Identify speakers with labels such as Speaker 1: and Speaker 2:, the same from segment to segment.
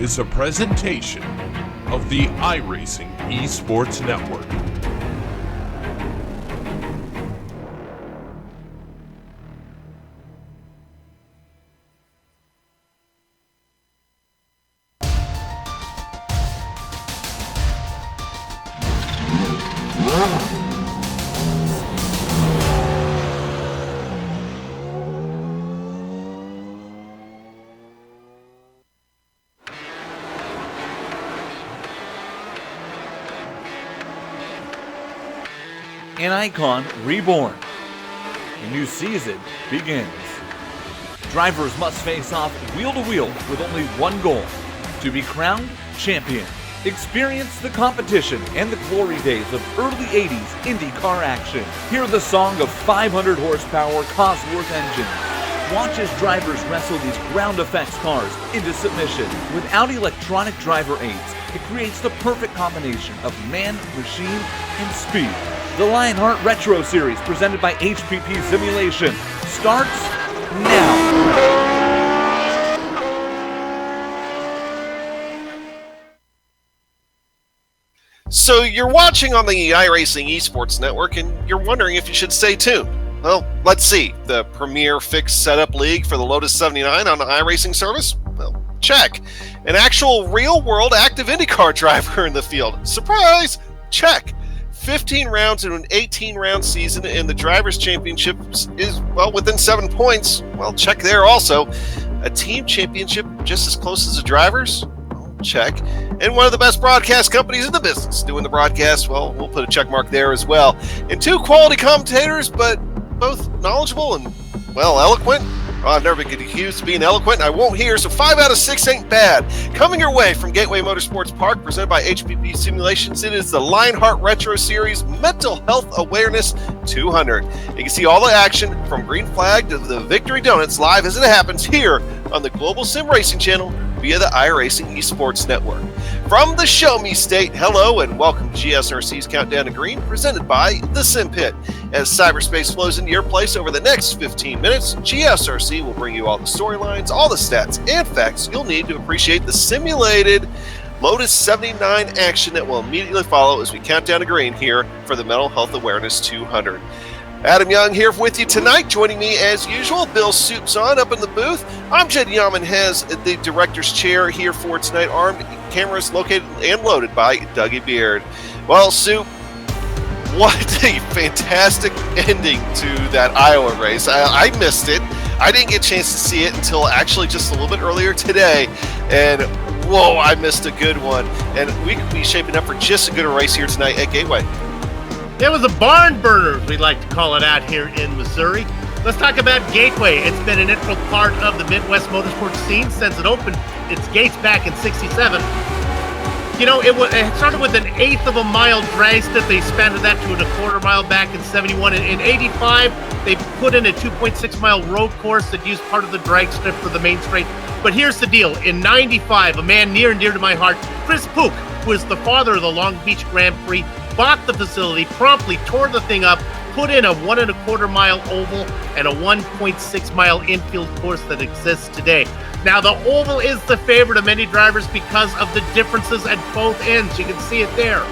Speaker 1: is a presentation of the iRacing Esports Network.
Speaker 2: An icon reborn. A new season begins. Drivers must face off wheel to wheel with only one goal: to be crowned champion. Experience the competition and the glory days of early 80s IndyCar action. Hear the song of 500 horsepower Cosworth engines. Watch as drivers wrestle these ground effects cars into submission. Without electronic driver aids, it creates the perfect combination of man, machine, and speed. The Lionheart Retro Series, presented by HPP Simulation, starts now.
Speaker 3: So you're watching on the iRacing Esports Network, and you're wondering if you should stay tuned. Well, let's see. The premier fixed setup league for the Lotus 79 on the iRacing service? Well, check. An actual real-world active IndyCar driver in the field? Surprise! Check. 15 rounds in an 18-round season, and the Drivers' Championships is, well, within 7 points. Well, check there also. A team championship just as close as the Drivers? Well, check. And one of the best broadcast companies in the business doing the broadcast? Well, we'll put a check mark there as well. And 2 quality commentators, but both knowledgeable and, well, eloquent. I've never been accused of being eloquent, and I won't hear, so 5 out of 6 ain't bad. Coming your way from Gateway Motorsports Park, presented by HPP Simulations, it is the Lionheart Retro Series Mental Health Awareness 200. You can see all the action from green flag to the victory donuts live as it happens here on the Global SimRacing Channel via the iRacing Esports Network. From the Show Me State, hello and welcome to GSRC's Countdown to Green, presented by the Sim Pit. As cyberspace flows into your place over the next 15 minutes, GSRC will bring you all the storylines, all the stats, and facts you'll need to appreciate the simulated Lotus 79 action that will immediately follow as we count down to green here for the Mental Health Awareness 200. Adam Young here with you tonight. Joining me as usual, Bill Soups on up in the booth. I'm Jed Yaman, has the director's chair here for tonight. Armed cameras located and loaded by Dougie Beard. Well, Soup, what a fantastic ending to that Iowa race. I missed it. I didn't get a chance to see it until actually just a little bit earlier today. And whoa, I missed a good one. And we could be shaping up for just as good a race here tonight at Gateway.
Speaker 4: It was a barn burner, we like to call it out here in Missouri. Let's talk about Gateway. It's been an integral part of the Midwest motorsports scene since it opened its gates back in '67. You know, it started with an eighth of a mile drag strip. They expanded that to a quarter mile back in '71. In '85, they put in a 2.6 mile road course that used part of the drag strip for the main straight. But here's the deal. In '95, a man near and dear to my heart, Chris Pook, who is the father of the Long Beach Grand Prix, bought the facility, promptly tore the thing up, put in a 1.25 mile oval and a 1.6 mile infield course that exists today. Now, the oval is the favorite of many drivers because of the differences at both ends. You can see it there.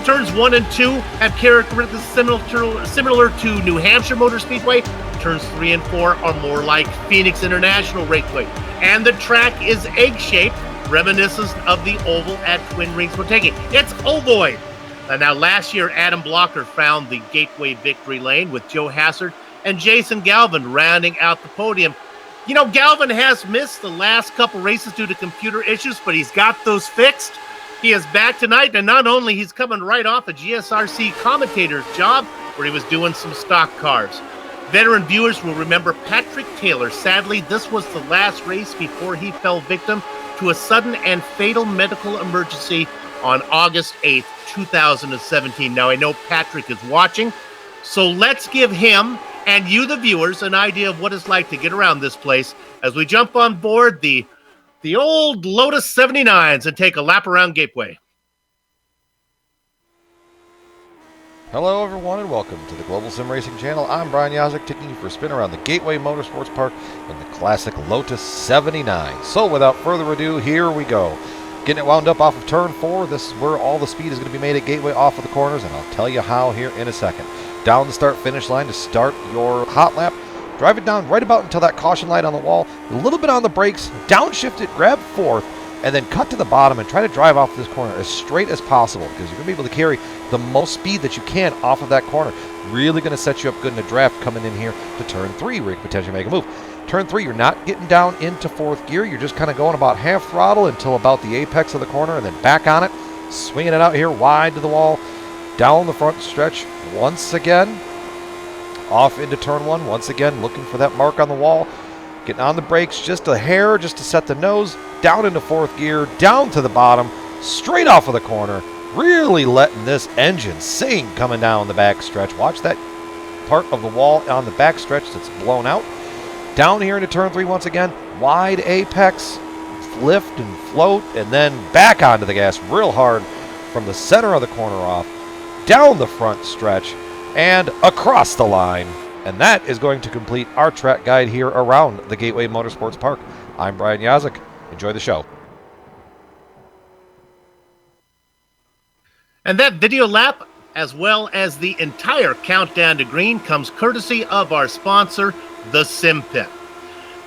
Speaker 4: Turns 1 and 2 have characteristics similar to New Hampshire Motor Speedway. Turns 3 and 4 are more like Phoenix International Raceway. And the track is egg-shaped, reminiscent of the oval at Twin Rings Motegi. It's ovoid. Now, last year, Adam Blocker found the Gateway victory lane with Joe Hassard and Jason Galvin rounding out the podium. You know, Galvin has missed the last couple races due to computer issues, but he's got those fixed. He is back tonight, and not only he's coming right off a GSRC commentator's job where he was doing some stock cars. Veteran viewers will remember Patrick Taylor. Sadly, this was the last race before he fell victim to a sudden and fatal medical emergency on August 8th, 2017. Now, I know Patrick is watching, so let's give him and you, the viewers, an idea of what it's like to get around this place as we jump on board the old Lotus 79s and take a lap around Gateway.
Speaker 5: Hello everyone and welcome to the Global SimRacing Channel. I'm Brian Yazek, taking you for a spin around the Gateway Motorsports Park in the classic Lotus 79. So without further ado, here we go. Getting it wound up off of turn 4. This is where all the speed is going to be made at Gateway off of the corners, and I'll tell you how here in a second. Down the start finish line to start your hot lap. Drive it down right about until that caution light on the wall. A little bit on the brakes, downshift it, grab fourth, and then cut to the bottom and try to drive off this corner as straight as possible, because you're going to be able to carry the most speed that you can off of that corner. Really going to set you up good in the draft coming in here to turn 3 where you can potentially make a move. Turn 3, you're not getting down into 4th gear. You're just kind of going about half throttle until about the apex of the corner and then back on it, swinging it out here wide to the wall, down the front stretch once again, off into turn 1, once again looking for that mark on the wall, getting on the brakes just a hair just to set the nose, down into 4th gear, down to the bottom, straight off of the corner, really letting this engine sing coming down the back stretch. Watch that part of the wall on the back stretch that's blown out. Down here into turn 3 once again, wide apex, lift and float, and then back onto the gas real hard from the center of the corner off, down the front stretch, and across the line. And that is going to complete our track guide here around the Gateway Motorsports Park. I'm Brian Yazek. Enjoy the show.
Speaker 4: And that video lap, as well as the entire countdown to green, comes courtesy of our sponsor, the Sim Pit.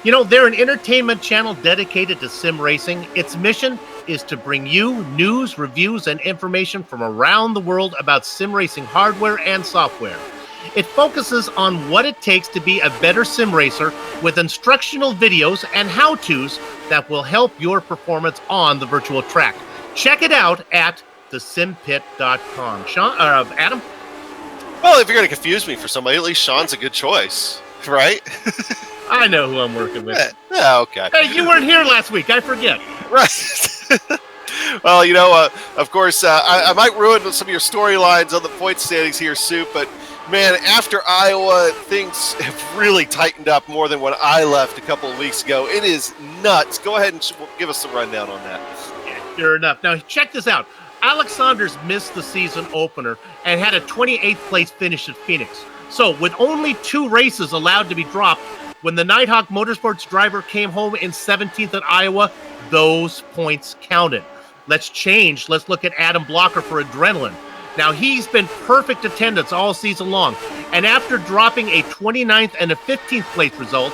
Speaker 4: You know, they're an entertainment channel dedicated to sim racing. Its mission is to bring you news, reviews, and information from around the world about sim racing hardware and software. It focuses on what it takes to be a better sim racer with instructional videos and how-tos that will help your performance on the virtual track. Check it out at thesimpit.com. Sean, Adam?
Speaker 3: Well, if you're going to confuse me for somebody, at least Sean's a good choice, right?
Speaker 4: I know who I'm working with.
Speaker 3: Yeah, okay.
Speaker 4: Hey, you weren't here last week. I forget.
Speaker 3: Right. Well, you know, of course, I might ruin some of your storylines on the point standings here, Soup, but man, after Iowa, things have really tightened up more than when I left a couple of weeks ago. It is nuts. Go ahead and give us the rundown on that.
Speaker 4: Yeah, sure enough. Now, check this out. Alex Saunders missed the season opener and had a 28th place finish at Phoenix. So, with only 2 races allowed to be dropped, when the Nighthawk Motorsports driver came home in 17th at Iowa, those points counted. Let's change. Let's look at Adam Blocker for Adrenaline. Now, he's been perfect attendance all season long, and after dropping a 29th and a 15th place result,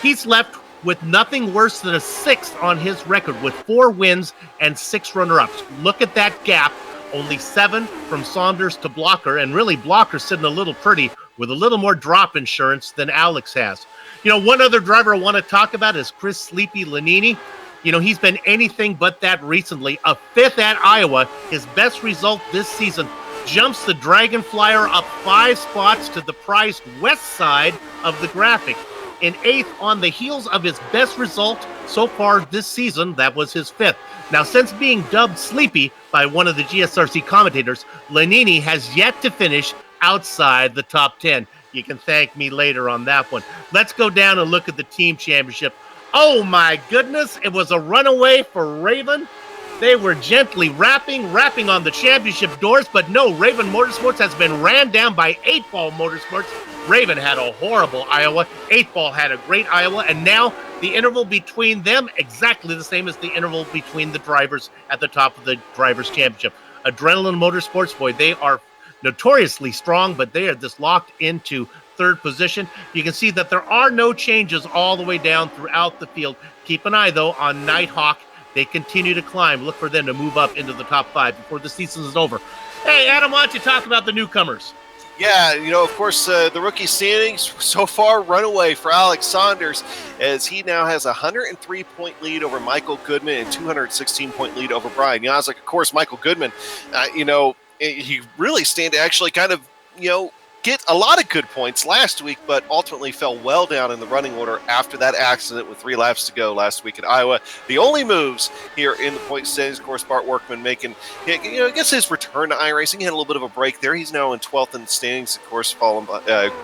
Speaker 4: he's left with nothing worse than a 6th on his record with 4 wins and 6 runner-ups. Look at that gap, only 7 from Saunders to Blocker, and really Blocker's sitting a little pretty with a little more drop insurance than Alex has. You know, one other driver I want to talk about is Chris Sleepy Lanini. You know, he's been anything but that recently. A 5th at Iowa, his best result this season, jumps the Dragon Flyer up 5 spots to the prized west side of the graphic. In 8th on the heels of his best result so far this season, that was his 5th. Now, since being dubbed Sleepy by one of the GSRC commentators, Lanini has yet to finish outside the top 10. You can thank me later on that one. Let's go down and look at the team championship. Oh my goodness, it was a runaway for Raven. They were gently rapping on the championship doors, but no, Raven Motorsports has been ran down by 8-Ball Motorsports. Raven had a horrible Iowa. 8-Ball had a great Iowa, and now the interval between them exactly the same as the interval between the drivers at the top of the Drivers' Championship. Adrenaline Motorsports, boy, they are notoriously strong, but they are just locked into 3rd position. You can see that there are no changes all the way down throughout the field. Keep an eye, though, on Nighthawk. They continue to climb. Look for them to move up into the top 5 before the season is over. Hey, Adam, why don't you talk about the newcomers?
Speaker 3: Yeah, you know, of course, the rookie standings so far runaway for Alex Saunders, as he now has a 103-point lead over Michael Goodman and 216-point lead over Brian Yazek. Of course, Michael Goodman, you know, he really stand to actually kind of, you know, get a lot of good points last week, but ultimately fell well down in the running order after that accident with 3 laps to go last week at Iowa. The only moves here in the point standings, of course, Bart Workman making, I guess his return to iRacing. He had a little bit of a break there. He's now in 12th in the standings, of course, following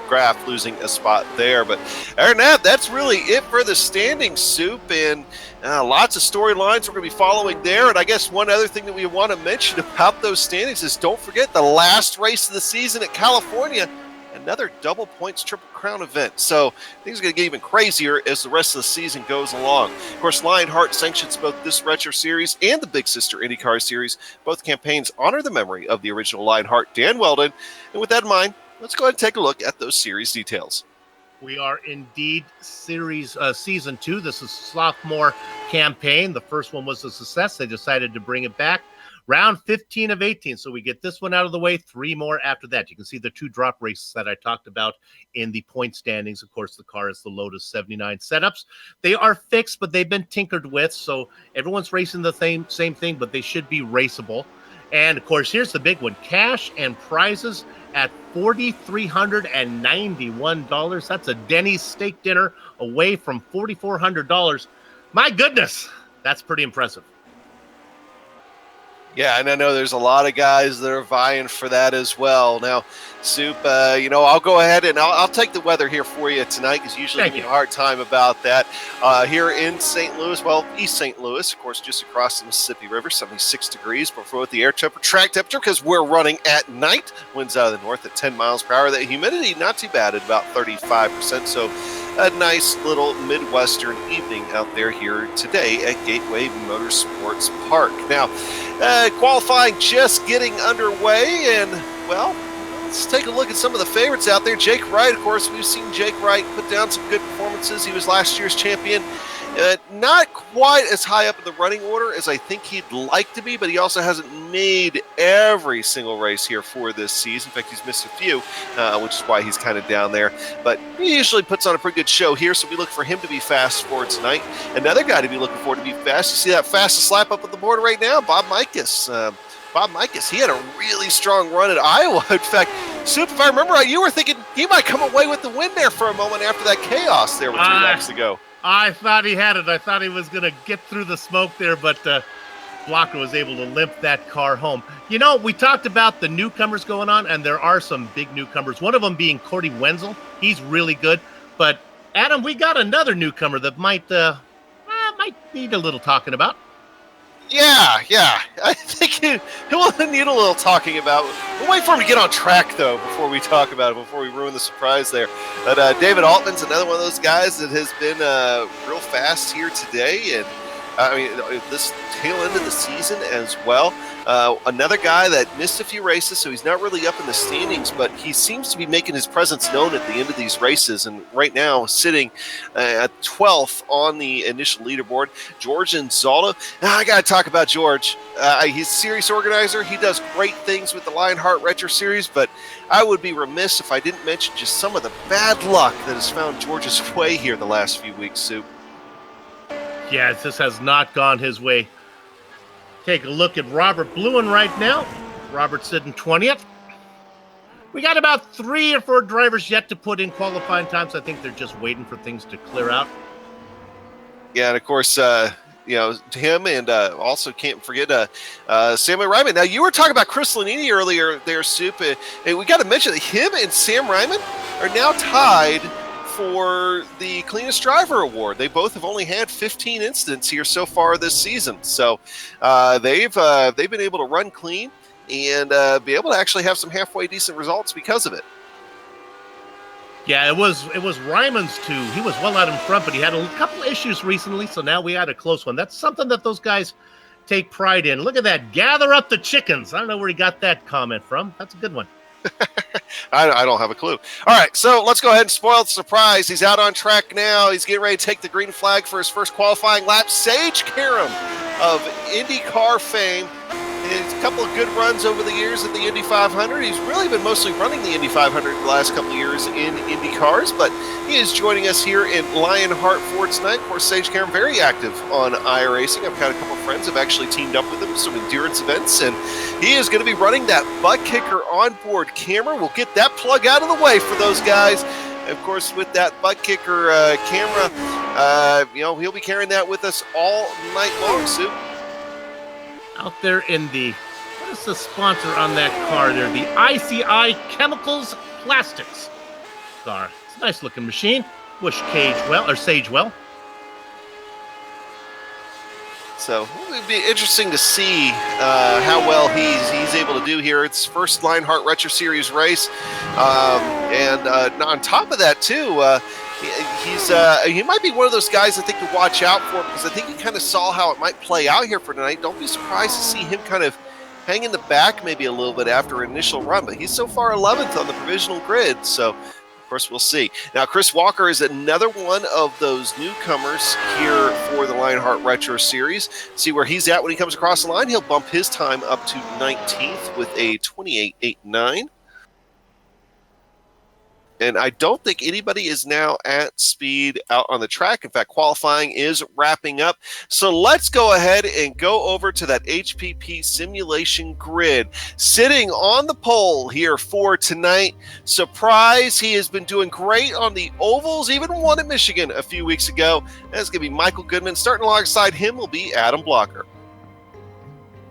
Speaker 3: Graf losing a spot there. But other than that, that's really it for the standings, Soup, and lots of storylines we're going to be following there. And I guess one other thing that we want to mention about those standings is don't forget the last race of the season at California, another double points Triple Crown event. So things are going to get even crazier as the rest of the season goes along. Of course, Lionheart sanctions both this Retro Series and the Big Sister IndyCar Series. Both campaigns honor the memory of the original Lionheart, Dan Weldon. And with that in mind, let's go ahead and take a look at those series details.
Speaker 4: We are indeed season 2. This is sophomore campaign. The first one was a success. They decided to bring it back. Round 15 of 18. So we get this one out of the way, 3 more after that. You can see the 2 drop races that I talked about in the point standings. Of course, the car is the Lotus 79 setups. They are fixed, but they've been tinkered with. So everyone's racing the same thing, but they should be raceable. And of course, here's the big one. Cash and prizes at $4,391. That's a Denny's steak dinner away from $4,400. My goodness, that's pretty impressive.
Speaker 3: Yeah, and I know there's a lot of guys that are vying for that as well. Now, Soup, I'll go ahead and I'll take the weather here for you tonight, because usually I give you a hard time about that. Here in St. Louis, East St. Louis, of course, just across the Mississippi River, 76 degrees, but for the track temperature, because we're running at night, winds out of the north at 10 miles per hour. The humidity, not too bad at about 35%, so a nice little Midwestern evening out there here today at Gateway Motorsports Park. Now, qualifying just getting underway, and, let's take a look at some of the favorites out there. Jake Wright, of course, we've seen Jake Wright put down some good performances. He was last year's champion. Not quite as high up in the running order as I think he'd like to be, but he also hasn't made every single race here for this season. In fact, he's missed a few, which is why he's kind of down there. But he usually puts on a pretty good show here, so we look for him to be fast for tonight. Another guy to be looking for to be fast. You see that fastest lap up on the board right now? Bob Mikus. He had a really strong run at Iowa. In fact, Soup, if I remember right, you were thinking he might come away with the win there for a moment after that chaos there with 3 laps to go.
Speaker 4: I thought he had it. I thought he was going to get through the smoke there, but Blocker was able to limp that car home. You know, we talked about the newcomers going on, and there are some big newcomers. One of them being Cordy Wenzel. He's really good. But, Adam, we got another newcomer that might need a little talking about.
Speaker 3: Yeah. I think he will need a little talking about. We'll wait for him to get on track, though, before we talk about it, before we ruin the surprise there. But David Altman's another one of those guys that has been real fast here today, and this tail end of the season as well. Another guy that missed a few races, so he's not really up in the standings, but he seems to be making his presence known at the end of these races, and right now sitting at 12th on the initial leaderboard. George Inzaldo. I got to talk about George. He's a series organizer. He does great things with the Lionheart Retro Series, but I would be remiss if I didn't mention just some of the bad luck that has found George's way here the last few weeks, Soup.
Speaker 4: Yeah, this has not gone his way. Take a look at Robert Bluen right now. Robert's sitting 20th. We got about 3 or 4 drivers yet to put in qualifying times. I think they're just waiting for things to clear out.
Speaker 3: Yeah, and of course, him, and also can't forget Samuel Ryman. Now, you were talking about Chris Lanini earlier there, Soup. And we got to mention that him and Sam Ryman are now tied for the cleanest driver award. They both have only had 15 incidents here so far this season, so they've been able to run clean and be able to actually have some halfway decent results because of it.
Speaker 4: Yeah, it was Ryman's too. He was well out in front, but he had a couple issues recently, so now we had a close one. That's something that those guys take pride in. Look at that, gather up the chickens. I don't know where he got that comment from. That's a good one.
Speaker 3: I don't have a clue. All right, so let's go ahead and spoil the surprise. He's out on track now. He's getting ready to take the green flag for his first qualifying lap. Sage Karam of IndyCar fame a couple of good runs over the years at the Indy 500. He's really been mostly running the Indy 500 the last couple of years in Indy cars, but he is joining us here in Lionheart for tonight. Of course, Sage Cameron, very active on iRacing. I've got a couple of friends who have actually teamed up with him, some endurance events, and he is going to be running that butt kicker onboard camera. We'll get that plug out of the way for those guys. Of course, with that butt kicker camera, he'll be carrying that with us all night long, Sue.
Speaker 4: Out there in the, what is the sponsor on that car there? The ICI Chemicals Plastics car. It's a nice looking machine. Wish Sage well.
Speaker 3: So it would be interesting to see how well he's able to do here. It's first Lionheart Retro Series race, and on top of that too, he might be one of those guys I think to watch out for, because I think he kind of saw how it might play out here for tonight. Don't be surprised to see him kind of hang in the back maybe a little bit after an initial run, but he's so far 11th on the provisional grid, so of course we'll see. Now Chris Walker is another one of those newcomers here for the Lionheart Retro Series. See where he's at when he comes across the line. He'll bump his time up to 19th with a 28.89. And I don't think anybody is now at speed out on the track. In fact, qualifying is wrapping up. So let's go ahead and go over to that HPP simulation grid. Sitting on the pole here for tonight. Surprise, he has been doing great on the ovals, even won at Michigan a few weeks ago. That's going to be Michael Goodman. Starting alongside him will be Adam Blocker.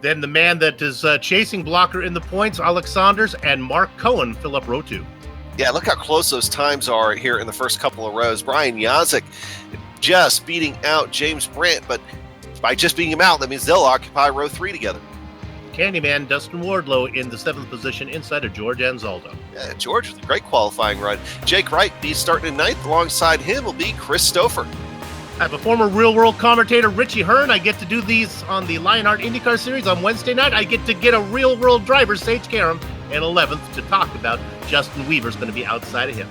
Speaker 4: Then the man that is chasing Blocker in the points, Alex Saunders and Mark Cohen fill up row 2.
Speaker 3: Yeah, look how close those times are here in the first couple of rows. Brian Yazik just beating out James Brandt, but by just beating him out, that means they'll occupy row 3 together.
Speaker 4: Candyman Dustin Wardlow in the 7th position inside of George Anzaldo.
Speaker 3: Yeah, George with a great qualifying run. Jake Wright be starting in 9th. Alongside him will be Chris Stouffer.
Speaker 4: I have a former real-world commentator, Richie Hearn. I get to do these on the Lionheart IndyCar Series on Wednesday night. I get to get a real-world driver, Sage Karam, in 11th to talk about. Justin Weaver's going to be outside of him.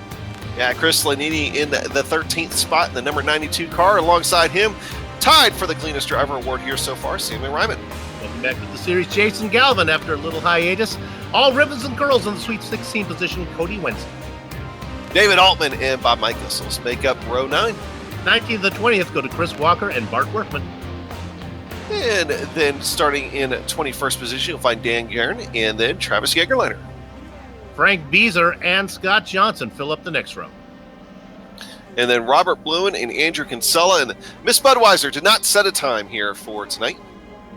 Speaker 3: Yeah, Chris Lanini in the 13th spot in the number 92 car. Alongside him, tied for the cleanest driver award here so far, Sammy Ryman.
Speaker 4: Welcome back to the series, Jason Galvin after a little hiatus. All ribbons and curls in the Sweet 16 position, Cody Winston.
Speaker 3: David Altman and Bob Michaels make up row 9.
Speaker 4: 19th and 20th go to Chris Walker and Bart Workman.
Speaker 3: And then starting in 21st position, you'll find Dan Guerin and then Travis Jägerleiner.
Speaker 4: Frank Beezer and Scott Johnson fill up the next row.
Speaker 3: And then Robert Bluen and Andrew Kinsella. And Miss Budweiser did not set a time here for tonight.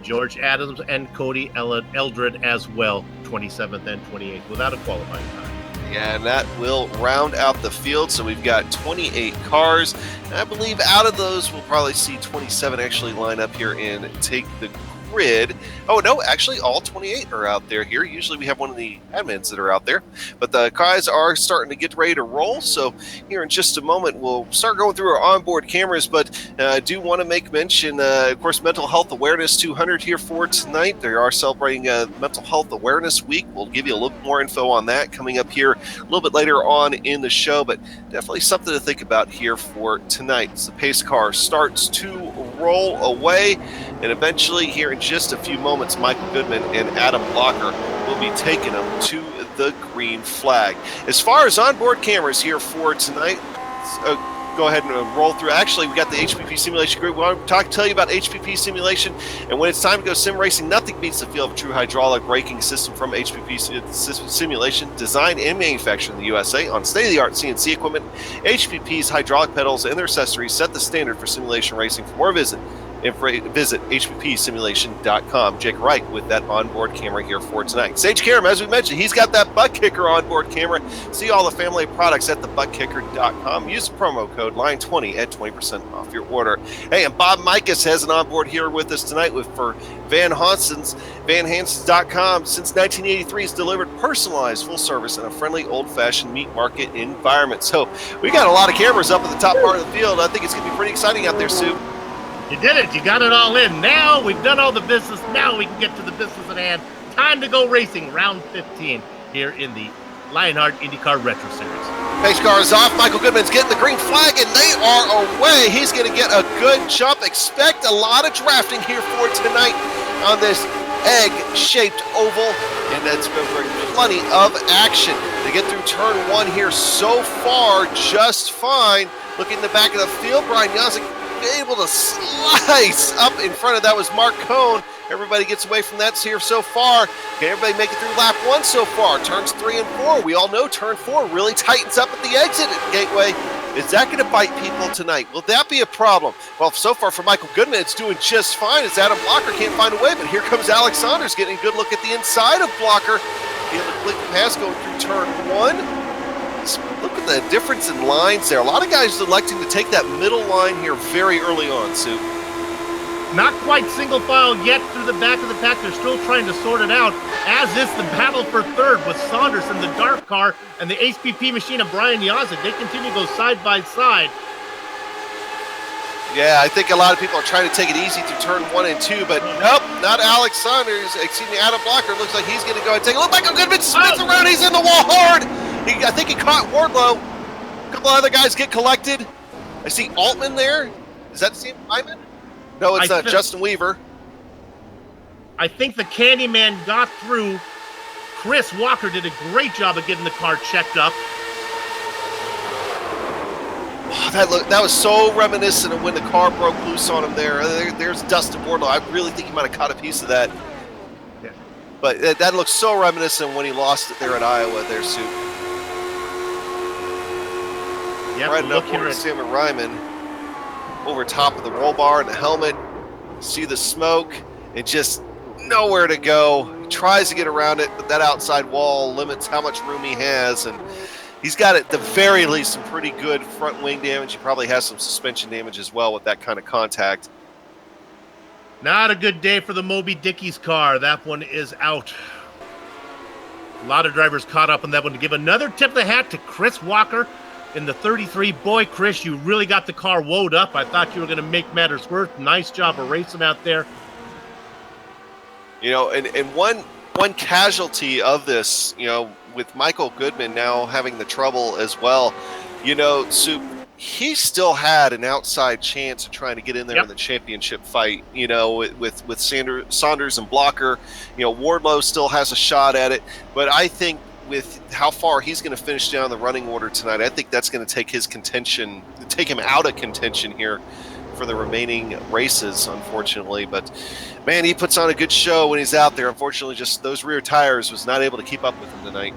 Speaker 4: George Adams and Cody Eldred as well, 27th and 28th, without a qualifying time.
Speaker 3: Yeah, and that will round out the field. So we've got 28 cars. And I believe out of those, we'll probably see 27 actually line up here and take the grid. Oh, no, actually all 28 are out there here. Usually we have one of the admins that are out there. But the guys are starting to get ready to roll. So here in just a moment, we'll start going through our onboard cameras. But I do want to make mention, of course, Mental Health Awareness 200 here for tonight. They are celebrating Mental Health Awareness Week. We'll give you a little more info on that coming up here a little bit later on in the show. But definitely something to think about here for tonight. As the pace car starts to roll away. And eventually here in just a few moments, Michael Goodman and Adam Blocker will be taking them to the green flag. As far as onboard cameras here for tonight, go ahead and roll through. Actually, we got the HPP simulation group. We want to tell you about HPP simulation. And when it's time to go sim racing, nothing beats the feel of a true hydraulic braking system from HPP simulation. Designed and manufactured in the USA on state-of-the-art CNC equipment. HPP's hydraulic pedals and their accessories set the standard for simulation racing. For more, visit hppsimulation.com. Jake Wright with that onboard camera here for tonight. Sage Karam, as we mentioned, he's got that butt kicker onboard camera. See all the family of products at thebuttkicker.com. Use the promo code LINE20 at 20% off your order. Hey, and Bob Mikas has an onboard here with us tonight for Van Hansens. VanHansens.com. Since 1983, has delivered personalized full service in a friendly, old-fashioned meat market environment. So we got a lot of cameras up at the top part of the field. I think it's going to be pretty exciting out there, Sue.
Speaker 4: You did it. You got it all in. Now we've done all the business. Now we can get to the business at hand. Time to go racing. Round 15 here in the Lionheart IndyCar Retro Series.
Speaker 3: Pace car is off. Michael Goodman's getting the green flag, and they are away. He's going to get a good jump. Expect a lot of drafting here for tonight on this egg-shaped oval, and that's been bringing plenty of action. They get through turn 1 here so far just fine. Looking in the back of the field, Brian Yazik able to slice up in front of that was Mark Cohn. Everybody gets away from that here so far. Can everybody make it through lap 1 so far? Turns 3 and 4. We all know turn 4 really tightens up at the exit at Gateway. Is that going to bite people tonight? Will that be a problem? Well, so far for Michael Goodman, it's doing just fine as Adam Blocker can't find a way, but here comes Alex Saunders getting a good look at the inside of Blocker. Able to click the pass going through turn 1. Look at the difference in lines there. A lot of guys electing to take that middle line here very early on, Sue.
Speaker 4: Not quite single file yet through the back of the pack. They're still trying to sort it out, as is the battle for third with Saunders in the dark car and the HPP machine of Brian Yazik. They continue to go side by side.
Speaker 3: Yeah, I think a lot of people are trying to take it easy through turn 1 and 2, but nope, not Alex Saunders. Excuse me, Adam Blocker. Looks like he's going to go and take a look. Michael Goodman spins around. He's in the wall hard. I think he caught Wardlow. A couple other guys get collected. I see Altman there. Is that the same Lyman? No, it's Justin Weaver.
Speaker 4: I think the Candyman got through. Chris Walker did a great job of getting the car checked up.
Speaker 3: Oh, that was so reminiscent of when the car broke loose on him there. There's Dustin Wardlow. I really think he might have caught a piece of that.
Speaker 4: Yeah.
Speaker 3: But that looks so reminiscent when he lost it there at Iowa there, Sue.
Speaker 4: Yep,
Speaker 3: right up here, Sam Ryman over top of the roll bar and the helmet. See the smoke and just nowhere to go. He tries to get around it, but that outside wall limits how much room he has. And he's got at the very least some pretty good front wing damage. He probably has some suspension damage as well with that kind of contact.
Speaker 4: Not a good day for the Moby Dickey's car. That one is out. A lot of drivers caught up on that one. To give another tip of the hat to Chris Walker in the 33. Boy, Chris, you really got the car woed up. I thought you were going to make matters worse. Nice job of racing out there.
Speaker 3: You know, and one casualty of this, you know, with Michael Goodman now having the trouble as well, you know, so he still had an outside chance of trying to get in there in the championship fight, you know, with Saunders and Blocker. You know, Wardlow still has a shot at it, but I think with how far he's going to finish down the running order tonight, I think that's going to take his contention, take him out of contention here for the remaining races, unfortunately. But man, he puts on a good show when he's out there. Unfortunately, just those rear tires was not able to keep up with him tonight.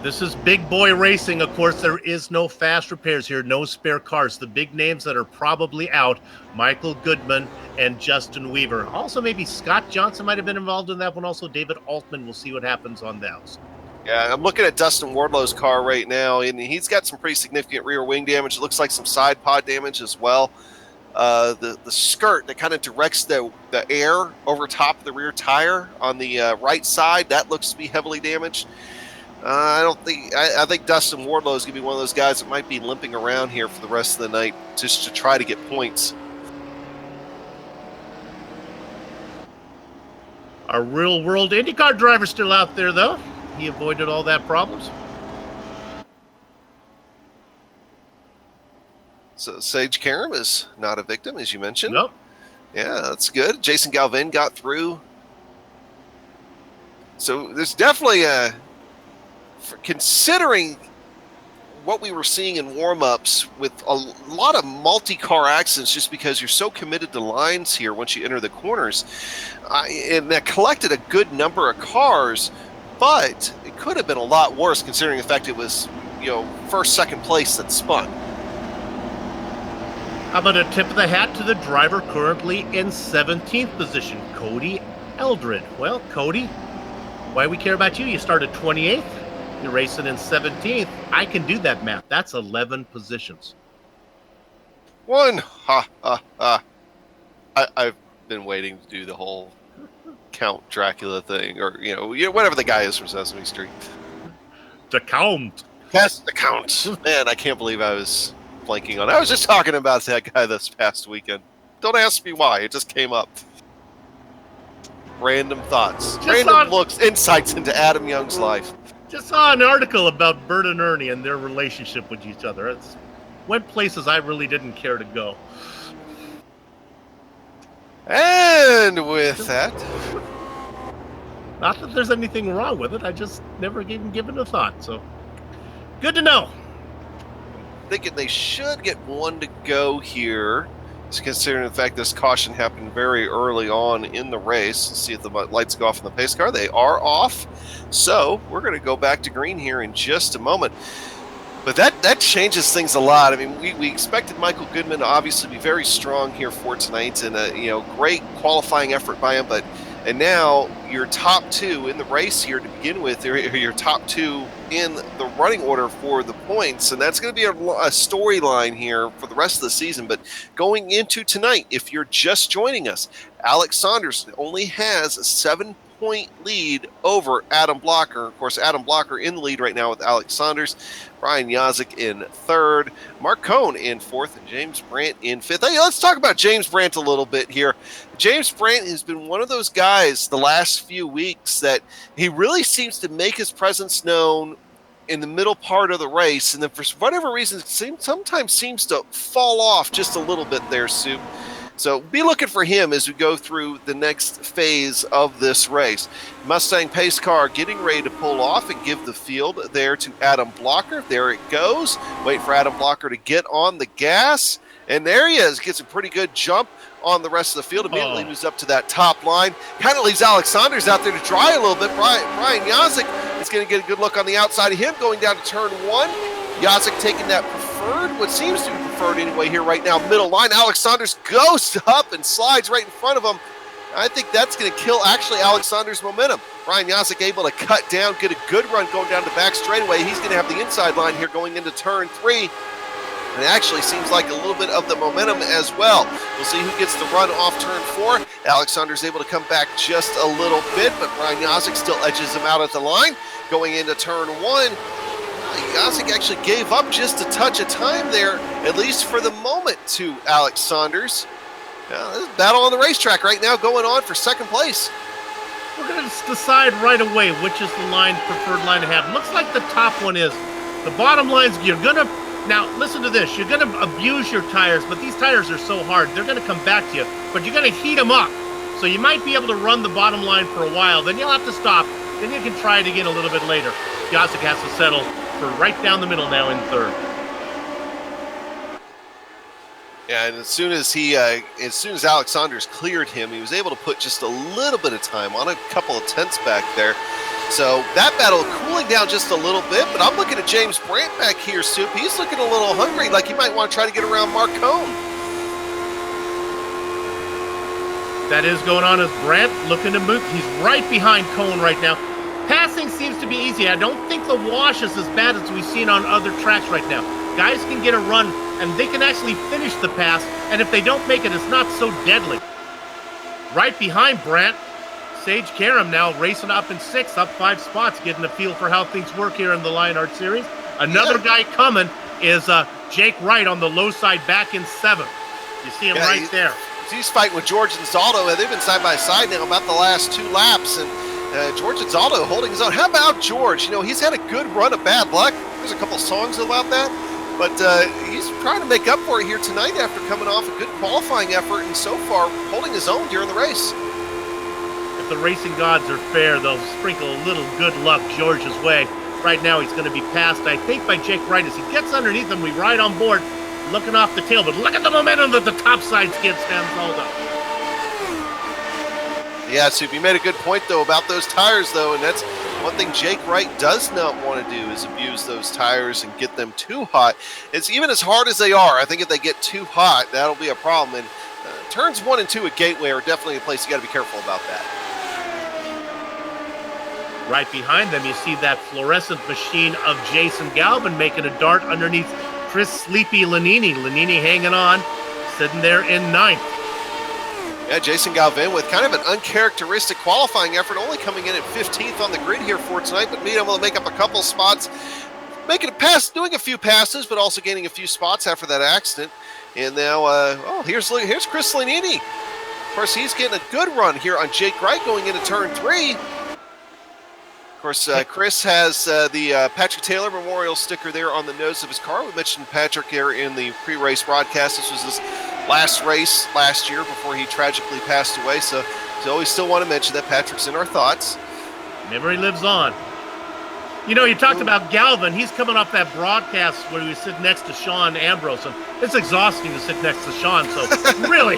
Speaker 4: This is big boy racing. Of course, there is no fast repairs here, no spare cars. The big names that are probably out, Michael Goodman and Justin Weaver. Also, maybe Scott Johnson might have been involved in that one. Also, David Altman. We'll see what happens on those.
Speaker 3: Yeah, I'm looking at Dustin Wardlow's car right now, and he's got some pretty significant rear wing damage. It looks like some side pod damage as well. The skirt that kind of directs the air over top of the rear tire on the right side, that looks to be heavily damaged. I think Dustin Wardlow is going to be one of those guys that might be limping around here for the rest of the night just to try to get points.
Speaker 4: Our real-world IndyCar driver still out there, though. He avoided all that problems.
Speaker 3: So Sage Karam is not a victim, as you mentioned.
Speaker 4: Nope.
Speaker 3: Yeah, that's good. Jason Galvin got through. So there's definitely considering what we were seeing in warm-ups with a lot of multi-car accidents just because you're so committed to lines here once you enter the corners. And that collected a good number of cars, but it could have been a lot worse considering the fact it was, you know, first, second place that spun.
Speaker 4: How about a tip of the hat to the driver currently in 17th position, Cody Eldred. Well, Cody, why we care about you? You started 28th. You're racing in 17th. I can do that math. That's 11 positions.
Speaker 3: I've been waiting to do the whole Count Dracula thing, or you know, whatever the guy is from Sesame Street.
Speaker 4: The Count.
Speaker 3: Yes, the Count. Man, I can't believe I was blanking on. I was just talking about that guy this past weekend. Don't ask me why. It just came up. Random thoughts, random looks, insights into Adam Young's life.
Speaker 4: Just saw an article about Bert and Ernie and their relationship with each other. It went places I really didn't care to go.
Speaker 3: And with that,
Speaker 4: Not that there's anything wrong with it. I just never even given a thought. So, good to know.
Speaker 3: Thinking they should get one to go here, considering the fact this caution happened very early on in the race. Let's see if the lights go off in the pace car. They are off. So we're going to go back to green here in just a moment. But that changes things a lot. I mean, we expected Michael Goodman to obviously be very strong here for tonight, and a great qualifying effort by him. And now your top two in the race here to begin with, are your top two in the running order for the points, and that's going to be a storyline here for the rest of the season. But going into tonight, if you're just joining us, Alex Saunders only has a 7-point lead over Adam Blocker. Of course, Adam Blocker in the lead right now with Alex Saunders. Brian Yazik in third, Mark Cohn in fourth, and James Brandt in fifth. Hey, let's talk about James Brandt a little bit here. James Brandt has been one of those guys the last few weeks that he really seems to make his presence known in the middle part of the race, and then for whatever reason, sometimes seems to fall off just a little bit there, Soup. So be looking for him as we go through the next phase of this race. Mustang pace car getting ready to pull off and give the field there to Adam Blocker. There it goes. Wait for Adam Blocker to get on the gas. And there he is. Gets a pretty good jump on the rest of the field. Immediately moves up to that top line. Kind of leaves Alex Saunders out there to dry a little bit. Brian Yazik is going to get a good look on the outside of him going down to turn one. Yazik taking that preferred, what seems to be preferred anyway here right now, middle line. Alex Saunders goes up and slides right in front of him. I think that's going to kill actually Alex Saunders' momentum. Brian Yazik able to cut down, get a good run going down the back straightaway. He's going to have the inside line here going into turn three. And it actually seems like a little bit of the momentum as well. We'll see who gets the run off turn four. Alex Saunders able to come back just a little bit, but Brian Yazik still edges him out at the line. Going into turn one, Yazik actually gave up just a touch of time there, at least for the moment, to Alex Saunders. This battle on the racetrack right now going on for second place.
Speaker 4: We're going to decide right away which is the preferred line to have. Looks like the top one is. The bottom line's, you're going to, now listen to this, you're going to abuse your tires, but these tires are so hard, they're going to come back to you, but you're going to heat them up. So you might be able to run the bottom line for a while, then you'll have to stop, then you can try it again a little bit later. Yazik has to settle for right down the middle now in third.
Speaker 3: Yeah, and as soon as Alex Saunders cleared him, he was able to put just a little bit of time on a couple of tenths back there. So that battle cooling down just a little bit, but I'm looking at James Brandt back here, Soup. He's looking a little hungry, like he might want to try to get around Mark Cohn.
Speaker 4: That is going on as Brandt looking to move. He's right behind Cohn right now. Passing seems to be easy. I don't think the wash is as bad as we've seen on other tracks right now. Guys can get a run, and they can actually finish the pass, and if they don't make it, it's not so deadly. Right behind Brandt, Sage Karam now racing up in sixth, up 5 spots, getting a feel for how things work here in the Lionheart Series. Another guy coming is Jake Wright on the low side back in 7th. You see him right there.
Speaker 3: He's fighting with George Anzaldo, and they've been side by side now about the last 2 laps, and George Anzaldo holding his own. How about George? He's had a good run of bad luck. There's a couple songs about that, but he's trying to make up for it here tonight after coming off a good qualifying effort and so far holding his own during the race.
Speaker 4: If the racing gods are fair, they'll sprinkle a little good luck George's way. Right now he's going to be passed, I think, by Jake Wright. As he gets underneath him, we ride on board, looking off the tail, but look at the momentum that the top side skid stands hold up.
Speaker 3: Yeah, Soup, you made a good point, though, about those tires, though, and that's one thing Jake Wright does not want to do is abuse those tires and get them too hot. It's even as hard as they are, I think if they get too hot, that'll be a problem, and turns 1 and 2 at Gateway are definitely a place you got to be careful about that.
Speaker 4: Right behind them, you see that fluorescent machine of Jason Galvin making a dart underneath Chris Sleepy Lanini. Lanini hanging on, sitting there in 9th.
Speaker 3: Yeah, Jason Galvin with kind of an uncharacteristic qualifying effort, only coming in at 15th on the grid here for tonight, but being able to make up a couple spots, making a pass, doing a few passes, but also gaining a few spots after that accident. And now, here's Chris Lanini. Of course, he's getting a good run here on Jake Wright going into turn 3. Of course, Chris has the Patrick Taylor Memorial sticker there on the nose of his car. We mentioned Patrick here in the pre-race broadcast. This was his last race last year before he tragically passed away. So we always still want to mention that Patrick's in our thoughts.
Speaker 4: Memory lives on. You know, you talked about Galvin. He's coming off that broadcast where he was sitting next to Sean Ambrose, and it's exhausting to sit next to Sean. So really,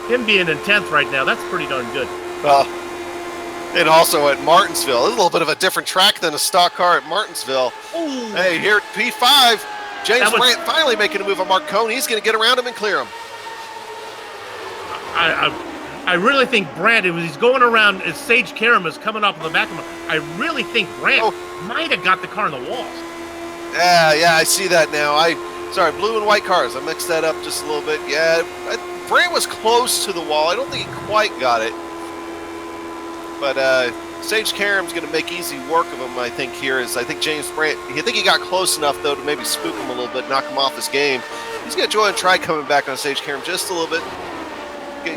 Speaker 4: him being in 10th right now, that's pretty darn good.
Speaker 3: Well, and also at Martinsville, it's a little bit of a different track than a stock car at Martinsville.
Speaker 4: Ooh.
Speaker 3: Hey, here at P5, James Brandt finally making a move on Mark Cohn. He's going to get around him and clear him.
Speaker 4: I really think Brandt, he's going around as Sage Karam is coming off of the back of him. I really think Brandt might have got the car in the walls.
Speaker 3: Yeah, I see that now. Sorry, blue and white cars. I mixed that up just a little bit. Yeah, Brandt was close to the wall. I don't think he quite got it. But Sage Karam's going to make easy work of him, I think, here. I think James Brandt, I think he got close enough, though, to maybe spook him a little bit, knock him off his game. He's going to go ahead and try coming back on Sage Karam just a little bit.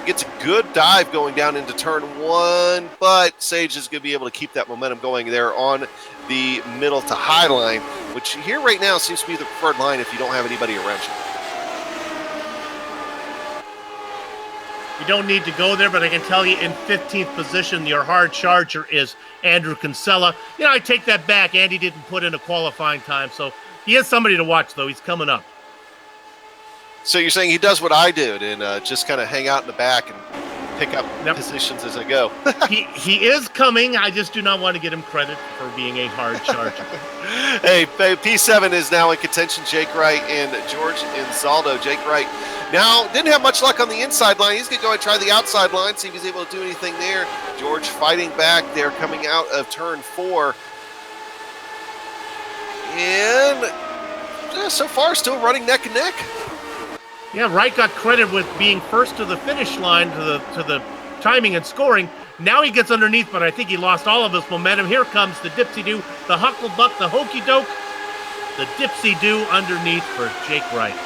Speaker 3: Gets a good dive going down into turn 1, but Sage is going to be able to keep that momentum going there on the middle to high line, which here right now seems to be the preferred line if you don't have anybody around you.
Speaker 4: You don't need to go there, but I can tell you in 15th position, your hard charger is Andrew Kinsella. You know, I take that back. Andy didn't put in a qualifying time, so he is somebody to watch, though. He's coming up.
Speaker 3: So you're saying he does what I do and just kind of hang out in the back and pick up positions as I go.
Speaker 4: he is coming. I just do not want to get him credit for being a hard charger.
Speaker 3: Hey, P7 is now in contention. Jake Wright and George Inzaldo. Jake Wright now didn't have much luck on the inside line. He's going to go and try the outside line, see if he's able to do anything there. George fighting back there coming out of turn 4. And so far still running neck and neck.
Speaker 4: Yeah, Wright got credit with being first to the finish line to the timing and scoring. Now he gets underneath, but I think he lost all of his momentum. Here comes the dipsy-do, the hucklebuck, the hokey-doke, the dipsy-do underneath for Jake Wright.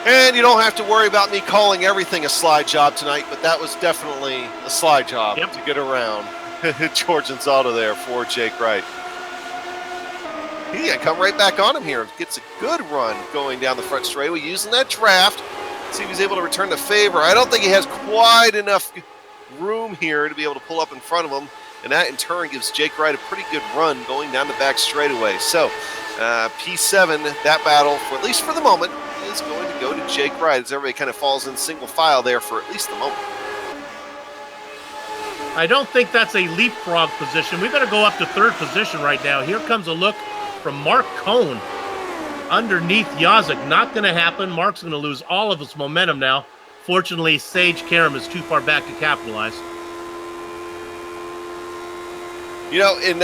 Speaker 3: And you don't have to worry about me calling everything a slide job tonight, but that was definitely a slide job to get around George Inzaldo there for Jake Wright. He come right back on him here. Gets a good run going down the front straightaway using that draft. See if he's able to return the favor. I don't think he has quite enough room here to be able to pull up in front of him. And that in turn gives Jake Wright a pretty good run going down the back straightaway. So P7, that battle, for at least for the moment, is going to go to Jake Wright as everybody kind of falls in single file there for at least the moment.
Speaker 4: I don't think that's a leapfrog position. We better go up to third position right now. Here comes a look from Mark Cohn underneath Yazek. Not going to happen. Mark's going to lose all of his momentum now. Fortunately, Sage Karam is too far back to capitalize.
Speaker 3: You know, and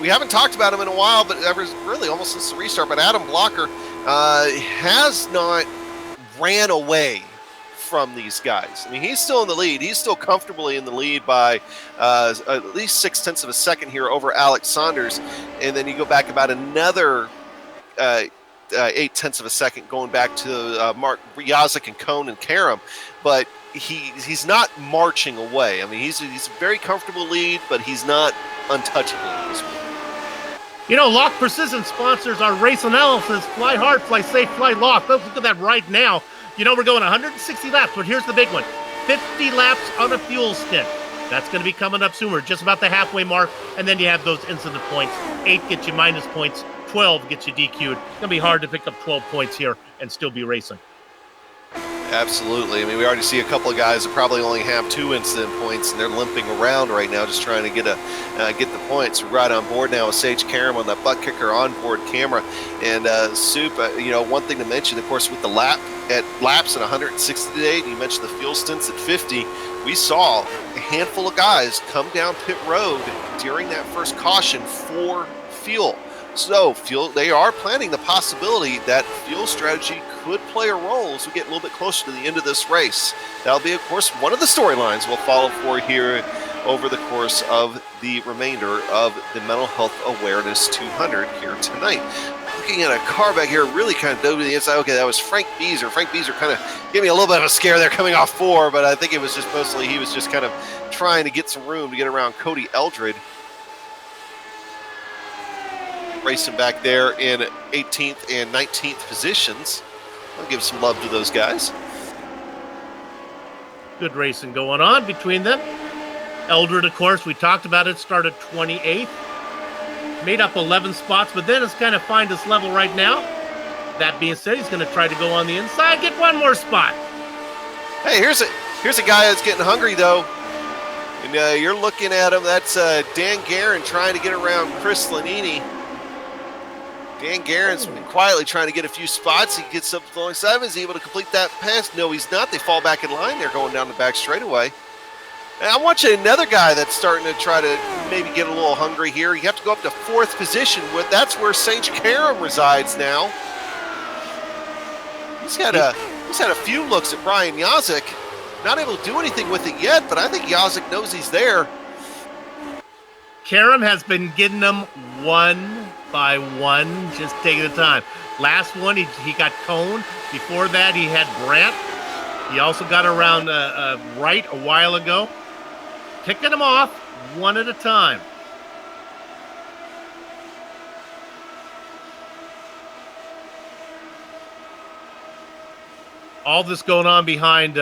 Speaker 3: we haven't talked about him in a while, but ever really almost since the restart. But Adam Blocker has not ran away from these guys. I mean, he's still in the lead. He's still comfortably in the lead by at least 0.6 of a second here over Alex Saunders. And then you go back about another 0.8 of a second going back to Mark Yazek and Cohn and Karam. But he's not marching away. I mean, he's a very comfortable lead, but he's not untouchable at this point.
Speaker 4: You know, Lock Precision sponsors our race analysis. Fly hard, fly safe, fly Lock. Let's look at that right now. You know, we're going 160 laps, but here's the big one. 50 laps on a fuel stint. That's going to be coming up soon. We're just about the halfway mark, and then you have those incident points. 8 gets you minus points. 12 gets you DQ'd. It's going to be hard to pick up 12 points here and still be racing.
Speaker 3: Absolutely. I mean, we already see a couple of guys that probably only have 2 incident points, and they're limping around right now just trying to get the points. We're right on board now with Sage Karam on that butt kicker onboard camera. And Soup, you know, one thing to mention, of course, with the laps at 160 today, and you mentioned the fuel stints at 50, we saw a handful of guys come down pit road during that first caution for fuel. So they are planning the possibility that fuel strategy could play a role as we get a little bit closer to the end of this race. That'll be, of course, one of the storylines we'll follow for here over the course of the remainder of the Mental Health Awareness 200 here tonight. Looking at a car back here, really kind of dove to the inside. Okay, that was Frank Beazer. Frank Beazer kind of gave me a little bit of a scare there coming off 4, but I think it was just mostly he was just kind of trying to get some room to get around Cody Eldred. Racing back there in 18th and 19th positions. I'll give some love to those guys.
Speaker 4: Good racing going on between them. Eldred, of course, we talked about it, started 28th. Made up 11 spots, but then it's kind of find this level right now. That being said, he's going to try to go on the inside, get one more spot.
Speaker 3: Hey, here's a guy that's getting hungry, though. And you're looking at him. That's Dan Guerin trying to get around Chris Lanini. Dan Guerin's been quietly trying to get a few spots. He gets up alongside him. Is he able to complete that pass? No, he's not. They fall back in line. They're going down the back straightaway. And I'm watching another guy that's starting to try to maybe get a little hungry here. You have to go up to 4th position. That's where Sage Karam resides now. He's had a few looks at Brian Yazik. Not able to do anything with it yet, but I think Yazik knows he's there.
Speaker 4: Karam has been getting them one by one, just taking the time. Last one, he got Cone. Before that, he had Brandt. He also got around Wright a while ago. Picking them off one at a time. All this going on behind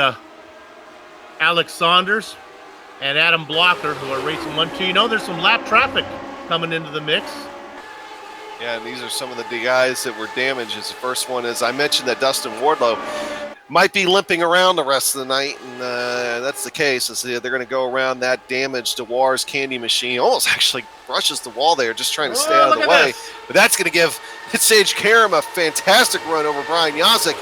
Speaker 4: Alex Saunders and Adam Blocker, who are racing 1-2. You know, there's some lap traffic coming into the mix.
Speaker 3: Yeah, and these are some of the guys that were damaged. The first one is, I mentioned that Dustin Wardlow might be limping around the rest of the night, and that's the case. They're going to go around that damaged DeWars candy machine. Almost actually brushes the wall there, just trying to stay out of the way. But that's going to give Sage Karam a fantastic run over Brian Yazik.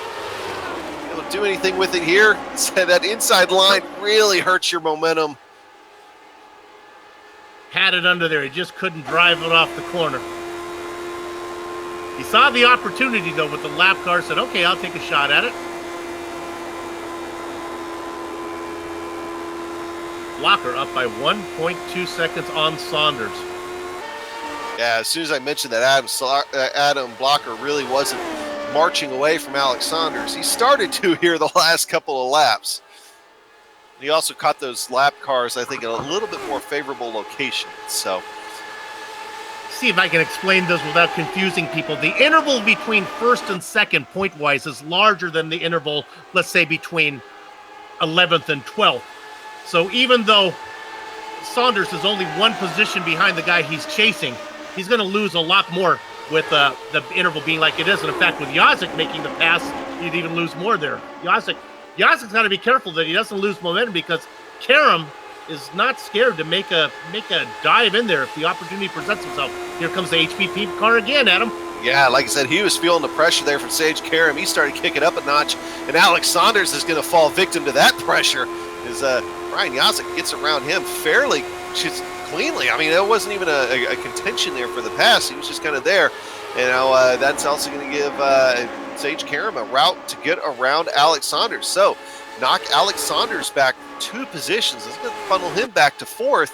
Speaker 3: Able to do anything with it here? That inside line really hurts your momentum.
Speaker 4: Had it under there. He just couldn't drive it off the corner. He saw the opportunity, though, with the lap car. Said, okay, I'll take a shot at it. Blocker up by 1.2 seconds on Saunders.
Speaker 3: Yeah, as soon as I mentioned that Adam Blocker really wasn't marching away from Alex Saunders, he started to here the last couple of laps. He also caught those lap cars, I think, in a little bit more favorable location. So,
Speaker 4: see if I can explain this without confusing people. The interval between first and second, point-wise, is larger than the interval, let's say, between 11th and 12th. So even though Saunders is only one position behind the guy he's chasing, he's going to lose a lot more with the interval being like it is. And in fact, with Yazik making the pass, he'd even lose more there. Yazik's got to be careful that he doesn't lose momentum, because Karam is not scared to make a dive in there if the opportunity presents itself. Here comes the HPP car again, Adam.
Speaker 3: Yeah, like I said, he was feeling the pressure there from Sage Karam. He started kicking up a notch, and Alex Saunders is going to fall victim to that pressure as Brian Yazik gets around him fairly just cleanly. I mean, it wasn't even a contention there for the pass. He was just kind of there. You know, that's also going to give Sage Karam a route to get around Alex Saunders. So, knock Alex Saunders back 2 positions. It's going to funnel him back to 4th.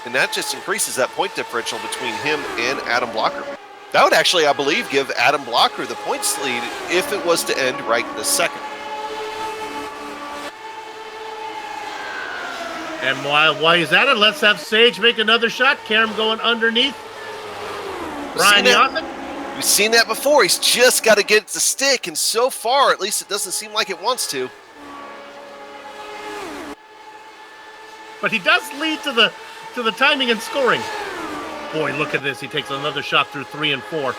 Speaker 3: And that just increases that point differential between him and Adam Blocker. That would actually, I believe, give Adam Blocker the points lead if it was to end right in the second.
Speaker 4: And while he's at it, let's have Sage make another shot. Karam going underneath. Brian Yazik.
Speaker 3: We've seen that before. He's just got to get it to stick, and so far, at least, it doesn't seem like it wants to.
Speaker 4: But he does lead to the timing and scoring. Boy, look at this. He takes another shot through 3 and 4.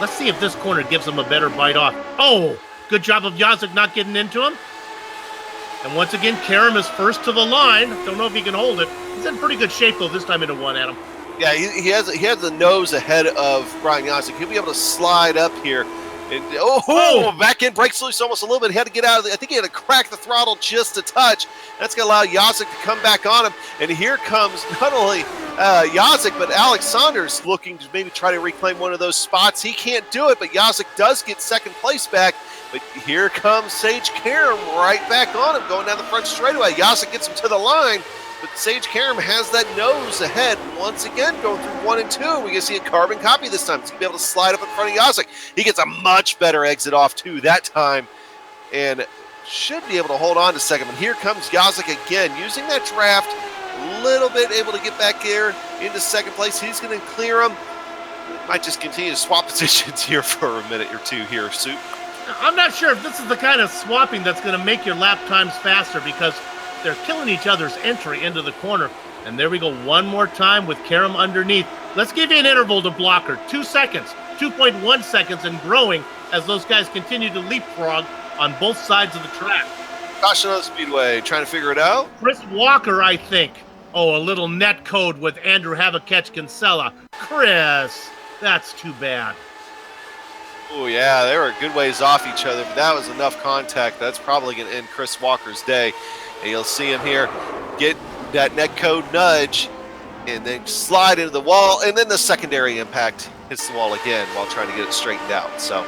Speaker 4: Let's see if this corner gives him a better bite off. Oh, good job of Yazik not getting into him. And once again, Karam is first to the line. Don't know if he can hold it. He's in pretty good shape, though, this time into 1, Adam.
Speaker 3: Yeah, he has the nose ahead of Brian Yazik. He'll be able to slide up here. And, back in, breaks loose almost a little bit. He had to get out of it. I think he had to crack the throttle just a touch. That's going to allow Yazik to come back on him. And here comes not only Yazik, but Alex Saunders looking to maybe try to reclaim one of those spots. He can't do it, but Yazik does get second place back. But here comes Sage Karam right back on him, going down the front straightaway. Yazik gets him to the line, but Sage Karam has that nose ahead once again, going through 1 and 2. We're going to see a carbon copy this time. He's going to be able to slide up in front of Yazik. He gets a much better exit off, too, that time, and should be able to hold on to second. But here comes Yazik again, using that draft, a little bit able to get back there into second place. He's going to clear him. Might just continue to swap positions here for a minute or two here, Soup.
Speaker 4: I'm not sure if this is the kind of swapping that's going to make your lap times faster, because they're killing each other's entry into the corner. And there we go one more time with Karam underneath. Let's give you an interval to blocker. 2 seconds, 2.1 seconds, and growing as those guys continue to leapfrog on both sides of the track.
Speaker 3: Caution on the speedway, trying to figure it out.
Speaker 4: Chris Walker, I think. Oh, a little net code with Andrew Havakech Kinsella. Chris, that's too bad.
Speaker 3: Oh, yeah, they were a good ways off each other, but that was enough contact. That's probably going to end Chris Walker's day. And you'll see him here get that net code nudge and then slide into the wall, and then the secondary impact hits the wall again while trying to get it straightened out. So,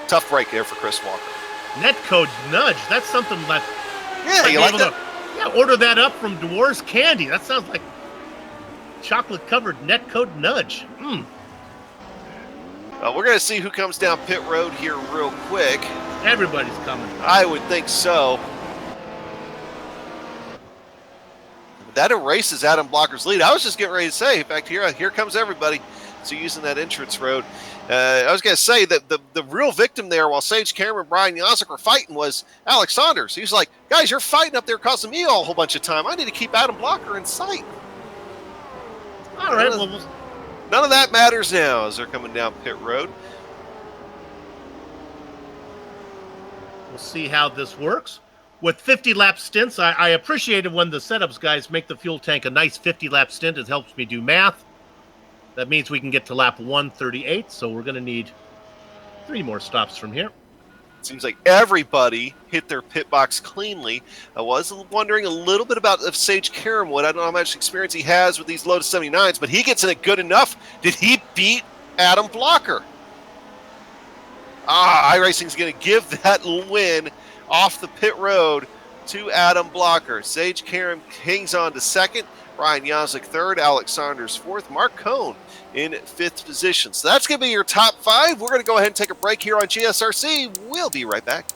Speaker 3: tough break there for Chris Walker.
Speaker 4: Net code nudge, that's something that...
Speaker 3: Yeah, you like that?
Speaker 4: Order that up from Dwar's Candy. That sounds like chocolate-covered net code nudge.
Speaker 3: We're going to see who comes down pit road here real quick.
Speaker 4: Everybody's coming.
Speaker 3: I would think so. That erases Adam Blocker's lead. I was just getting ready to say, in fact, here comes everybody. So using that entrance road. I was going to say that the real victim there while Sage Cameron and Brian Yazik were fighting was Alex Saunders. He was like, guys, you're fighting up there causing me a whole bunch of time. I need to keep Adam Blocker in sight.
Speaker 4: All right,
Speaker 3: None of that matters now as they're coming down pit road.
Speaker 4: We'll see how this works. With 50-lap stints, I appreciate it when the setups guys make the fuel tank a nice 50-lap stint. It helps me do math. That means we can get to lap 138, so we're going to need 3 more stops from here.
Speaker 3: Seems like everybody hit their pit box cleanly. I was wondering a little bit about if Sage Karamwood. I don't know how much experience he has with these Lotus 79s, but he gets in it good enough. Did he beat Adam Blocker? iRacing's going to give that win off the pit road to Adam Blocker. Sage Karam hangs on to second. Brian Yazik third. Alex Saunders fourth. Mark Cohn in fifth position. So that's going to be your top 5. We're going to go ahead and take a break here on GSRC. We'll be right back.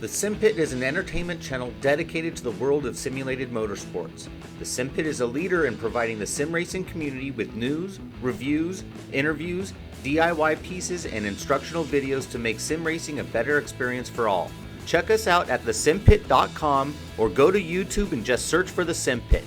Speaker 6: The Sim Pit is an entertainment channel dedicated to the world of simulated motorsports. The Sim Pit is a leader in providing the sim racing community with news, reviews, interviews, DIY pieces, and instructional videos to make sim racing a better experience for all. Check us out at thesimpit.com or go to YouTube and just search for The Sim Pit.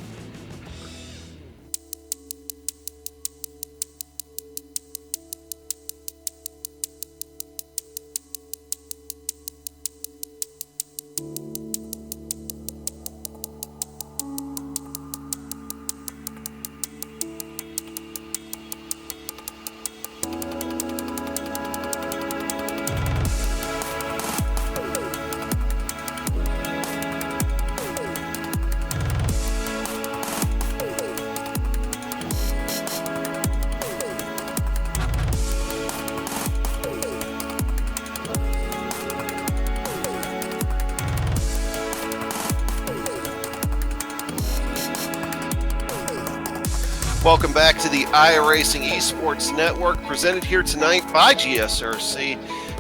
Speaker 3: Welcome back to the iRacing Esports Network, presented here tonight by GSRC.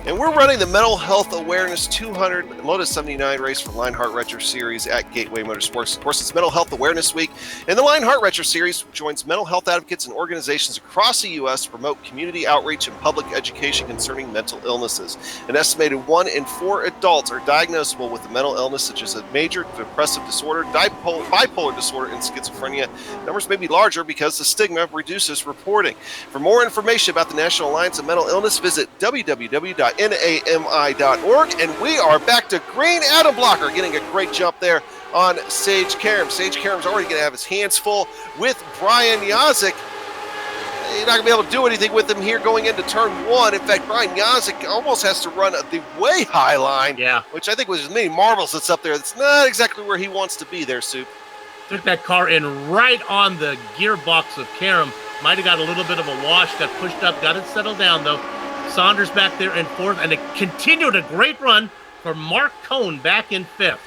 Speaker 3: And we're running the Mental Health Awareness 200 Lotus 79 race for Lionheart Retro Series at Gateway Motorsports. Of course, it's Mental Health Awareness Week, and the Lionheart Retro Series joins mental health advocates and organizations across the U.S. to promote community outreach and public education concerning mental illnesses. An estimated 1 in 4 adults are diagnosable with a mental illness such as a major depressive disorder, bipolar disorder, and schizophrenia. Numbers may be larger because the stigma reduces reporting. For more information about the National Alliance of Mental Illness, visit www.nami.org. And we are back to green. Adam Blocker getting a great jump there on Sage Karam. Sage Karam's already going to have his hands full with Brian Yazik. You're not going to be able to do anything with him here going into turn 1. In fact, Brian Yazik almost has to run the way high line, which I think was as many marbles that's up there. That's not exactly where he wants to be there, Soup.
Speaker 4: Took that car in right on the gearbox of Karam. Might have got a little bit of a wash, got pushed up, got it settled down, though. Saunders back there in 4th, and it continued a great run for Mark Cohn back in 5th.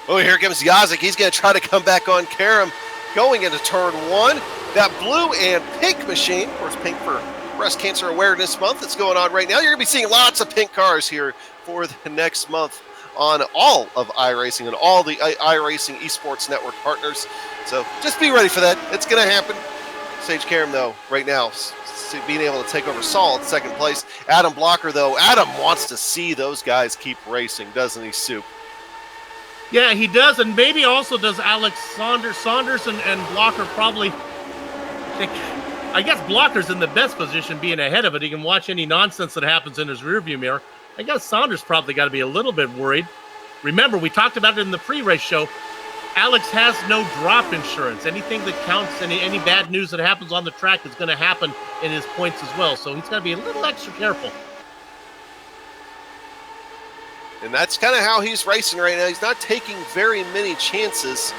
Speaker 3: Oh, here comes Yazik. He's going to try to come back on Karam going into turn 1. That blue and pink machine, of course, pink for Breast Cancer Awareness Month that's going on right now. You're going to be seeing lots of pink cars here for the next month on all of iRacing and all the iRacing Esports Network partners. So just be ready for that. It's going to happen. Sage Karam, though, right now, being able to take over Saul in second place. Adam Blocker, though, Adam wants to see those guys keep racing, doesn't he, Soup?
Speaker 4: Yeah, he does, and maybe also does Alex Saunders. Saunders and Blocker probably think, I guess Blocker's in the best position being ahead of it. He can watch any nonsense that happens in his rearview mirror. I guess Saunders probably got to be a little bit worried. Remember, we talked about it in the pre-race show. Alex has no drop insurance. Anything that counts, any bad news that happens on the track is going to happen in his points as well. So he's got to be a little extra careful.
Speaker 3: And that's kind of how he's racing right now. He's not taking very many chances.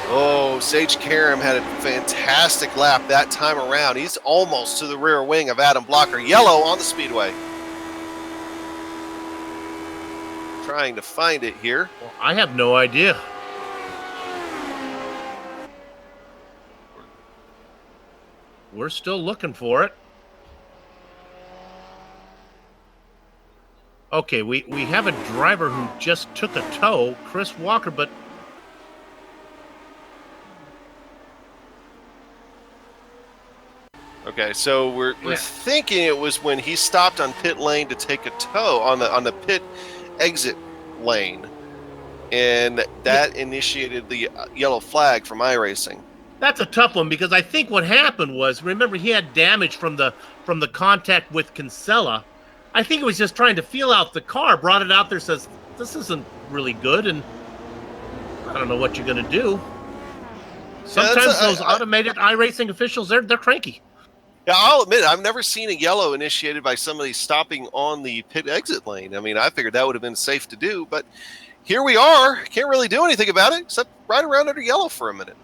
Speaker 3: Oh, Sage Karam had a fantastic lap that time around. He's almost to the rear wing of Adam Blocker. Yellow on the speedway. Trying to find it here.
Speaker 4: Well, I have no idea. We're still looking for it. Okay, we have a driver who just took a tow, Chris Walker, but
Speaker 3: okay, so we're thinking it was when he stopped on pit lane to take a tow on the pit exit lane, and that initiated the yellow flag from iRacing.
Speaker 4: that's a tough one because I think what happened was, remember, he had damage from the contact with Kinsella. I think he was just trying to feel out the car, brought it out there, says, this isn't really good, and I don't know what you're going to do. Sometimes those automated iRacing officials, they're cranky.
Speaker 3: Yeah, I'll admit, I've never seen a yellow initiated by somebody stopping on the pit exit lane. I mean, I figured that would have been safe to do, but here we are. Can't really do anything about it except ride around under yellow for a minute.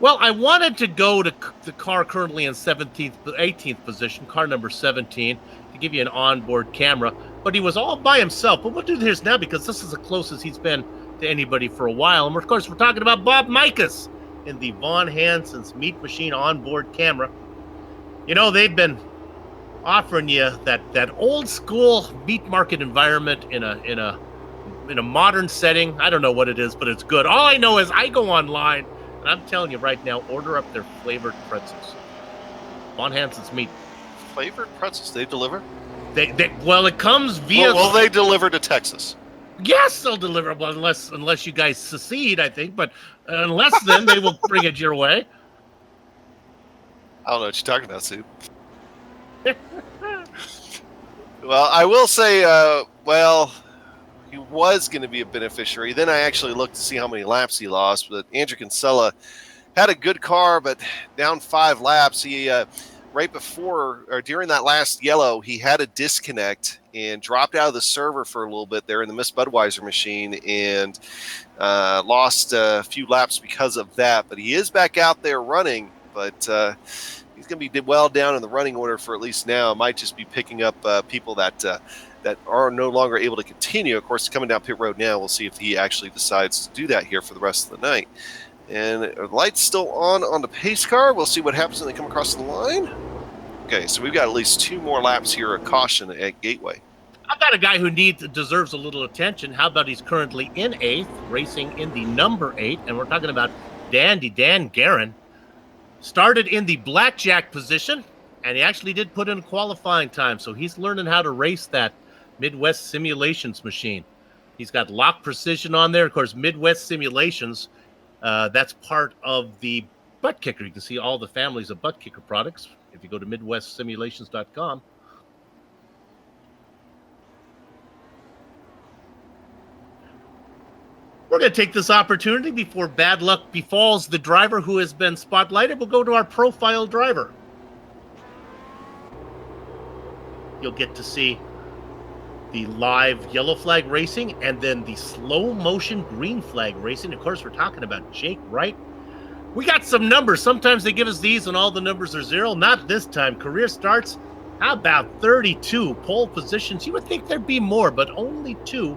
Speaker 4: Well, I wanted to go to the car currently in 18th position, car number 17, to give you an onboard camera, but he was all by himself. But we'll do this now because this is the closest he's been to anybody for a while. And of course, we're talking about Bob Mikas in the Von Hansen's Meat Machine onboard camera. You know, they've been offering you that old school meat market environment in a modern setting. I don't know what it is, but it's good. All I know is I go online, and I'm telling you right now, order up their flavored pretzels. Von Hansen's Meat.
Speaker 3: Flavored pretzels, they deliver?
Speaker 4: Well, it comes via...
Speaker 3: Will they deliver to Texas?
Speaker 4: Yes, they'll deliver, well, unless you guys secede, I think. But unless then, they will bring it your way.
Speaker 3: I don't know what you're talking about, Sue. Well, I will say, he was going to be a beneficiary. Then I actually looked to see how many laps he lost. But Andrew Kinsella had a good car, but down 5 laps. He right before or during that last yellow, he had a disconnect and dropped out of the server for a little bit there in the Miss Budweiser machine and lost a few laps because of that. But he is back out there running, but he's going to be well down in the running order for at least now. Might just be picking up people that are no longer able to continue. Of course, coming down pit road now, we'll see if he actually decides to do that here for the rest of the night. And the light's still on the pace car. We'll see what happens when they come across the line. Okay, so we've got at least 2 more laps here of caution at Gateway.
Speaker 4: I've got a guy who deserves a little attention. How about he's currently in 8th, racing in the number 8, and we're talking about Dan Guerin. Started in the blackjack position, and he actually did put in a qualifying time, so he's learning how to race that Midwest Simulations machine. He's got lock precision on there. Of course, Midwest Simulations, that's part of the butt kicker. You can see all the families of butt kicker products if you go to MidwestSimulations.com. We're going to take this opportunity before bad luck befalls the driver who has been spotlighted. We'll go to our profile driver. You'll get to see the live yellow flag racing and then the slow motion green flag racing. Of course, we're talking about Jake Wright. We got some numbers. Sometimes they give us these and all the numbers are 0. Not this time. Career starts, how about 32 pole positions? You would think there'd be more, but only 2.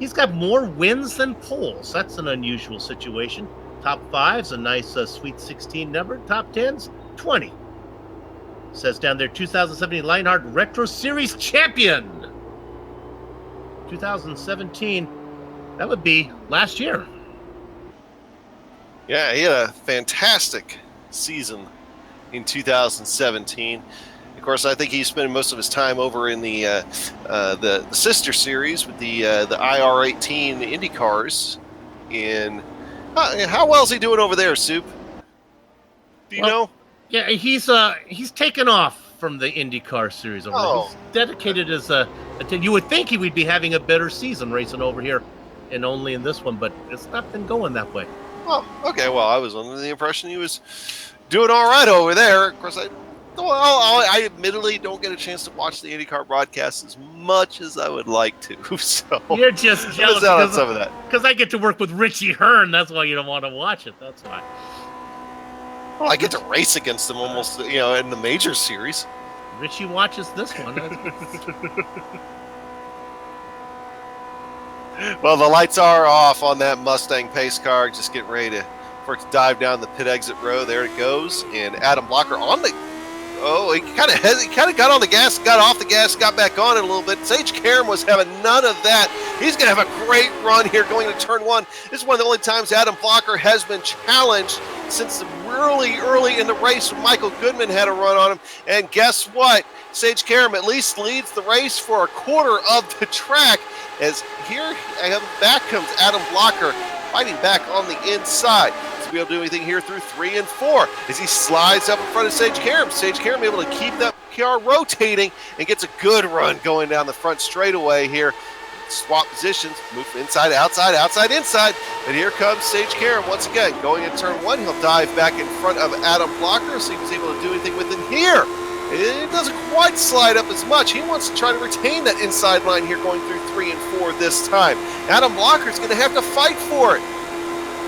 Speaker 4: He's got more wins than poles. That's an unusual situation. Top 5's a nice Sweet 16 number. Top 10's 20. Says down there, 2017 Lionheart Retro Series champion. 2017, that would be last year.
Speaker 3: Yeah, he had a fantastic season in 2017. Of course, I think he's spending most of his time over in the sister series with the IR18 IndyCars. How well is he doing over there, Soup? Do you know?
Speaker 4: Yeah, he's taken off from the IndyCar series over there. He's dedicated as you would think he would be having a better season racing over here, and only in this one, but it's not been going that way.
Speaker 3: Oh, okay. Well, I was under the impression he was doing all right over there. Of course, I admittedly don't get a chance to watch the IndyCar broadcast as much as I would like to. So
Speaker 4: you're just jealous
Speaker 3: on some of that
Speaker 4: because I get to work with Richie Hearn. That's why you don't want to watch it. That's why.
Speaker 3: Well, I get to race against him almost, in the major series.
Speaker 4: Richie watches this one.
Speaker 3: Well, the lights are off on that Mustang pace car. Just getting ready for it to dive down the pit exit row. There it goes, and Adam Blocker on the. Oh, he kind of got on the gas, got off the gas, got back on it a little bit. Sage Karam was having none of that. He's going to have a great run here going to turn 1. This is one of the only times Adam Blocker has been challenged since really early in the race when Michael Goodman had a run on him. And guess what? Sage Karam at least leads the race for a quarter of the track. As here back comes Adam Blocker fighting back on the inside. To be able to do anything here through 3 and 4 as he slides up in front of Sage Karam. Sage Karam able to keep that car rotating and gets a good run going down the front straightaway here. Swap positions, move inside, outside, outside, inside. And here comes Sage Karam once again. Going in turn 1, he'll dive back in front of Adam Blocker, so he was able to do anything with it here. It doesn't quite slide up as much. He wants to try to retain that inside line here going through 3 and 4 this time. Adam Blocker's going to have to fight for it.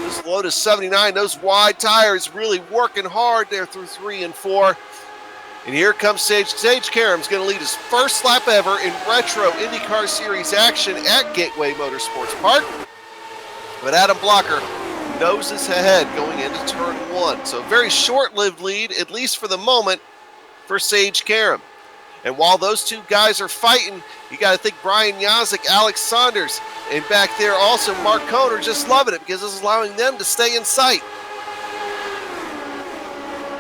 Speaker 3: This Lotus 79, those wide tires really working hard there through 3 and 4. And here comes Sage Karam's going to lead his first lap ever in retro IndyCar Series action at Gateway Motorsports Park. But Adam Blocker noses ahead going into turn 1. So a very short-lived lead, at least for the moment, for Sage Karam. And while those two guys are fighting, you got to think Brian Yazik, Alex Saunders, and back there also Mark Cohn are just loving it because this is allowing them to stay in sight.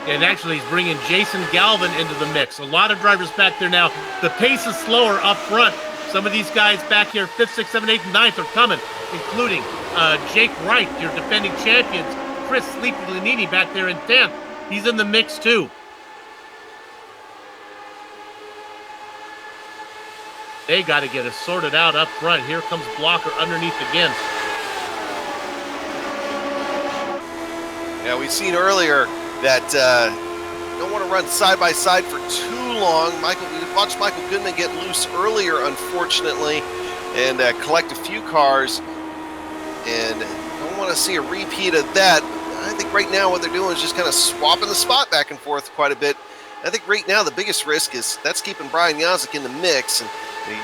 Speaker 4: And actually, he's bringing Jason Galvin into the mix. A lot of drivers back there now. The pace is slower up front. Some of these guys back here, 5th, 6th, 7th, 8th, and 9th are coming, including Jake Wright, your defending champions. Chris Sleepy Lanini back there in 10th. He's in the mix too. They got to get it sorted out up front. Here comes Blocker underneath again.
Speaker 3: Yeah, we've seen earlier that don't want to run side by side for too long. We watched Michael Goodman get loose earlier, unfortunately, and collect a few cars. And don't want to see a repeat of that. I think right now what they're doing is just kind of swapping the spot back and forth quite a bit. I think right now the biggest risk is that's keeping Brian Yazik in the mix. And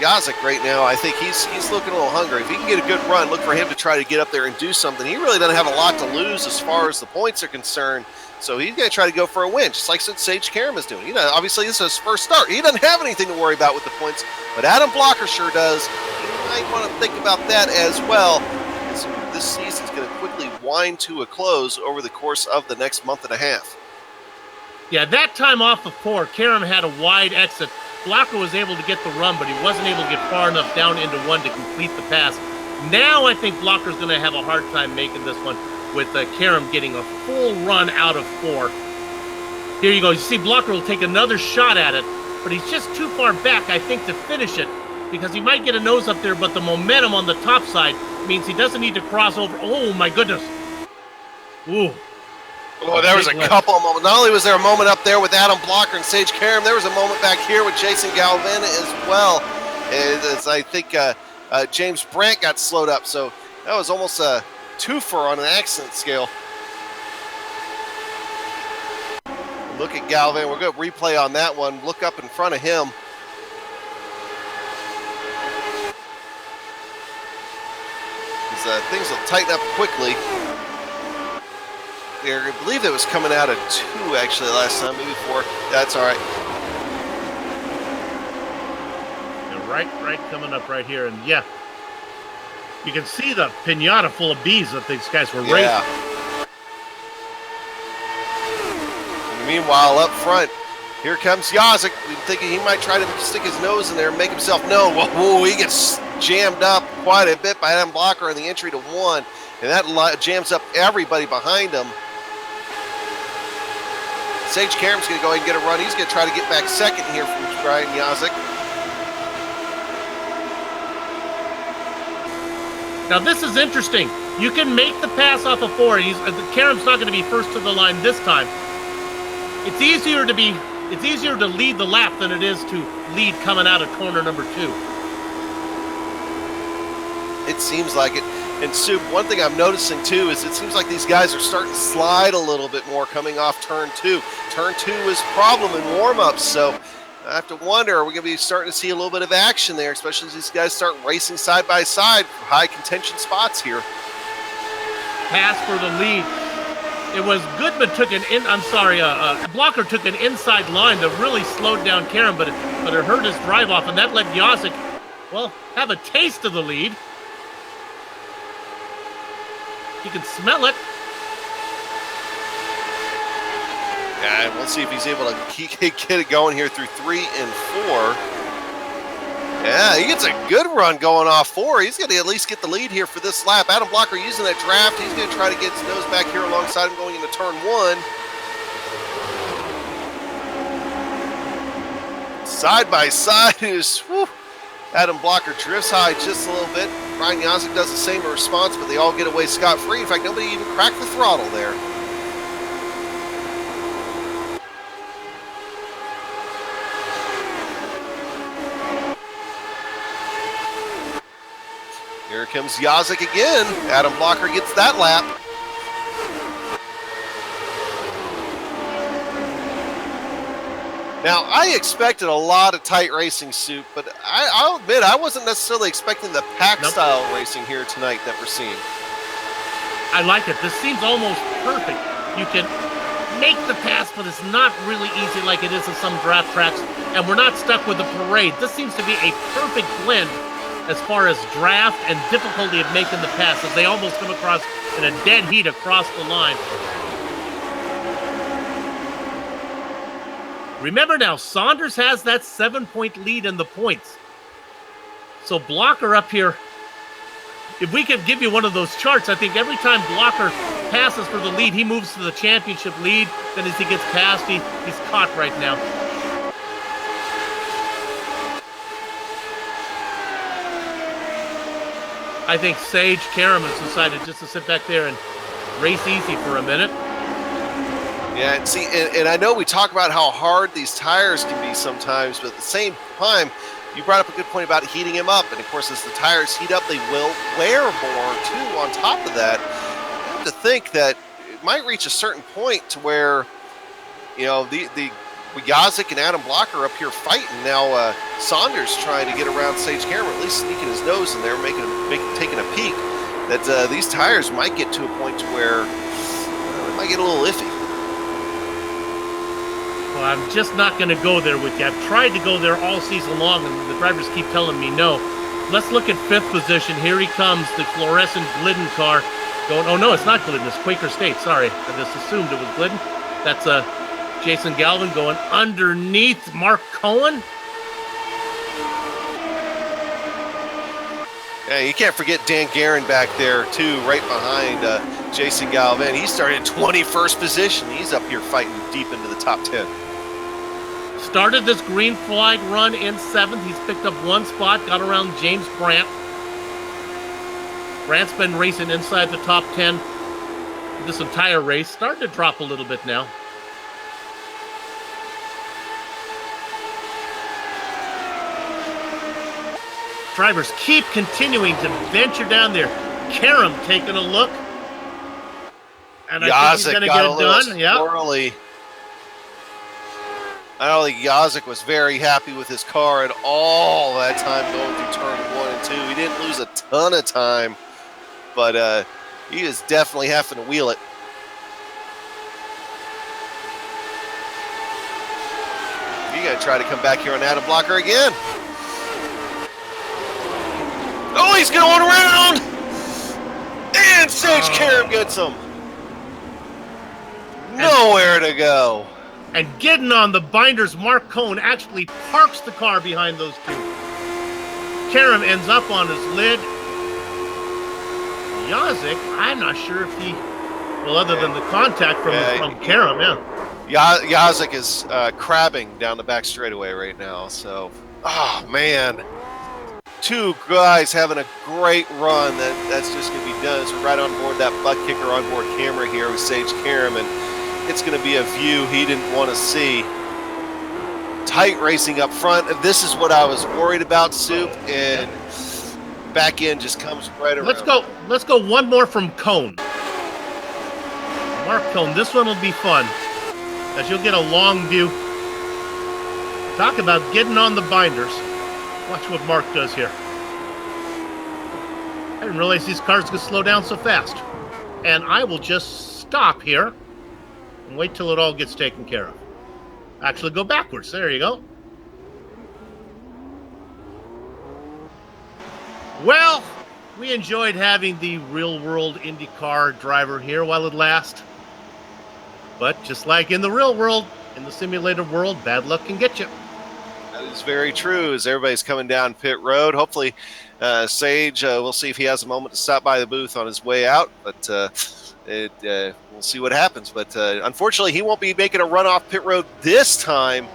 Speaker 3: Yazik right now, I think he's looking a little hungry. If he can get a good run, look for him to try to get up there and do something. He really doesn't have a lot to lose as far as the points are concerned. So he's going to try to go for a win, just like Sage Karam is doing. Obviously this is his first start. He doesn't have anything to worry about with the points, but Adam Blocker sure does. You might want to think about that as well. This season is going to quickly wind to a close over the course of the next month and a half.
Speaker 4: Yeah, that time off of 4, Karam had a wide exit. Blocker was able to get the run, but he wasn't able to get far enough down into 1 to complete the pass. Now I think Blocker's going to have a hard time making this one with Karam getting a full run out of 4. Here you go. You see Blocker will take another shot at it, but he's just too far back, I think, to finish it because he might get a nose up there, but the momentum on the top side means he doesn't need to cross over. Oh, my goodness. Ooh.
Speaker 3: Oh, there was a couple of moments. Not only was there a moment up there with Adam Blocker and Sage Karam, there was a moment back here with Jason Galvin as well. As I think James Brandt got slowed up. So that was almost a twofer on an accident scale. Look at Galvin. We're going to replay on that one. Look up in front of him. Things will tighten up quickly. I believe it was coming out of 2 actually last time, maybe 4. That's all right.
Speaker 4: Yeah, right coming up right here, and yeah, you can see the pinata full of bees that these guys were racing.
Speaker 3: And meanwhile, up front, here comes Yazik. We're thinking he might try to stick his nose in there and make himself known. Whoa, he gets jammed up quite a bit by Adam Blocker in the entry to 1, and that jams up everybody behind him. Sage Karam's going to go ahead and get a run. He's going to try to get back second here from Brian Yazik.
Speaker 4: Now this is interesting. You can make the pass off of 4. Karam's not going to be first to the line this time. It's easier to lead the lap than it is to lead coming out of corner number 2.
Speaker 3: It seems like it. And Soup, one thing I'm noticing too is it seems like these guys are starting to slide a little bit more coming off turn 2. Turn 2 is a problem in warm-ups, so I have to wonder, are we going to be starting to see a little bit of action there, especially as these guys start racing side by side for high contention spots here.
Speaker 4: Pass for the lead. It was Goodman Blocker took an inside line that really slowed down Karam, but it hurt his drive off, and that let Yazik, well, have a taste of the lead. You can smell it.
Speaker 3: Yeah, and we'll see if he's able to get it going here through 3 and 4. Yeah, he gets a good run going off 4. He's going to at least get the lead here for this lap. Adam Blocker using that draft. He's going to try to get his nose back here alongside him going into turn 1. Side by side is, whew, Adam Blocker drifts high just a little bit. Brian Yazik does the same in response, but they all get away scot-free. In fact, nobody even cracked the throttle there. Here comes Yazik again. Adam Blocker gets that lap. Now, I expected a lot of tight racing, Soup, but I'll admit I wasn't necessarily expecting the pack-style racing here tonight that we're seeing.
Speaker 4: I like it. This seems almost perfect. You can make the pass, but it's not really easy like it is in some draft tracks, and we're not stuck with the parade. This seems to be a perfect blend as far as draft and difficulty of making the pass, as they almost come across in a dead heat across the line. Remember now, Saunders has that 7-point lead in the points. So Blocker up here, if we could give you one of those charts, I think every time Blocker passes for the lead, he moves to the championship lead. Then as he gets past, he's caught right now. I think Sage Karam has decided just to sit back there and race easy for a minute.
Speaker 3: Yeah, and see, and I know we talk about how hard these tires can be sometimes, but at the same time, you brought up a good point about heating them up. And of course, as the tires heat up, they will wear more too. On top of that, I have to think that it might reach a certain point to where, you know, the Yazik and Adam Blocker up here fighting. Now Saunders trying to get around Sage Karam, at least sneaking his nose in there, taking a peek. That these tires might get to a point to where it might get a little iffy.
Speaker 4: Well, I'm just not going to go there with you. I've tried to go there all season long, and the drivers keep telling me no. Let's look at 5th position. Here he comes, the fluorescent Glidden car. Going, oh, no, it's not Glidden. It's Quaker State. Sorry. I just assumed it was Glidden. That's Jason Galvin going underneath Mark Cohen.
Speaker 3: Yeah, you can't forget Dan Guerin back there, too, right behind Jason Galvin. He started in 21st position. He's up here fighting deep into the top 10.
Speaker 4: Started this green flag run in 7th. He's picked up 1 spot, got around James Brandt. Brandt's been racing inside the top 10 this entire race. Starting to drop a little bit now. Drivers keep continuing to venture down there. Karam taking a look. And I think he's going to get it done.
Speaker 3: Yeah. I don't think Yazik was very happy with his car at all that time going through turn 1 and 2. He didn't lose a ton of time, but he is definitely having to wheel it. You got to try to come back here on Adam Blocker again. Oh, he's going around! And Sage Karam gets him. Nowhere to go.
Speaker 4: And getting on the binders, Mark Cohn actually parks the car behind those two. Karam ends up on his lid. Yazik, I'm not sure if he, well, other than the contact from Karam,
Speaker 3: Yazik is crabbing down the back straightaway right now. So, oh man, 2 guys having a great run. That's just going to be done. So right on board that butt kicker onboard camera here with Sage Karam, and it's going to be a view he didn't want to see. Tight racing up front. This is what I was worried about, Soup, and back end just comes right around.
Speaker 4: Let's go one more from Cone. Mark Cone, this one will be fun, as you'll get a long view. Talk about getting on the binders. Watch what Mark does here. I didn't realize these cars could slow down so fast. And I will just stop here and wait till it all gets taken care of. Actually go backwards. There you go. Well, we enjoyed having the real-world IndyCar driver here while it lasted. But just like in the real world, in the simulated world, bad luck can get you.
Speaker 3: That is very true. As everybody's coming down pit road, hopefully Sage, we'll see if he has a moment to stop by the booth on his way out. But we'll see what happens. But unfortunately, he won't be making a run off pit road this time.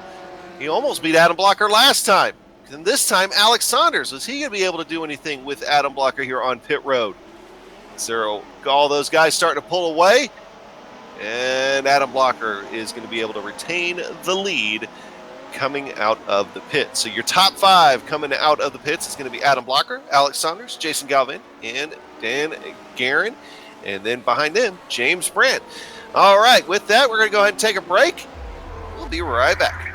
Speaker 3: He almost beat Adam Blocker last time. And this time, Alex Saunders, was he going to be able to do anything with Adam Blocker here on pit road? So all those guys starting to pull away. And Adam Blocker is going to be able to retain the lead coming out of the pits. So your top 5 coming out of the pits is going to be Adam Blocker, Alex Saunders, Jason Galvin, and Dan Guerin. And then behind them, James Brandt. All right, with that, we're going to go ahead and take a break. We'll be right back.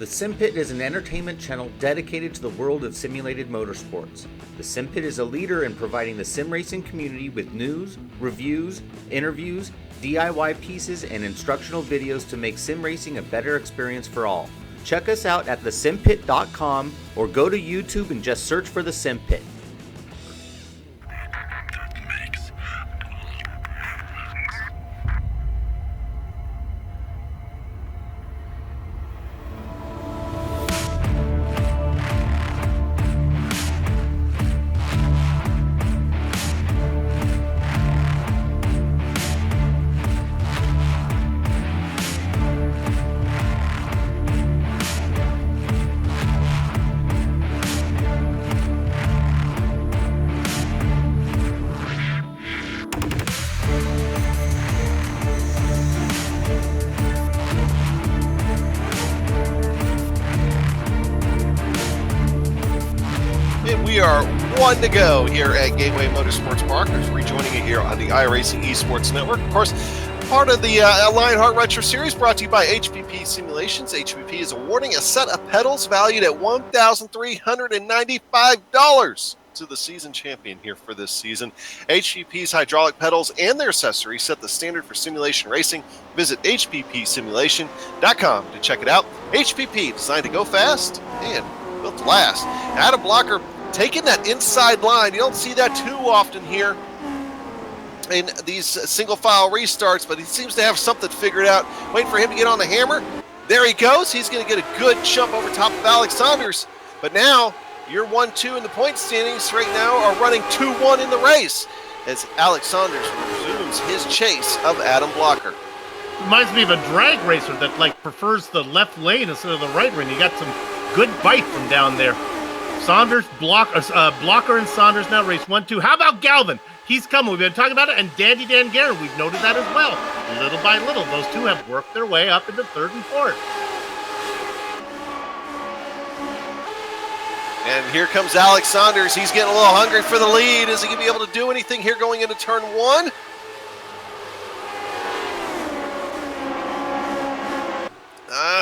Speaker 6: The Sim Pit is an entertainment channel dedicated to the world of simulated motorsports. The Sim Pit is a leader in providing the sim racing community with news, reviews, interviews, DIY pieces, and instructional videos to make sim racing a better experience for all. Check us out at thesimpit.com or go to YouTube and just search for The Sim Pit.
Speaker 3: We are one to go here at Gateway Motorsports Park. We're rejoining you here on the iRacing Esports Network. Of course, part of the Lionheart Retro Series brought to you by HPP Simulations. HPP is awarding a set of pedals valued at $1,395 to the season champion here for this season. HPP's hydraulic pedals and their accessories set the standard for simulation racing. Visit hppsimulation.com to check it out. HPP, designed to go fast and built to last. Adam Blocker taking that inside line. You don't see that too often here in these single file restarts, but he seems to have something figured out. Waiting for him to get on the hammer. There he goes. He's going to get a good jump over top of Alex Saunders. But now you're 1-2 in the point standings right now, are running 2-1 in the race as Alex Saunders resumes his chase of Adam Blocker.
Speaker 4: Reminds me of a drag racer that prefers the left lane instead of the right lane. You got some good bite from down there. Saunders, Blocker and Saunders now race 1-2. How about Galvin? He's coming. We've been talking about it. And Dandy Dan Guerin, we've noted that as well. Little by little, those two have worked their way up into third and fourth.
Speaker 3: And here comes Alex Saunders. He's getting a little hungry for the lead. Is he going to be able to do anything here going into turn one?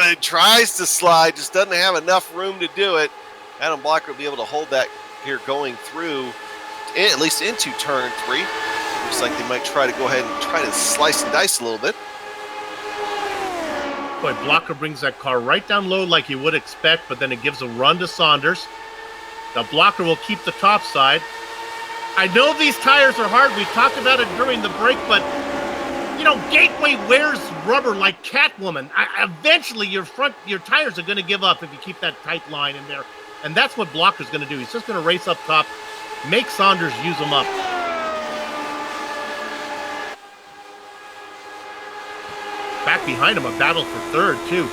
Speaker 3: He tries to slide, just doesn't have enough room to do it. Adam Blocker will be able to hold that here going through, at least into turn three. Looks like they might try to go ahead and try to slice and dice a little bit.
Speaker 4: Boy, Blocker brings that car right down low like you would expect, but then it gives a run to Saunders. Now Blocker will keep the top side. I know these tires are hard. We talked about it during the break, but you know, Gateway wears rubber like Catwoman. Eventually, your tires are going to give up if you keep that tight line in there. And that's what Blocker's going to do. He's just going to race up top, make Saunders use them up. Back behind him, a battle for third, too.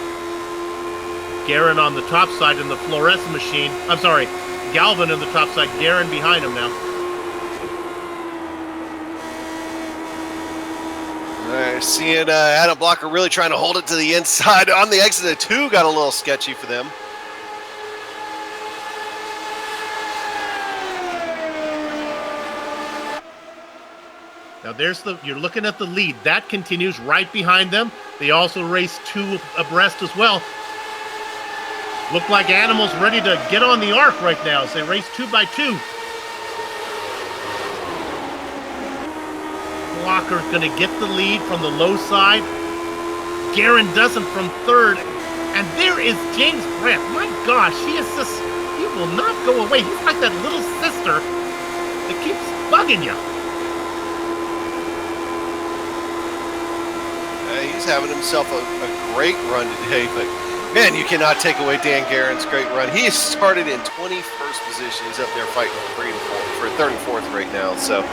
Speaker 4: Guerin on the top side in the fluorescent machine. I'm sorry, Galvin in the top side, Guerin behind him now.
Speaker 3: Seeing Adam Blocker really trying to hold it to the inside on the exit of two got a little sketchy for them.
Speaker 4: Now you're looking at the lead. That continues right behind them. They also race two abreast as well. Look like animals ready to get on the arc right now as they race 2 by 2. Blocker's going to get the lead from the low side. Guerin doesn't from third. And there is James Brandt. My gosh, he will not go away. He's like that little sister that keeps bugging you.
Speaker 3: He's having himself a great run today, but man, you cannot take away Dan Guerin's great run. He started in 21st position. He's up there fighting for third and fourth right now. So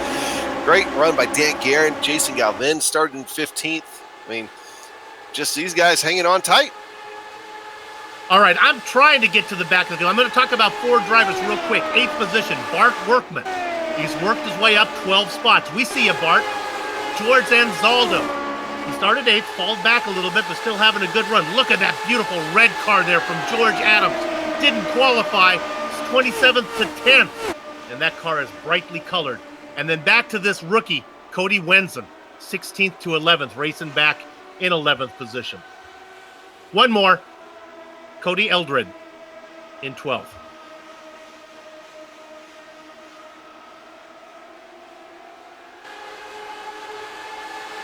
Speaker 3: great run by Dan Guerin. Jason Galvin started in 15th. I mean, just these guys hanging on tight.
Speaker 4: All right, I'm trying to get to the back of the field. I'm going to talk about 4 drivers real quick. 8th position, Bart Workman. He's worked his way up 12 spots. We see you, Bart. George Anzaldo. He started 8th, falled back a little bit, but still having a good run. Look at that beautiful red car there from George Adams. Didn't qualify. It's 27th to 10th. And that car is brightly colored. And then back to this rookie, Cody Wenzen, 16th to 11th, racing back in 11th position. One more. Cody Eldred in 12th.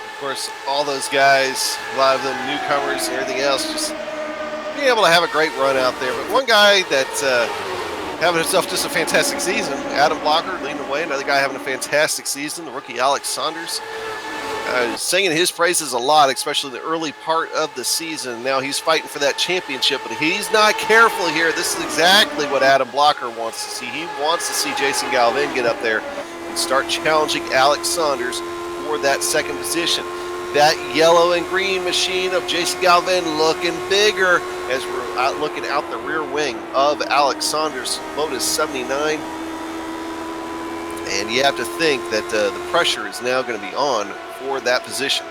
Speaker 3: Of course, all those guys, a lot of them newcomers and everything else, just being able to have a great run out there. But one guy that's having himself just a fantastic season, Adam Blocker leading the way. Another guy having a fantastic season, the rookie Alex Saunders. Singing his praises a lot, especially the early part of the season. Now he's fighting for that championship, but he's not careful here. This is exactly what Adam Blocker wants to see. He wants to see Jason Galvin get up there and start challenging Alex Saunders for that second position. That yellow and green machine of Jason Galvin looking bigger as we're out looking out the rear wing of Alex Saunders' Lotus 79. And you have to think that the pressure is now going to be on for that position.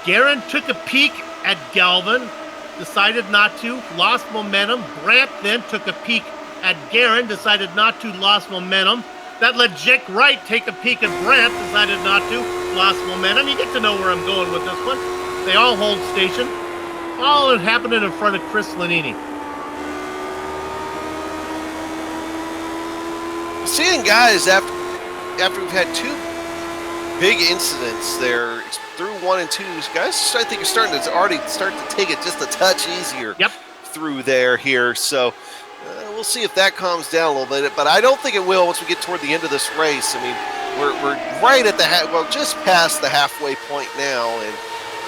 Speaker 4: Guerin took a peek at Galvin, decided not to, lost momentum. Brandt then took a peek at Guerin, decided not to, lost momentum. That let Jake Wright take a peek at Brandt, decided not to, lost momentum. You get to know where I'm going with this one. They all hold station. All happening in front of Chris Lanini.
Speaker 3: Seeing guys after we've had two big incidents there through 1 and 2, guys I think are starting to already start to take it just a touch easier through there here. So we'll see if that calms down a little bit, but I don't think it will once we get toward the end of this race. I mean, we're right at the just past the halfway point now, and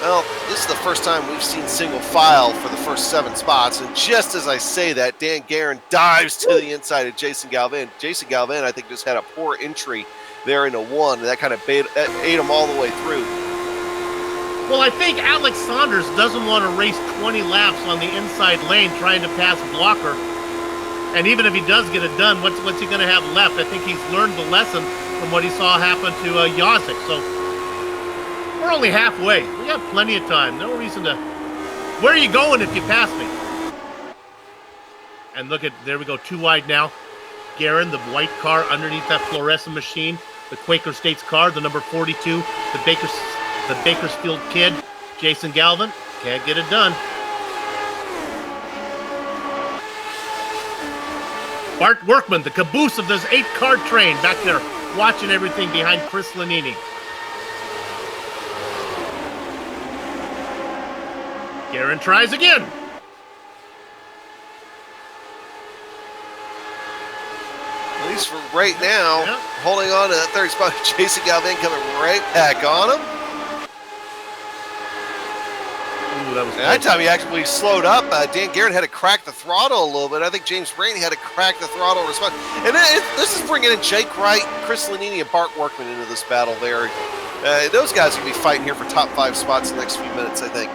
Speaker 3: well, this is the first time we've seen single file for the first 7 spots, and just as I say that, Dan Guerin dives to the inside of Jason Galvin. Jason Galvin, I think, just had a poor entry there into 1, and that kind of ate him all the way through.
Speaker 4: Well, I think Alex Saunders doesn't want to race 20 laps on the inside lane trying to pass Blocker. And even if he does get it done, what's he going to have left? I think he's learned the lesson from what he saw happen to Yazik. So we're only halfway. We have plenty of time. No reason to... Where are you going if you pass me? And look at... There we go. 2 wide now. Guerin, the white car underneath that fluorescent machine. The Quaker States car, the number 42. The Bakersfield kid, Jason Galvin. Can't get it done. Bart Workman, the caboose of this 8-car train, back there watching everything behind Chris Lanini. Guerin tries again.
Speaker 3: At least for right now, holding on to that third spot. Jason Galvin coming right back on him. That time he actually slowed up. Dan Guerin had to crack the throttle a little bit. I think James Brainey had to crack the throttle in response. And this is bringing in Jake Wright, Chris Lanini, and Bart Workman into this battle there. Those guys will be fighting here for top 5 spots in the next few minutes, I think.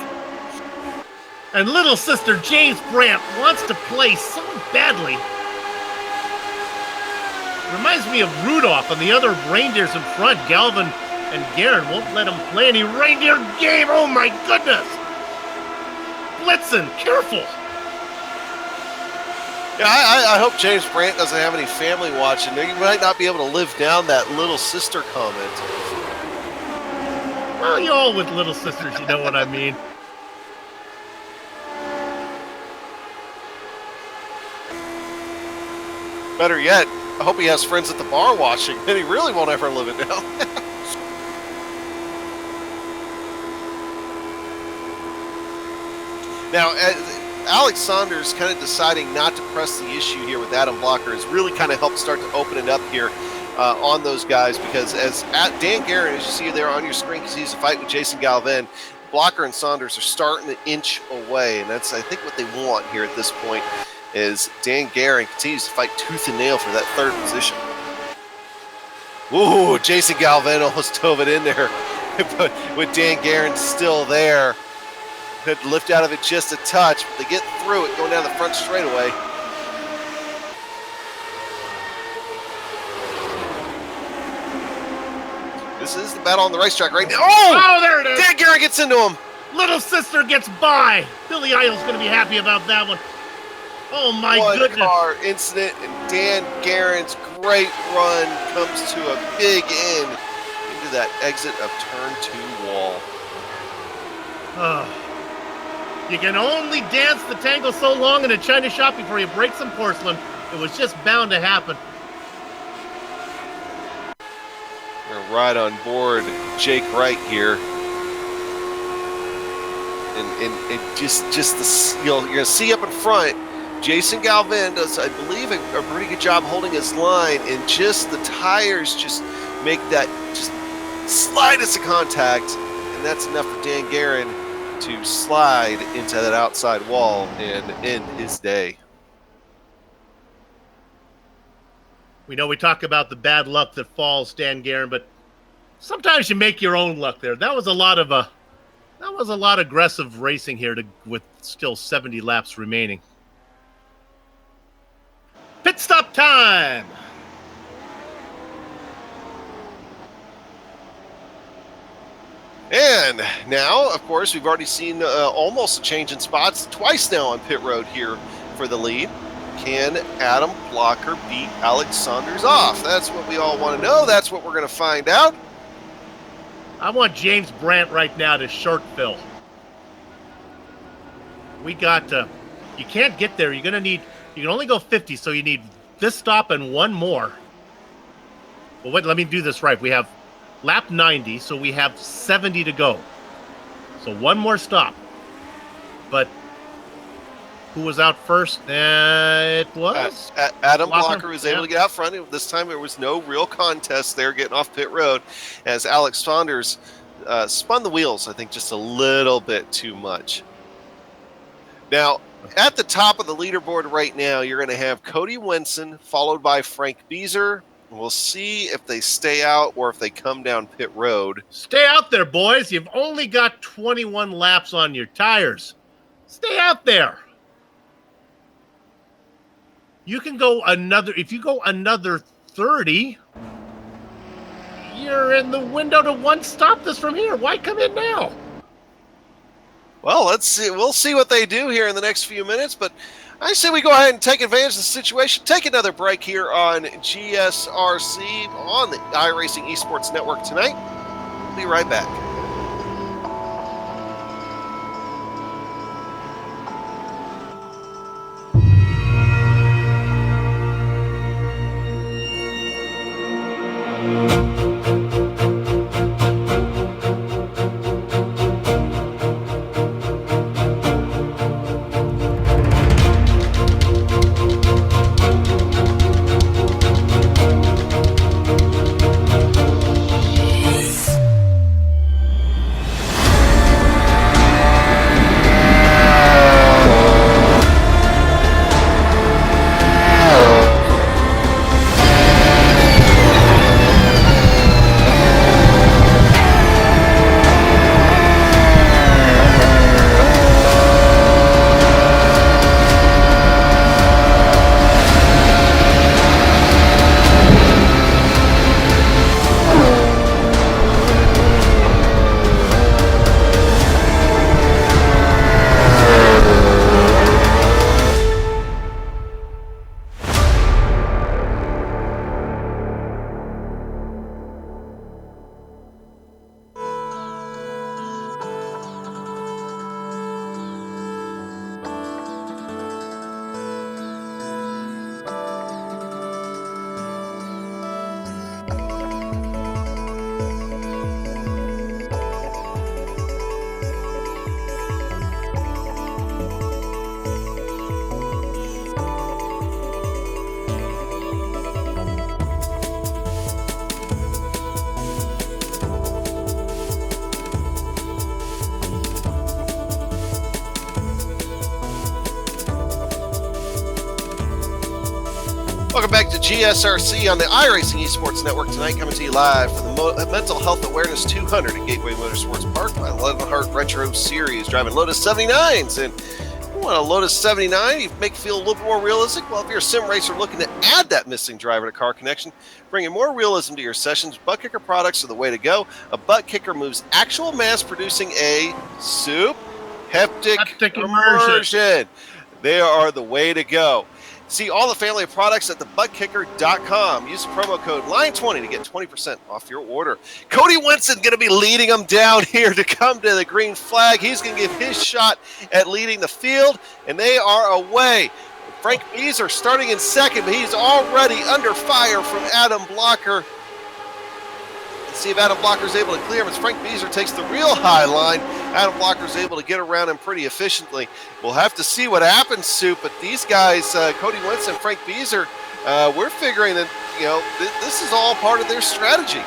Speaker 4: And little sister James Brandt wants to play so badly. Reminds me of Rudolph and the other reindeers in front. Galvin and Guerin won't let him play any reindeer game. Oh my goodness! Blitzen, careful.
Speaker 3: Yeah, I hope James Brandt doesn't have any family watching. He might not be able to live down that little sister comment.
Speaker 4: Well, you all with little sisters, you know what I mean.
Speaker 3: Better yet, I hope he has friends at the bar watching, and he really won't ever live it down. Now, Alex Saunders kind of deciding not to press the issue here with Adam Blocker has really kind of helped start to open it up here on those guys, because as Dan Guerin, as you see there on your screen, continues to fight with Jason Galvin, Blocker and Saunders are starting to inch away, and that's, I think, what they want here at this point, is Dan Guerin continues to fight tooth and nail for that 3rd position. Ooh, Jason Galvin almost dove it in there, but with Dan Guerin still there. Could lift out of it just a touch, but they get through it going down the front straightaway. This is the battle on the racetrack right now.
Speaker 4: Oh, there it is.
Speaker 3: Dan Guerin gets into him.
Speaker 4: Little sister gets by. Billy Idol's going to be happy about that one. Oh, my goodness.
Speaker 3: One-car incident, and Dan Guerin's great run comes to a big end into that exit of turn 2 wall.
Speaker 4: You can only dance the tango so long in a China shop before you break some porcelain. It was just bound to happen.
Speaker 3: We're right on board Jake Wright here. And it just the, you're going to see up in front, Jason Galvin does, I believe, a pretty good job holding his line, and just the tires just make that just slightest of contact, and that's enough for Dan Guerin to slide into that outside wall and end his day.
Speaker 4: We know we talk about the bad luck that falls, Dan Guerin, but sometimes you make your own luck there. That was a lot of aggressive racing here with still 70 laps remaining. Pit stop time.
Speaker 3: And now, of course, we've already seen almost a change in spots twice now on pit road here for the lead. Can Adam Blocker beat Alex Saunders off? That's what we all want to know. That's what we're going to find out.
Speaker 4: I want James Brandt right now to short fill. We got, you can't get there. You can only go 50, so you need this stop and one more. Well, wait, let me do this right. We have lap 90, so we have 70 to go. So one more stop. But who was out first? It was
Speaker 3: Adam Blocker was able to get out front. This time there was no real contest there getting off pit road, as Alex Saunders spun the wheels, I think, just a little bit too much. Now, at the top of the leaderboard right now, you're going to have Cody Wenson, followed by Frank Beezer. We'll see if they stay out or if they come down pit road.
Speaker 4: Stay out there, boys. You've only got 21 laps on your tires. Stay out there. You can go if you go another 30, you're in the window to one stop this from here. Why come in now?
Speaker 3: Well, let's see. We'll see what they do here in the next few minutes, but I say we go ahead and take advantage of the situation. Take another break here on GSRC on the iRacing Esports Network tonight. We'll be right back. Welcome back to GSRC on the iRacing Esports Network tonight, coming to you live from the Mental Health Awareness 200 at Gateway Motorsports Park by Lionheart Retro Series, driving Lotus 79s. And if you want a Lotus 79, you make it feel a little bit more realistic. Well, if you're a sim racer looking to add that missing driver to car connection, bringing more realism to your sessions, butt kicker products are the way to go. A butt kicker moves actual mass producing a heptic immersion. They are the way to go. See all the family of products at thebuttkicker.com. Use the promo code LION20 to get 20% off your order. Cody Winston going to be leading them down here to come to the green flag. He's going to give his shot at leading the field, and they are away. Frank Beazer starting in second, but he's already under fire from Adam Blocker. Let's see if Adam Blocker is able to clear him as Frank Beazer takes the real high line. Adam Blocker is able to get around him pretty efficiently. We'll have to see what happens, Sue, but these guys, Cody Winston, Frank Beazer, we're figuring that, this is all part of their strategy.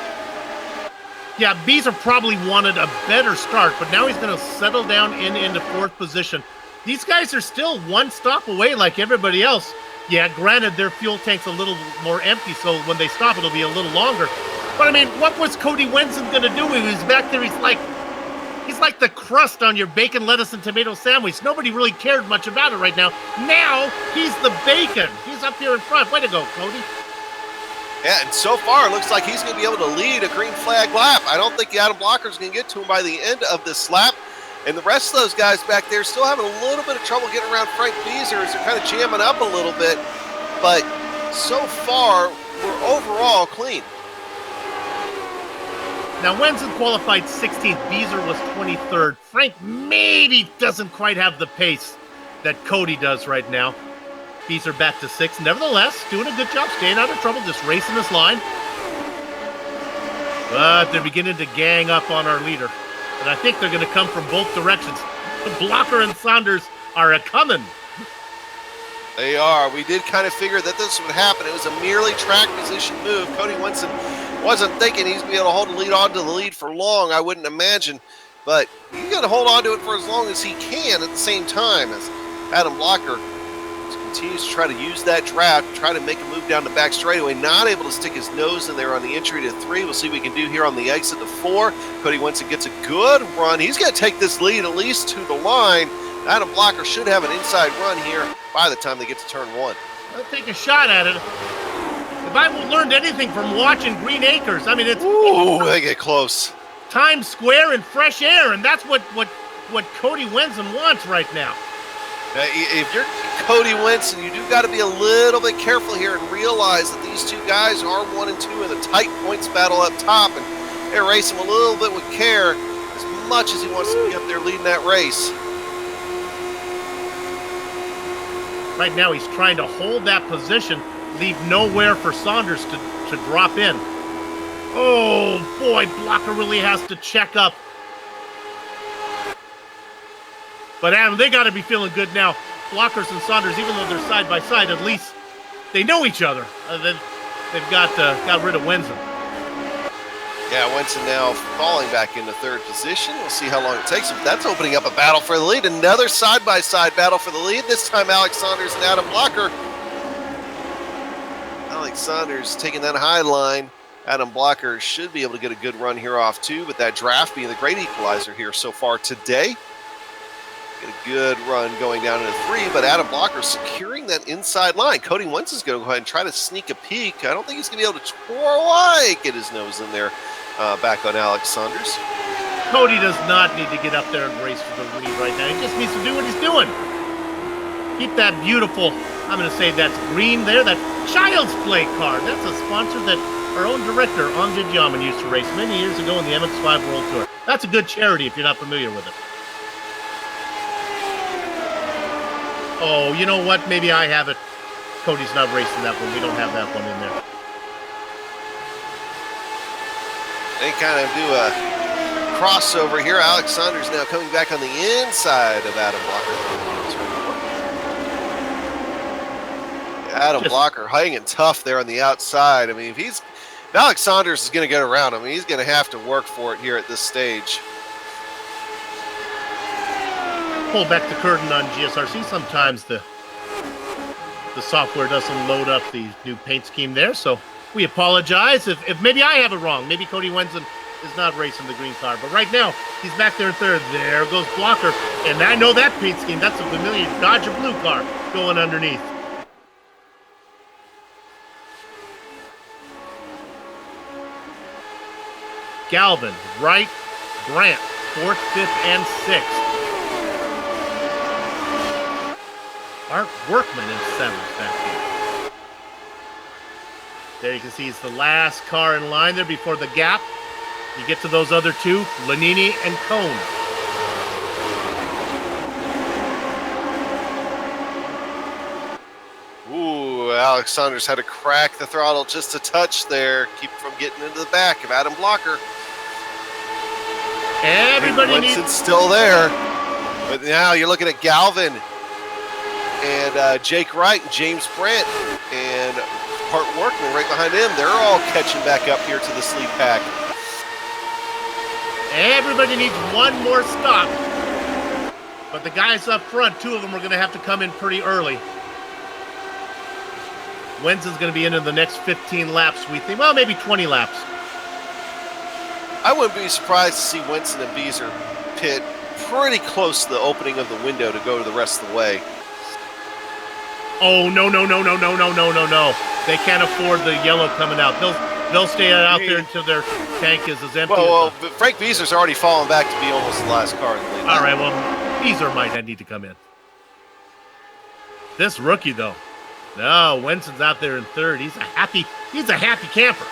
Speaker 4: Yeah, Beazer probably wanted a better start, but now he's going to settle down into fourth position. These guys are still one stop away like everybody else. Yeah, granted, their fuel tank's a little more empty, so when they stop, it'll be a little longer. But, I mean, what was Cody Winston going to do? He was back there, he's like the crust on your bacon, lettuce, and tomato sandwich. Nobody really cared much about it right now. Now, he's the bacon. He's up here in front. Way to go, Cody.
Speaker 3: Yeah, and so far, it looks like he's going to be able to lead a green flag lap. I don't think Adam Blocker is going to get to him by the end of this lap. And the rest of those guys back there still having a little bit of trouble getting around Frank Beazer as they're kind of jamming up a little bit. But so far, we're overall clean.
Speaker 4: Now, Winston qualified 16th. Beazer was 23rd. Frank maybe doesn't quite have the pace that Cody does right now. Beazer back to 6th. Nevertheless, doing a good job, staying out of trouble, just racing his line. But they're beginning to gang up on our leader. And I think they're going to come from both directions. Blocker and Saunders are a-coming.
Speaker 3: They are. We did kind of figure that this would happen. It was a merely track position move. Cody Winston wasn't thinking he's going to be able to hold the lead on to the lead for long, I wouldn't imagine. But he's got to hold on to it for as long as he can at the same time as Adam Blocker continues to try to use that draft, try to make a move down the back straightaway, not able to stick his nose in there on the entry to 3. We'll see what we can do here on the exit to 4. Cody Winston gets a good run. He's going to take this lead at least to the line. Adam Blocker should have an inside run here by the time they get to turn 1.
Speaker 4: I'll take a shot at it. If I learned anything from watching Green Acres, I mean, it's
Speaker 3: they get close.
Speaker 4: Times Square and fresh air, and that's what Cody Winston wants right now.
Speaker 3: Now, if you're Cody Winston, you do got to be a little bit careful here and realize that these two guys are 1 and 2 in the tight points battle up top, and they're racing a little bit with care as much as he wants to be up there leading that race.
Speaker 4: Right now, he's trying to hold that position, leave nowhere for Saunders to drop in. Oh, boy, Blocker really has to check up. But, Adam, they got to be feeling good now. Blockers and Saunders, even though they're side by side, at least they know each other. They've got rid of Winston.
Speaker 3: Yeah, Winston now falling back into 3rd position. We'll see how long it takes him. That's opening up a battle for the lead. Another side-by-side battle for the lead. This time, Alex Saunders and Adam Blocker. Alex Saunders taking that high line. Adam Blocker should be able to get a good run here off, too, but that draft being the great equalizer here so far today. Get a good run going down into 3, but Adam Blocker securing that inside line. Cody Winston's going to go ahead and try to sneak a peek. I don't think he's going to be able to quite get his nose in there back on Alex Saunders.
Speaker 4: Cody does not need to get up there and race for the lead right now. He just needs to do what he's doing. Keep that beautiful, I'm going to say that's green there, that Child's Play car. That's a sponsor that our own director, Amjad Yaman, used to race many years ago in the MX-5 World Tour. That's a good charity if you're not familiar with it. Oh, you know what? Maybe I have it. Cody's not racing that one. We don't have that one in there.
Speaker 3: They kind of do a crossover here. Alex Saunders now coming back on the inside of Adam Blocker. Adam Blocker hanging tough there on the outside. I mean, if Alex Saunders is going to get around him, he's going to have to work for it here at this stage.
Speaker 4: Pull back the curtain on GSRC. Sometimes the software doesn't load up the new paint scheme there, so we apologize if maybe I have it wrong. Maybe Cody Winston is not racing the green car, but right now he's back there in 3rd. There goes Blocker, and I know that paint scheme. That's a familiar Dodger blue car going underneath. Galvin, Wright, Brandt, 4th, 5th, and 6th. Art Workman in 7th back here. There you can see it's the last car in line there before the gap. You get to those other two, Lanini and Cone.
Speaker 3: Ooh, Alex Saunders had to crack the throttle just a touch there. Keep from getting into the back of Adam Blocker.
Speaker 4: Everybody needs...
Speaker 3: Winston's still there. But now you're looking at Galvin and Jake Wright and James Brandt and Art Workman right behind him. They're all catching back up here to this lead pack.
Speaker 4: Everybody needs one more stop. But the guys up front, 2 of them are going to have to come in pretty early. Wenson's going to be into the next 15 laps, we think. Well, maybe 20 laps.
Speaker 3: I wouldn't be surprised to see Winston and Beezer pit pretty close to the opening of the window to go to the rest of the way.
Speaker 4: Oh, no. They can't afford the yellow coming out. They'll stay out there until their tank is as empty.
Speaker 3: Well, but Frank Beezer's already fallen back to be almost the last car in the lead.
Speaker 4: All right, well, Beezer might need to come in. This rookie, though. No, Winston's out there in 3rd. He's a happy camper.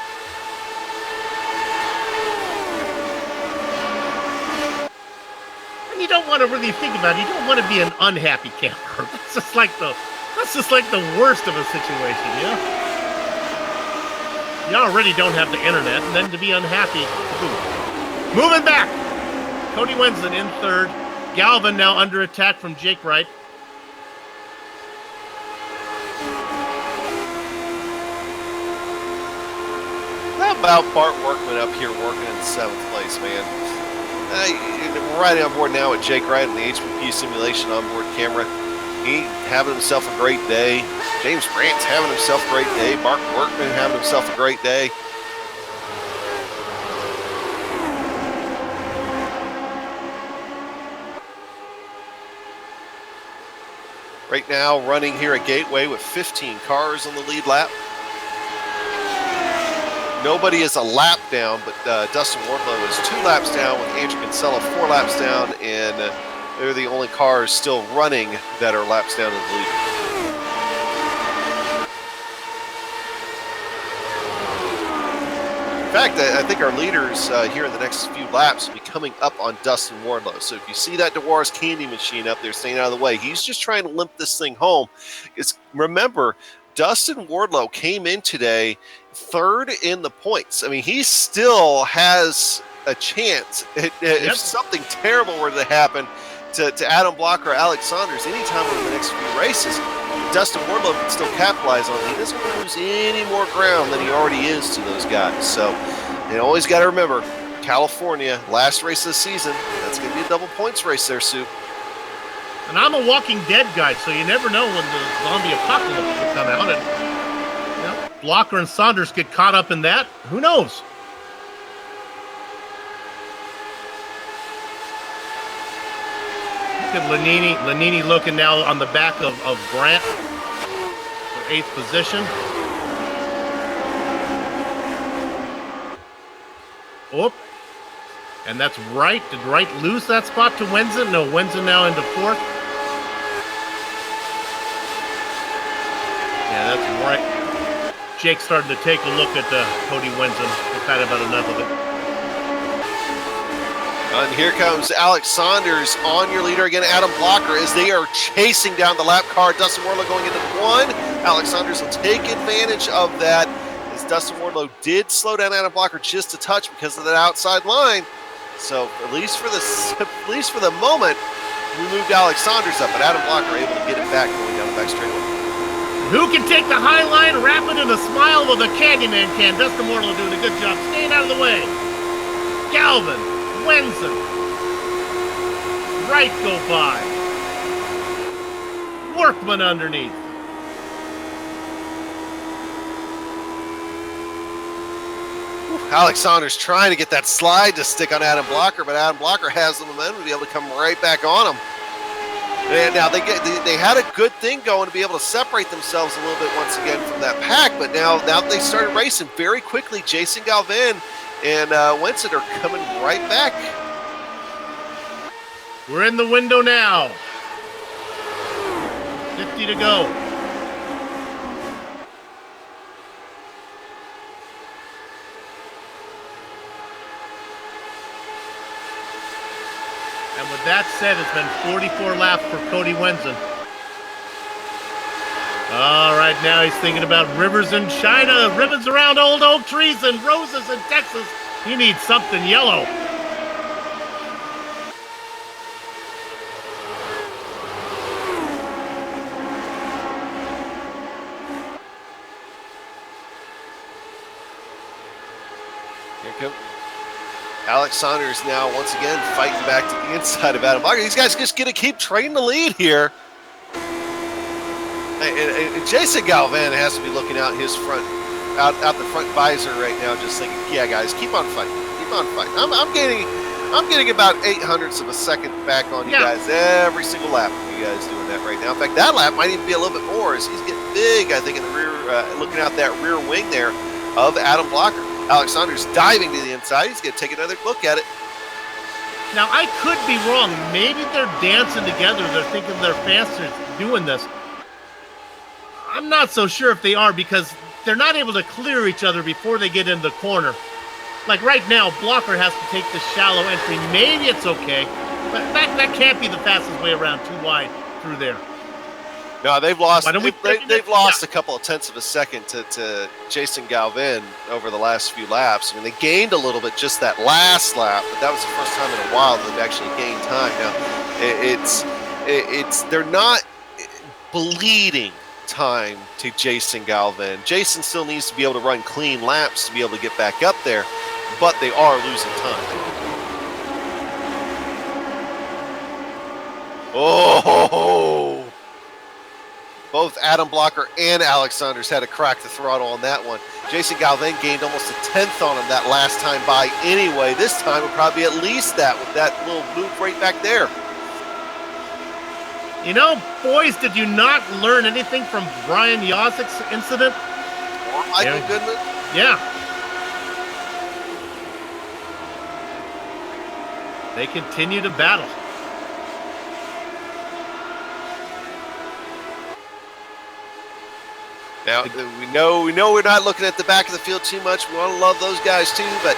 Speaker 4: And you don't want to really think about it. You don't want to be an unhappy camper. That's just like the worst of a situation, you know? You already don't have the internet, and then to be unhappy. Ooh. Moving back. Cody Winston in 3rd. Galvin now under attack from Jake Wright.
Speaker 3: How about Bart Workman up here working in 7th place, man? We're riding on board now with Jake Wright on the HPP simulation onboard camera. He having himself a great day. James Brandt's having himself a great day. Bart Workman having himself a great day. Right now, running here at Gateway with 15 cars on the lead lap. Nobody is a lap down, but Dustin Wardlow is 2 laps down with Andrew Kinsella 4 laps down, and they're the only cars still running that are laps down in the lead. In fact, I think our leaders here in the next few laps will be coming up on Dustin Wardlow. So if you see that Dewar's candy machine up there staying out of the way, he's just trying to limp this thing home. Remember, Dustin Wardlow came in today 3rd in the points. I mean, he still has a chance. If something terrible were to happen to Adam Blocker or Alex Saunders anytime over the next few races, Dustin Wardlow can still capitalize on it. He doesn't want to lose any more ground than he already is to those guys. So you always got to remember, California, last race of the season, that's going to be a double points race there, Sue.
Speaker 4: And I'm a Walking Dead guy, so you never know when the zombie apocalypse will come out. And Blocker and Saunders get caught up in that. Who knows? Look at Lanini. Lanini looking now on the back of Brandt for 8th position. Oh, and that's Wright. Did Wright lose that spot to Wenzen? No, Wenzen now into 4th. Yeah, that's right. Jake's starting to take a look at Cody Wenzen. He's kind of had enough of it.
Speaker 3: And here comes Alex Saunders on your leader again, Adam Blocker, as they are chasing down the lap car. Dustin Wardlow going into 1. Alex Saunders will take advantage of that, as Dustin Wardlow did slow down Adam Blocker just a touch because of that outside line. So at least for the moment, we moved Alex Saunders up, but Adam Blocker able to get it back going down the back straightaway.
Speaker 4: Who can take the high line, wrap it in a smile with a Candyman can? Dustin Wardlow doing a good job staying out of the way. Galvin, Wenzen, Wright go by. Workman underneath.
Speaker 3: Alex Saunders trying to get that slide to stick on Adam Blocker, but Adam Blocker has the momentum to be able to come right back on him. And now they had a good thing going to be able to separate themselves a little bit once again from that pack, but now they started racing very quickly. Jason Galvin and Winston are coming right back.
Speaker 4: We're in the window now. 50 50 to go. And with that said, it's been 44 laps for Cody Wenzen. All right, now he's thinking about rivers in China, ribbons around old oak trees, and roses in Texas. He needs something yellow.
Speaker 3: Here comes Alex Saunders now once again fighting back to the inside of Adam Blocker. These guys just going to keep trading the lead here. And Jason Galvan has to be looking out his front, out the front visor right now, just thinking, yeah, guys, keep on fighting, keep on fighting. I'm getting about 0.08 of a second back on you guys every single lap. You guys doing that right now. In fact, that lap might even be a little bit more as he's getting big. I think in the rear, looking out that rear wing there of Adam Blocker. Alex Saunders diving to the inside. He's going to take another look at it.
Speaker 4: Now, I could be wrong. Maybe they're dancing together. They're thinking they're faster doing this. I'm not so sure if they are because they're not able to clear each other before they get in the corner. Like right now, Blocker has to take the shallow entry. Maybe it's okay, but that can't be the fastest way around too wide through there.
Speaker 3: No, they've lost. They've lost a couple of tenths of a second to Jason Galvin over the last few laps. I mean, they gained a little bit just that last lap, but that was the first time in a while that they've actually gained time. Now, they're not bleeding time to Jason Galvin. Jason still needs to be able to run clean laps to be able to get back up there, but they are losing time. Oh! Both Adam Blocker and Alex Saunders had to crack the throttle on that one. Jason Galvin gained almost a tenth on him that last time by anyway. This time would probably be at least that with that little move right back there.
Speaker 4: You know, boys, did you not learn anything from Brian Yazik's incident?
Speaker 3: Or Michael Goodman?
Speaker 4: Yeah. They continue to battle.
Speaker 3: Now, we know we're not looking at the back of the field too much. We want to love those guys too, but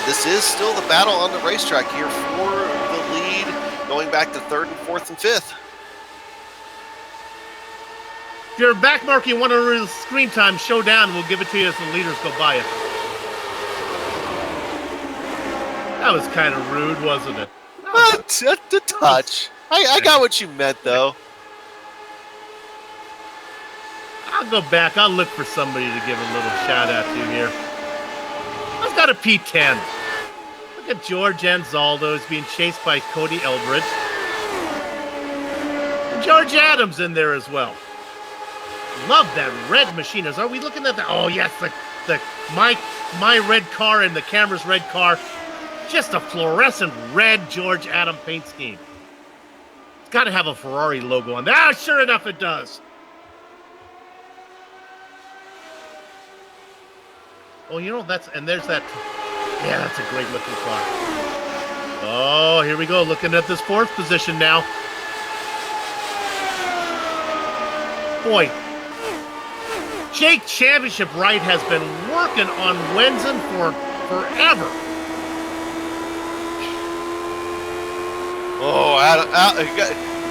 Speaker 3: this is still the battle on the racetrack here for the lead, going back to third and fourth and fifth.
Speaker 4: If you're backmarking one of the screen time, showdown, we'll give it to you as the leaders go by it. That was kind of rude, wasn't it?
Speaker 3: The touch. I got what you meant, though.
Speaker 4: I'll go back. I'll look for somebody to give a little shout out to here. I've got a P10. Look at George Anzaldo. He's being chased by Cody Eldridge. And George Adams in there as well. Love that red machine. Are we looking at that? Oh, yes, my red car and the camera's red car. Just a fluorescent red George Adam paint scheme. It's got to have a Ferrari logo on that. Sure enough, it does. Oh, you know, there's that. Yeah, that's a great looking car. Oh, here we go. Looking at this fourth position now. Boy, Jake Championship Wright has been working on Wenzen for forever.
Speaker 3: Oh,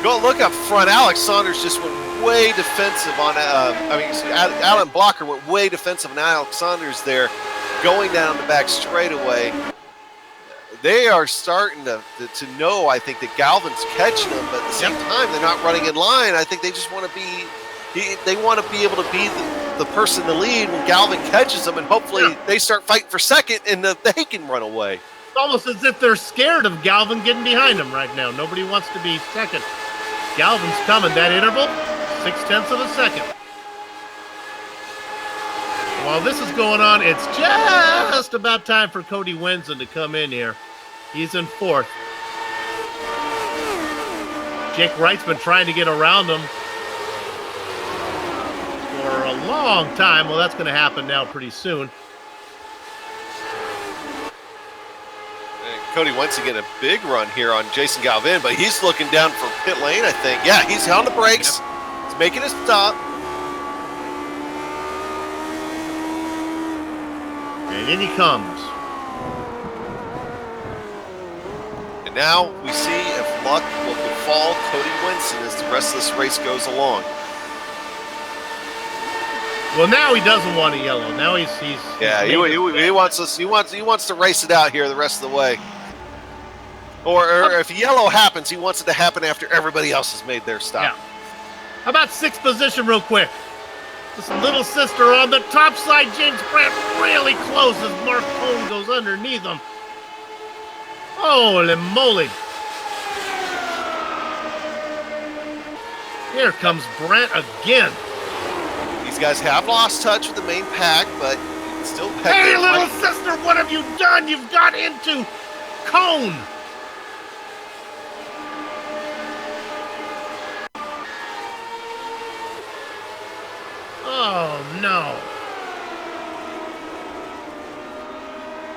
Speaker 3: go look up front. Alex Saunders just went way defensive on. Alan Blocker went way defensive on Alex Saunders there, going down the back straightaway. They are starting to know, I think, that Galvin's catching them, but at the same time, they're not running in line. I think they just want to be. They want to be able to be the person to lead when Galvin catches them, and hopefully they start fighting for second and they can run away.
Speaker 4: It's almost as if they're scared of Galvin getting behind them right now. Nobody wants to be second. Galvin's coming. That interval, 0.6 of a second. While this is going on, it's just about time for Cody Wenzen to come in here. He's in fourth. Jake Wright's been trying to get around him for a long time. Well, that's going to happen now pretty soon.
Speaker 3: And Cody Wenzen getting a big run here on Jason Galvin, but he's looking down for pit lane, I think. Yeah, he's on the brakes. He's making a stop.
Speaker 4: And in he comes.
Speaker 3: And now we see if luck will befall Cody Winston as the rest of this race goes along.
Speaker 4: Well, now he doesn't want a yellow. Now he's
Speaker 3: Yeah, he wants to race it out here the rest of the way. Or if yellow happens, he wants it to happen after everybody else has made their stop.
Speaker 4: Yeah. How about sixth position real quick? This little sister on the top side, James Brandt really close as Mark Cone goes underneath him. Holy moly. Here comes Brandt again.
Speaker 3: These guys have lost touch with the main pack, but still.
Speaker 4: Hey, little sister, what have you done? You've got into Cone. Oh, no.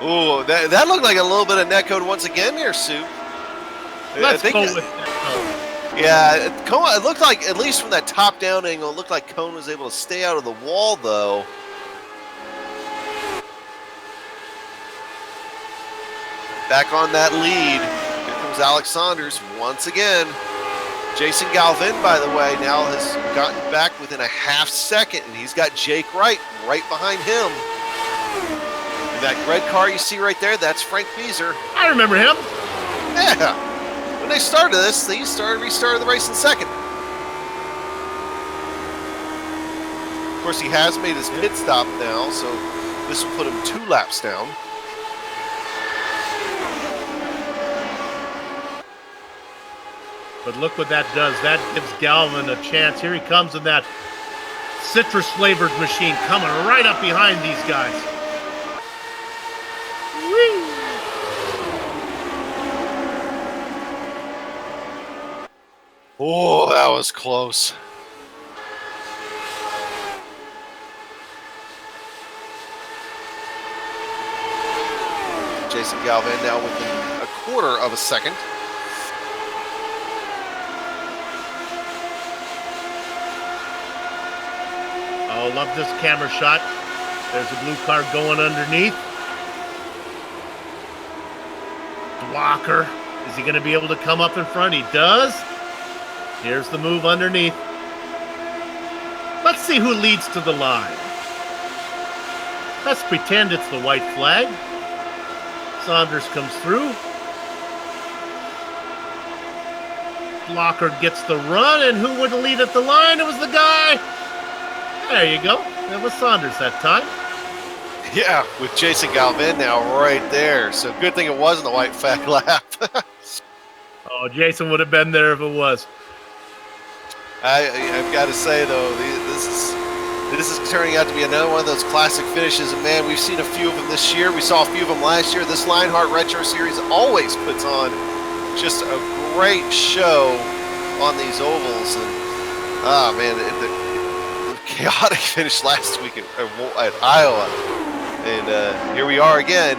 Speaker 3: Ooh, that looked like a little bit of netcode once again here, Sue.
Speaker 4: Let's go with that.
Speaker 3: Yeah, Cone, it looked like, at least from that top-down angle, it looked like Cone was able to stay out of the wall, though. Back on that lead. Here comes Alex Saunders once again. Jason Galvin, by the way, now has gotten back within a half second, and he's got Jake Wright behind him. And that red car you see right there, that's Frank Beezer.
Speaker 4: I remember him.
Speaker 3: Yeah. When they started this, they restarted the race in second. Of course, he has made his pit stop now, so this will put him 2 laps down.
Speaker 4: But look what that does. That gives Galvin a chance. Here he comes in that citrus-flavored machine coming right up behind these guys. Whee!
Speaker 3: Oh, that was close. Jason Galvin now within a quarter of a second.
Speaker 4: Oh, love this camera shot. There's a blue car going underneath. Blocker. Is he going to be able to come up in front? He does. Here's the move underneath. Let's see who leads to the line. Let's pretend it's the white flag. Saunders comes through. Blocker gets the run, and who would lead at the line? It was the guy. There you go. It was Saunders that time.
Speaker 3: Yeah, with Jason Galvin now right there. So good thing it wasn't the white flag lap.
Speaker 4: Oh, Jason would have been there if it was.
Speaker 3: I've got to say, though, this is turning out to be another one of those classic finishes. And, man, we've seen a few of them this year. We saw a few of them last year. This Lionheart Retro Series always puts on just a great show on these ovals. And, man, the chaotic finish last week at Iowa. And here we are again.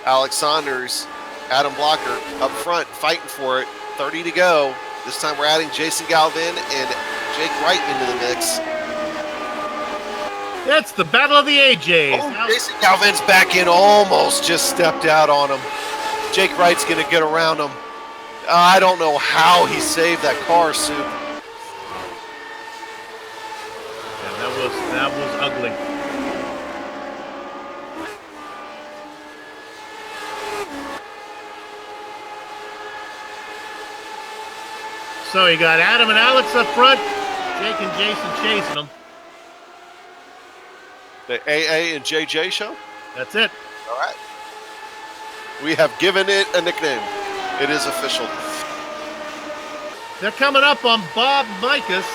Speaker 3: Alex Saunders, Adam Blocker up front fighting for it. 30 to go. This time we're adding Jason Galvin and Jake Wright into the mix.
Speaker 4: That's the battle of the AJs.
Speaker 3: Oh, Jason Galvin's back in, almost just stepped out on him. Jake Wright's going to get around him. I don't know how he saved that car, Sue.
Speaker 4: Yeah, that was ugly. So you got Adam and Alex up front, Jake and Jason chasing them.
Speaker 3: The AA and JJ show?
Speaker 4: That's it.
Speaker 3: All right. We have given it a nickname. It is official.
Speaker 4: They're coming up on Bob Mikas.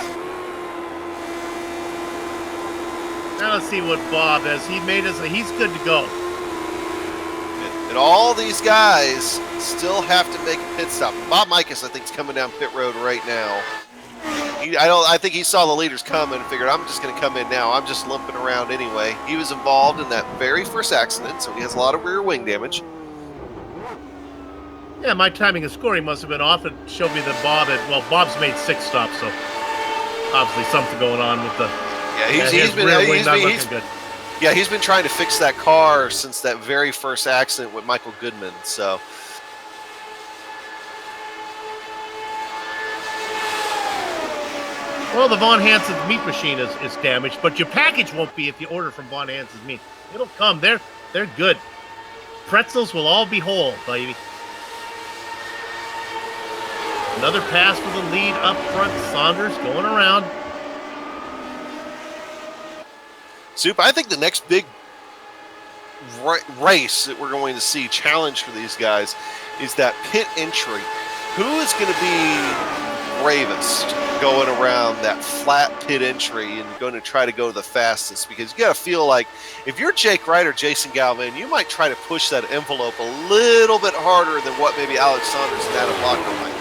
Speaker 4: Now let's see what Bob has. He's good to go.
Speaker 3: And all these guys still have to make a pit stop. Bob Mikas, I think, is coming down pit road right now. I think he saw the leaders coming and figured, I'm just going to come in now. I'm just limping around anyway. He was involved in that very first accident, so he has a lot of rear wing damage.
Speaker 4: Yeah, my timing of scoring must have been off. It showed me that Bob's made 6 stops, so Obviously, something going on with the.
Speaker 3: Yeah,
Speaker 4: his rear wing not looking good.
Speaker 3: Yeah, he's been trying to fix that car since that very first accident with Michael Goodman. So.
Speaker 4: Well, the Von Hansen's meat machine is damaged, but your package won't be if you order from Von Hansen's meat. It'll come. They're good. Pretzels will all be whole, baby. Another pass for the lead up front. Saunders going around.
Speaker 3: Soup, I think the next big race that we're going to see, challenge for these guys, is that pit entry. Who is going to be bravest going around that flat pit entry and going to try to go the fastest? Because you got to feel like if you're Jake Wright or Jason Galvin, you might try to push that envelope a little bit harder than what maybe Alex Saunders and Adam Blocker might.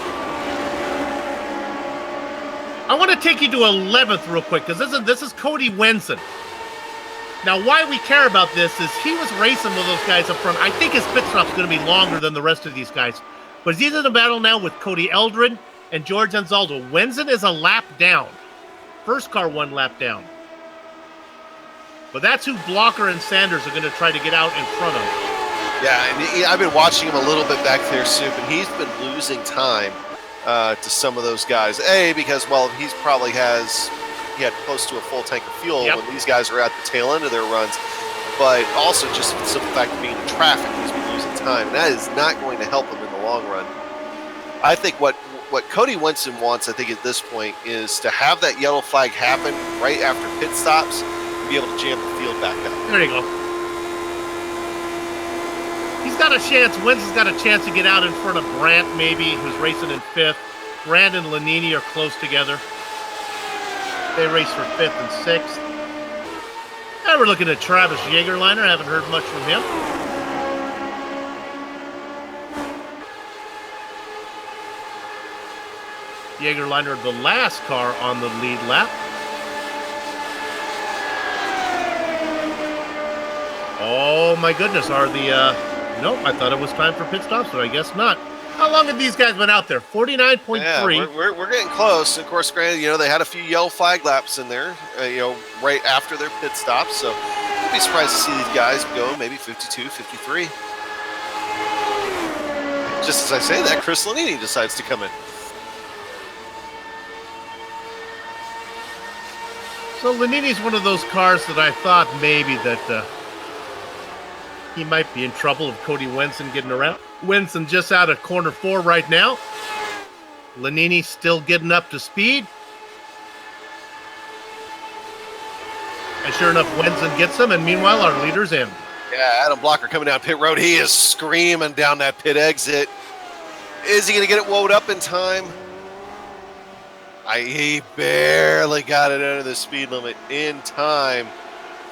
Speaker 4: I want to take you to 11th real quick because this is Cody Wenson. Now, why we care about this is he was racing with those guys up front. I think his pit stop's going to be longer than the rest of these guys. But he's in a battle now with Cody Eldred and George Anzaldo. Wenson is a lap down. First car 1 lap down. But that's who Blocker and Sanders are going to try to get out in front of.
Speaker 3: Yeah, and I've been watching him a little bit back there, Soup, and he's been losing time to some of those guys. Because, well, he had close to a full tank of fuel when these guys are at the tail end of their runs. But also just the simple fact of being in traffic, he's been losing time. And that is not going to help him in the long run. I think what Cody Wenson wants, I think, at this point is to have that yellow flag happen right after pit stops and be able to jam the field back up.
Speaker 4: There you go. He's got a chance. Wenson's got a chance to get out in front of Brandt, maybe, who's racing in 5th. Brandt and Lanini are close together. They race for 5th and 6th. Now we're looking at Travis Jagerliner. Haven't heard much from him. Jagerliner, the last car on the lead lap. Oh my goodness, nope, I thought it was time for pit stops, but I guess not. How long have these guys been out there? 49.3.
Speaker 3: Yeah, we're getting close. Of course, granted, they had a few yellow flag laps in there, right after their pit stops. So I'd be surprised to see these guys go maybe 52, 53. Just as I say that, Chris Lanini decides to come in.
Speaker 4: So Lanini's one of those cars that I thought maybe that he might be in trouble if Cody Wenson getting around. Wenson just out of corner 4 right now. Lanini still getting up to speed. And sure enough, Wenson gets him, and meanwhile, our leader's in.
Speaker 3: Yeah, Adam Blocker coming down pit road. He is screaming down that pit exit. Is he going to get it woed up in time? He barely got it under the speed limit in time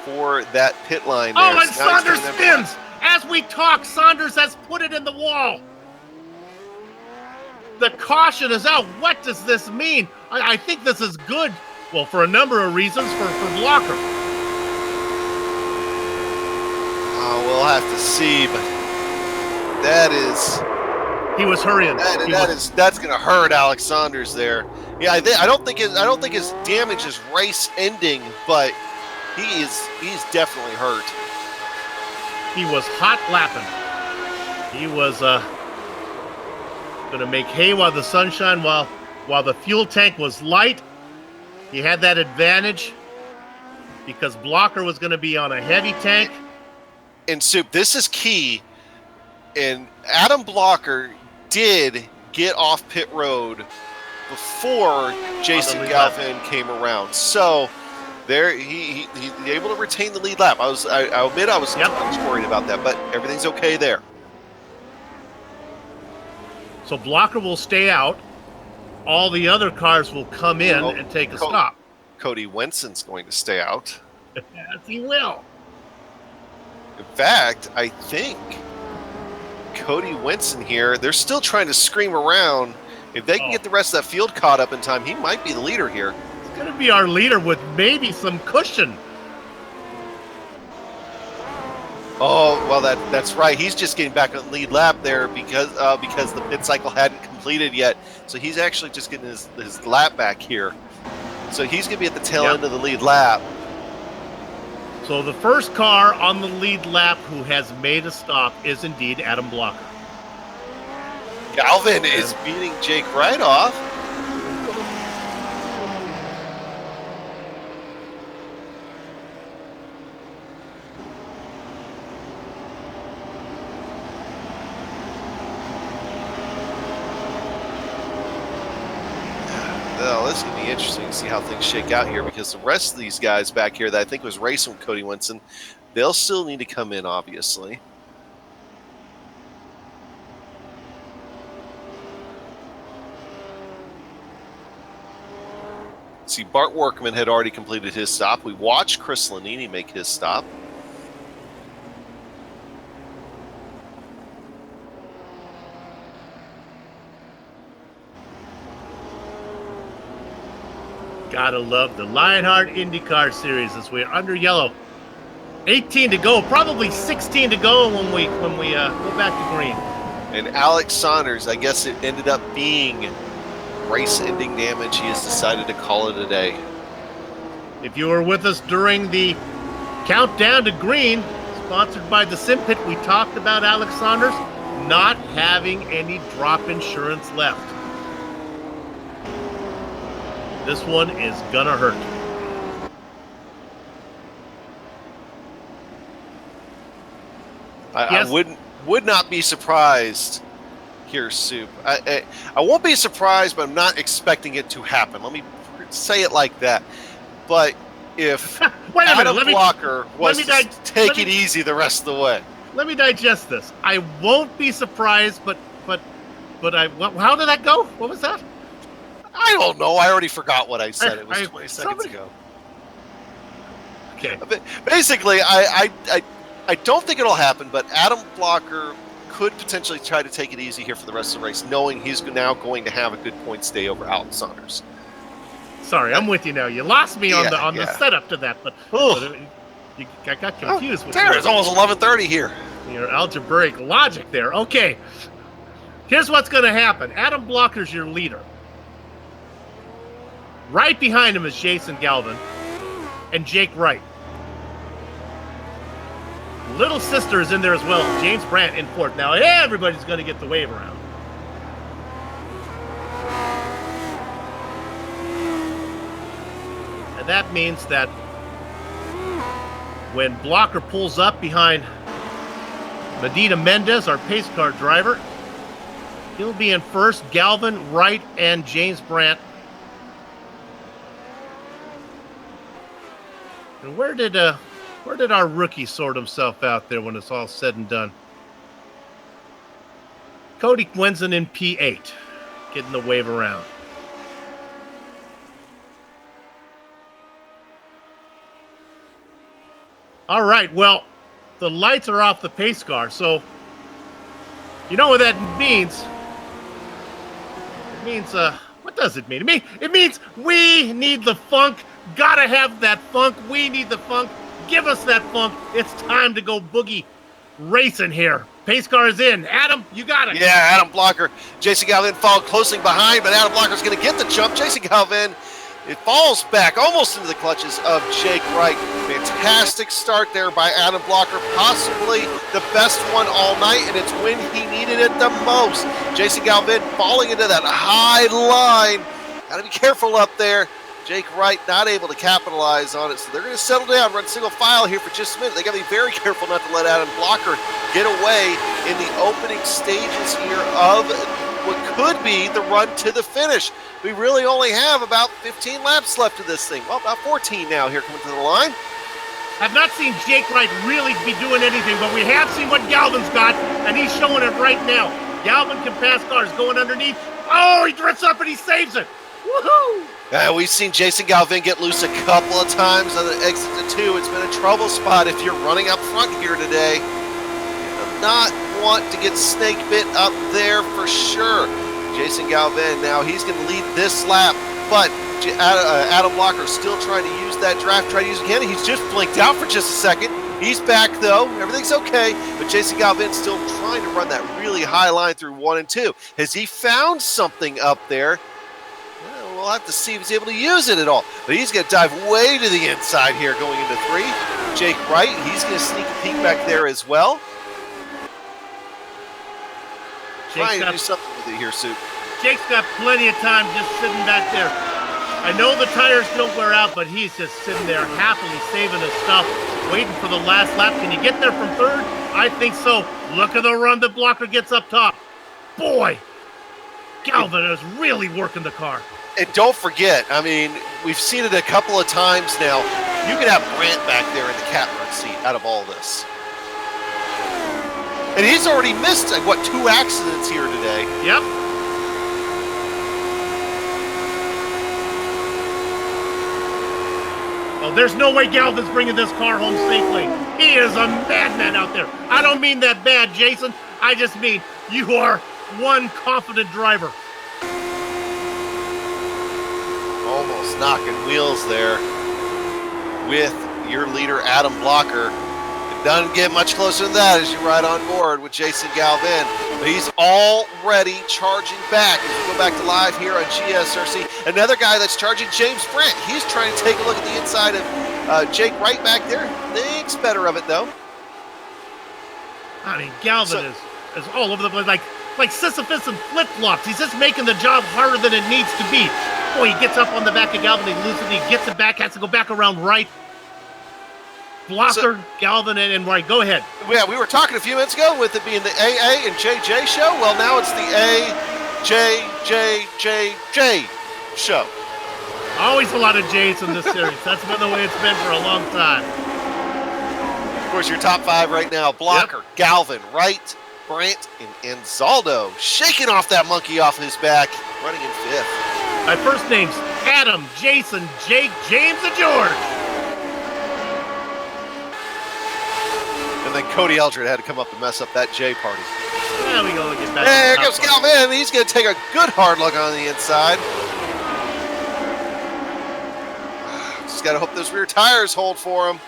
Speaker 3: for that pit line there.
Speaker 4: Oh, and Saunders spins! As we talk, Saunders has put it in the wall. The caution is out. What does this mean? I think this is good. Well, for a number of reasons for Blocker.
Speaker 3: We'll have to see, but that is...
Speaker 4: He was hurrying.
Speaker 3: That's going to hurt Alex Saunders there. Yeah, I don't think his damage is race ending, but he's definitely hurt.
Speaker 4: He was hot lapping. He was going to make hay while the sun shine, while the fuel tank was light. He had that advantage because Blocker was going to be on a heavy tank.
Speaker 3: And Soup, this is key. And Adam Blocker did get off pit road before Jason Galvin came around. So there he able to retain the lead lap. I admit I was worried about that, but everything's okay there.
Speaker 4: So Blocker will stay out. All the other cars will come in and take a stop.
Speaker 3: Cody Wenson's going to stay out.
Speaker 4: Yes, he will.
Speaker 3: In fact, I think Cody Wenson here, they're still trying to scream around. If they can get the rest of that field caught up in time, he might be the leader here.
Speaker 4: He's going to be our leader with maybe some cushion.
Speaker 3: Oh, well, that's right. He's just getting back on the lead lap there because the pit cycle hadn't completed yet. So he's actually just getting his lap back here. So he's going to be at the tail
Speaker 4: Yep.
Speaker 3: end of the lead lap.
Speaker 4: So the first car on the lead lap who has made a stop is indeed Adam Blocker.
Speaker 3: Galvin is beating Jake Wright off. Well, this is going to be interesting to see how things shake out here, because the rest of these guys back here that I think was racing with Cody Winston, they'll still need to come in, obviously. See, Bart Workman had already completed his stop. We watched Chris Lanini make his stop.
Speaker 4: Gotta love the Lionheart IndyCar Series as we're under yellow. 18 to go, probably 16 to go when we go back to green.
Speaker 3: And Alex Saunders, I guess it ended up being race-ending damage. He has decided to call it a day.
Speaker 4: If you were with us during the countdown to green, sponsored by the Sim Pit, we talked about Alex Saunders not having any drop insurance left. This one is gonna hurt. Yes.
Speaker 3: I would not be surprised here, Soup. I won't be surprised, but I'm not expecting it to happen. Let me say it like that. But if
Speaker 4: Wait a minute,
Speaker 3: Adam Blocker was to take it easy the rest of the way.
Speaker 4: Let me digest this. I won't be surprised, but how did that go? What was that?
Speaker 3: I don't know. I already forgot what I said. It was 20 seconds ago.
Speaker 4: Okay.
Speaker 3: Basically, I don't think it'll happen, but Adam Blocker could potentially try to take it easy here for the rest of the race, knowing he's now going to have a good points day over Alex Saunders.
Speaker 4: Sorry, I'm with you now. You lost me on the setup to that, but I got confused with
Speaker 3: it's almost 11:30 here.
Speaker 4: Your algebraic logic there. Okay. Here's what's going to happen. Adam Blocker's your leader. Right behind him is Jason Galvin and Jake Wright. Little sister is in there as well. James Brandt in fourth. Now everybody's going to get the wave around. And that means that when Blocker pulls up behind Medina Mendez, our pace car driver, he'll be in first. Galvin, Wright, and James Brandt. And where did our rookie sort himself out there when it's all said and done? Cody Winston in P8, getting the wave around. All right, well, the lights are off the pace car, so you know what that means. It means, what does it mean? It means we need the funk. Gotta have that funk. We need the funk. Give us that funk. It's time to go boogie racing here. Pace car is in. Adam, you got it.
Speaker 3: Yeah, Adam Blocker. Jason Galvin followed closely behind, but Adam Blocker's going to get the jump. Jason Galvin, it falls back almost into the clutches of Jake Wright. Fantastic start there by Adam Blocker. Possibly the best one all night, and it's when he needed it the most. Jason Galvin falling into that high line. Got to be careful up there. Jake Wright not able to capitalize on it, so they're going to settle down, run single file here for just a minute. They got to be very careful not to let Adam Blocker get away in the opening stages here of what could be the run to the finish. We really only have about 15 laps left of this thing. Well, about 14 now here coming to the line.
Speaker 4: I've not seen Jake Wright really be doing anything, but we have seen what Galvin's got, and he's showing it right now. Galvin can pass cars going underneath. Oh, he drifts up and he saves it. Woohoo!
Speaker 3: We've seen Jason Galvin get loose a couple of times on the exit to 2. It's been a trouble spot if you're running up front here today. You do not want to get snake bit up there for sure. Jason Galvin, now he's going to lead this lap, but Adam Blocker still trying to use that draft, try to use it again. He's just blinked out for just a second. He's back though. Everything's okay, but Jason Galvin still trying to run that really high line through 1 and 2. Has he found something up there? We'll we'll have to see if he's able to use it at all. But he's going to dive way to the inside here going into 3. Jake Wright, he's going to sneak a peek back there as well. Trying to do something with it here, Soup.
Speaker 4: Jake's got plenty of time just sitting back there. I know the tires don't wear out, but he's just sitting there happily saving his stuff, waiting for the last lap. Can you get there from 3rd? I think so. Look at the run that Blocker gets up top. Boy, Galvin is really working the car.
Speaker 3: And don't forget, I mean, we've seen it a couple of times now. You can have Brandt back there in the catbird seat out of all this. And he's already missed, 2 accidents here today.
Speaker 4: Yep. Oh, there's no way Galvin's bringing this car home safely. He is a madman out there. I don't mean that bad, Jason. I just mean you are one confident driver.
Speaker 3: Almost knocking wheels there with your leader, Adam Blocker. It doesn't get much closer than that as you ride on board with Jason Galvin. But he's already charging back. As we go back to live here on GSRC, another guy that's charging, James Brandt. He's trying to take a look at the inside of Jake Wright back there. Thinks better of it, though.
Speaker 4: I mean, Galvin is all over the place, like Sisyphus and flip-flops. He's just making the job harder than it needs to be. Boy, he gets up on the back of Galvin, he loses it, he gets it back, has to go back around Wright. Blocker, Galvin, and Wright. Go ahead.
Speaker 3: Yeah, we were talking a few minutes ago with it being the AA and JJ show. Well, now it's the AJJJJ show.
Speaker 4: Always a lot of J's in this series. That's been the way it's been for a long time.
Speaker 3: Of course, your top 5 right now: Blocker, Galvin, Wright, Brandt, and Anzaldo. Shaking off that monkey off his back, running in 5th.
Speaker 4: My first names: Adam, Jason, Jake, James, and George.
Speaker 3: And then Cody Eldred had to come up and mess up that J party.
Speaker 4: There we go. Get back.
Speaker 3: There goes Galvin. He's going to take a good hard look on the inside. Just got to hope those rear tires hold for him.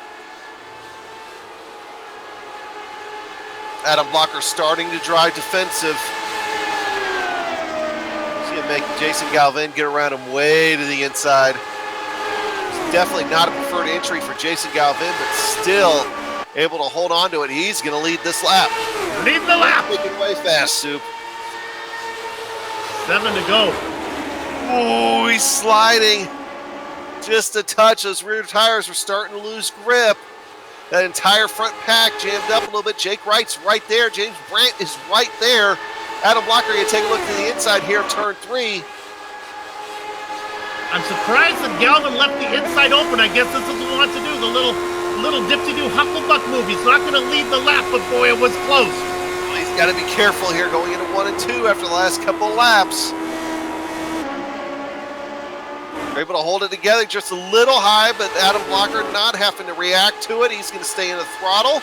Speaker 3: Adam Blocker starting to drive defensive. He's going to make Jason Galvin get around him way to the inside. It's definitely not a preferred entry for Jason Galvin, but still able to hold on to it. He's going to lead this lap.
Speaker 4: Lead the lap.
Speaker 3: Making way fast, Soup.
Speaker 4: 7 to go.
Speaker 3: Oh, he's sliding. Just a touch. Those rear tires were starting to lose grip. That entire front pack jammed up a little bit. Jake Wright's right there. James Brandt is right there. Adam Blocker, you take a look to the inside here of turn 3.
Speaker 4: I'm surprised that Galvin left the inside open. I guess this is what he wants to do. The little dip-to-do hucklebuck move. He's not going to lead the lap, but boy, it was close.
Speaker 3: Well, he's got to be careful here going into 1 and 2 after the last couple of laps. They're able to hold it together just a little high, but Adam Blocker not having to react to it. He's going to stay in the throttle.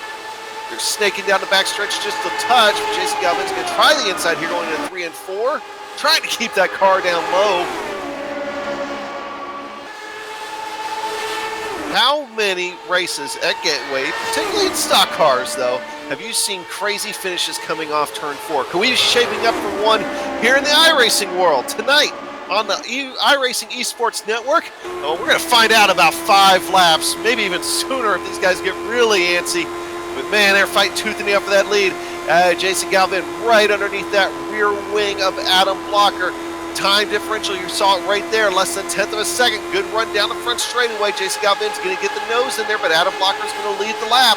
Speaker 3: They're snaking down the backstretch just a touch. Jason Galvin's going to try the inside here going into 3 and 4. Trying to keep that car down low. How many races at Gateway, particularly in stock cars though, have you seen crazy finishes coming off turn 4? Can we be shaping up for one here in the iRacing world tonight on the iRacing Esports Network? Oh, we're going to find out about 5 laps, maybe even sooner if these guys get really antsy. But man, they're fighting tooth and nail for that lead. Jason Galvin right underneath that rear wing of Adam Blocker. Time differential, you saw it right there, less than 1/10 of a second. Good run down the front straightaway. Jason Galvin's going to get the nose in there, but Adam Blocker's going to lead the lap.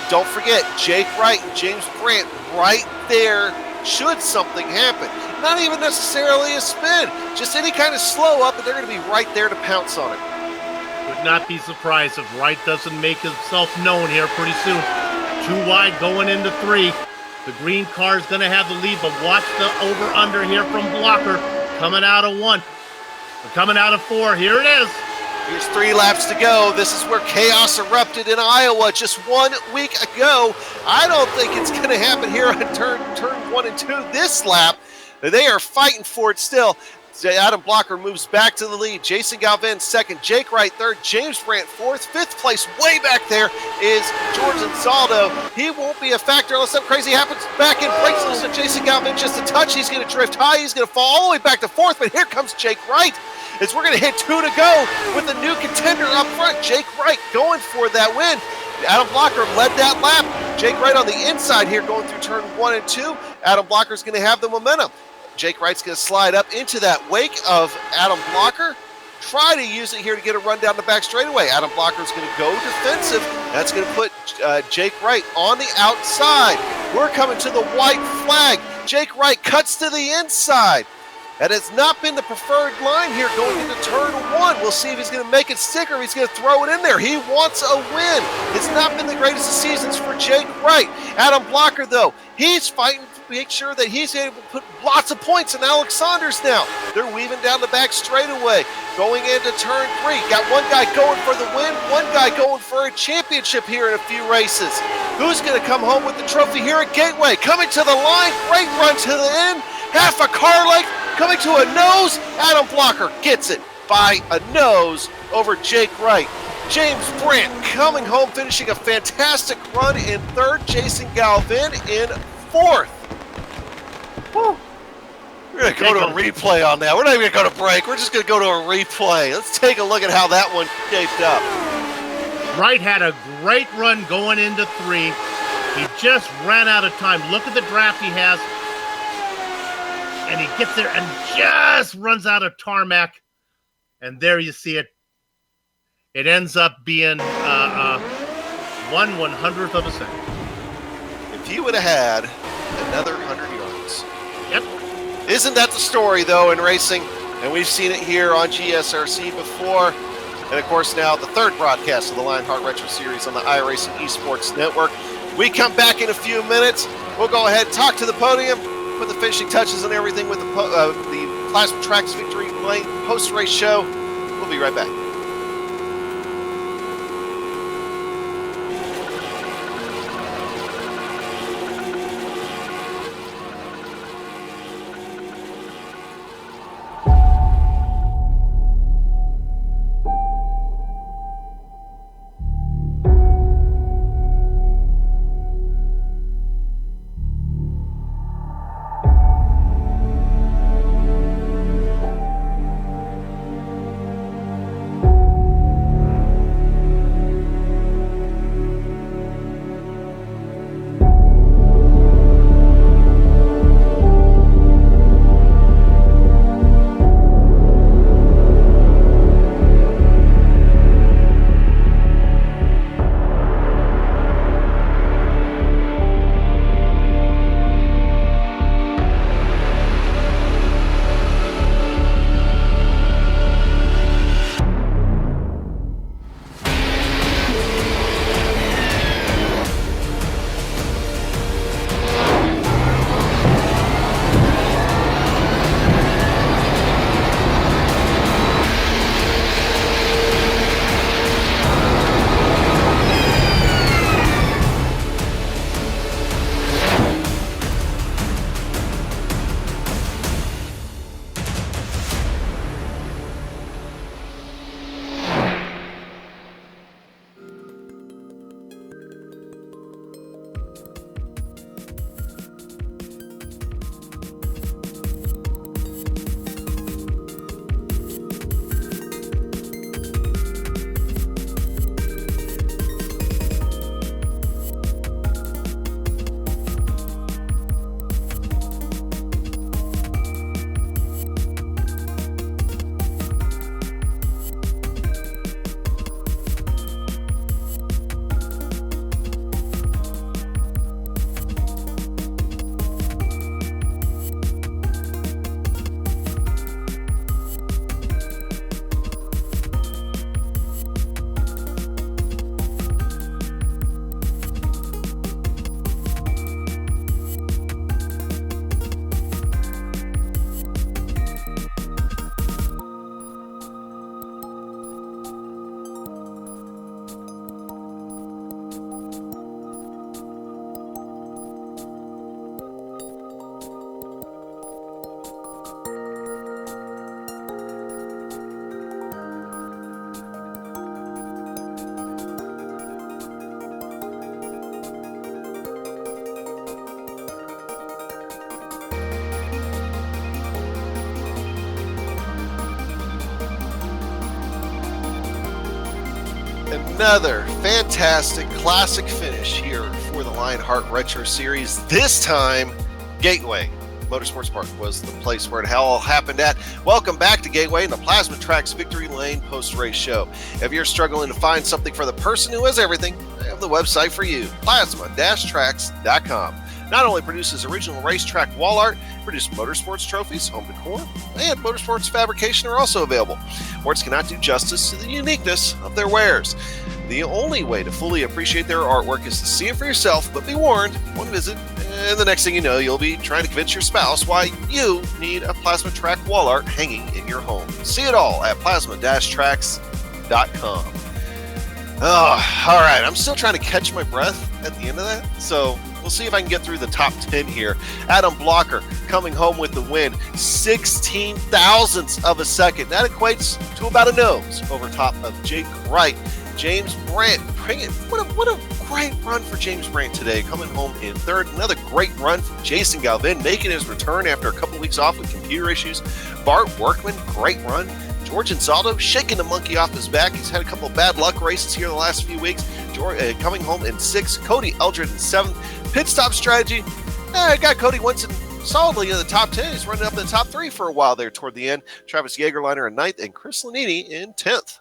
Speaker 3: Don't forget, Jake Wright and James Brandt right there should something happen. Not even necessarily a spin, just any kind of slow up, and they're going to be right there to pounce on it.
Speaker 4: Would not be surprised if Wright doesn't make himself known here pretty soon. 2 wide going into 3. The green car is going to have the lead, but watch the over-under here from Blocker. Coming out of 1. Coming out of 4. Here it is.
Speaker 3: Here's 3 laps to go. This is where chaos erupted in Iowa just 1 week ago. I don't think it's going to happen here on turn 1 and 2 this lap. They are fighting for it still. Adam Blocker moves back to the lead. Jason Galvin second. Jake Wright third. James Brandt fourth. Fifth place, way back there, is George Ansaldo. He won't be a factor unless something crazy happens. Back in, breaks loose of Jason Galvin just a touch. He's going to drift high. He's going to fall all the way back to fourth, but here comes Jake Wright. As we're going to hit 2 to go with the new contender up front. Jake Wright going for that win. Adam Blocker led that lap. Jake Wright on the inside here going through turn 1 and 2. Adam Blocker's going to have the momentum. Jake Wright's going to slide up into that wake of Adam Blocker. Try to use it here to get a run down the back straightaway. Adam Blocker's going to go defensive. That's going to put Jake Wright on the outside. We're coming to the white flag. Jake Wright cuts to the inside. That has not been the preferred line here going into turn 1. We'll see if he's going to make it stick or if he's going to throw it in there. He wants a win. It's not been the greatest of seasons for Jake Wright. Adam Blocker, though, he's fighting to make sure that he's able to put lots of points in Alexander's now. They're weaving down the back straightaway. Going into turn 3. Got one guy going for the win, one guy going for a championship here in a few races. Who's going to come home with the trophy here at Gateway? Coming to the line, great run to the end. Half a car length, coming to a nose. Adam Blocker gets it by a nose over Jake Wright. James Brandt coming home, finishing a fantastic run in third. Jason Galvin in fourth. Woo. We're going to go to a replay on that. We're not even going to go to break. We're just going to go to a replay. Let's take a look at how that one shaped up.
Speaker 4: Wright had a great run going into 3. He just ran out of time. Look at the draft he has. And he gets there and just runs out of tarmac. And there you see it. It ends up being 1/100th of a second.
Speaker 3: If he would have had another 100 yards.
Speaker 4: Yep.
Speaker 3: Isn't that the story, though, in racing? And we've seen it here on GSRC before. And, of course, now the third broadcast of the Lionheart Retro Series on the iRacing Esports Network. We come back in a few minutes. We'll go ahead and talk to the podium, put the finishing touches and everything with the Plasma Tracks Victory Lane post-race show. We'll be right back. another fantastic classic finish here for the Lionheart Retro Series. This time, Gateway Motorsports Park was the place where it all happened at. Welcome back to Gateway and the Plasma Tracks Victory Lane post-race show. If you're struggling to find something for the person who has everything, I have the website for you, plasma-tracks.com. Not only produces original racetrack wall art, produces motorsports trophies, home decor, and motorsports fabrication are also available. Words cannot do justice to the uniqueness of their wares. The only way to fully appreciate their artwork is to see it for yourself, but be warned, one visit, and the next thing you know, you'll be trying to convince your spouse why you need a Plasma Track wall art hanging in your home. See it all at plasma-tracks.com. Oh, all right, I'm still trying to catch my breath at the end of that, so we'll see if I can get through the top 10 here. Adam Blocker coming home with the win, 16 thousandths of a second. That equates to about a nose over top of Jake Wright. James Brandt, what a great run for James Brandt today, coming home in third. Another great run from Jason Galvin, making his return after a couple weeks off with computer issues. Bart Workman, great run. George Ansaldo shaking the monkey off his back. He's had a couple of bad luck races here in the last few weeks. Coming home in sixth. Cody Eldred in seventh. Pit stop strategy. Got Cody Winston solidly in the top 10. He's running up in the top 3 for a while there toward the end. Travis Jagerliner in 9th and Chris Lanini in 10th.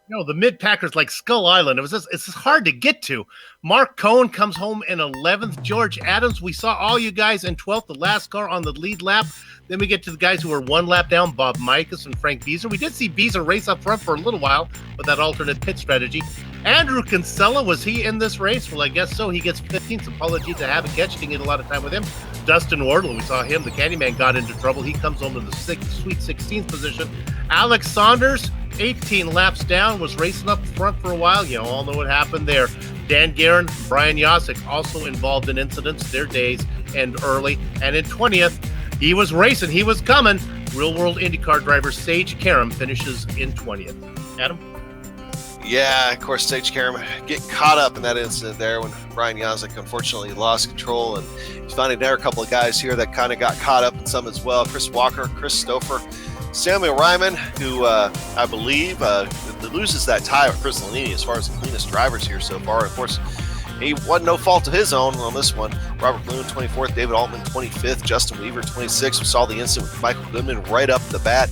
Speaker 4: You know, the mid-packers like Skull Island, it's just hard to get to. Mark Cohn comes home in 11th. George Adams, we saw all you guys in 12th, the last car on the lead lap. Then we get to the guys who were one lap down, Bob Mikas and Frank Beezer. We did see Beezer race up front for a little while with that alternate pit strategy. Andrew Kinsella, was he in this race? Well, I guess so. He gets 15th. Apologies to Havoc Ketch. Didn't get a lot of time with him. Dustin Wardle, we saw him. The Candyman got into trouble. He comes home in the sweet 16th position. Alex Saunders, 18 laps down, was racing up front for a while. You all know what happened there. Dan Guerin, Brian Yasek also involved in incidents. Their days end early. And in 20th, he was racing. He was coming. Real-world IndyCar driver Sage Karam finishes in 20th. Adam?
Speaker 3: Yeah, of course, Sage Karam getting caught up in that incident there when Brian Yasek unfortunately lost control. And he's finding there are a couple of guys here that kind of got caught up in some as well. Chris Walker, Chris Stouffer, Samuel Ryman, who I believe loses that tie with Chris Lanini as far as the cleanest drivers here so far. Of course, he wasn't no fault of his own on this one. Robert Loon, 24th. David Altman, 25th. Justin Weaver, 26th. We saw the incident with Michael Goodman right up the bat.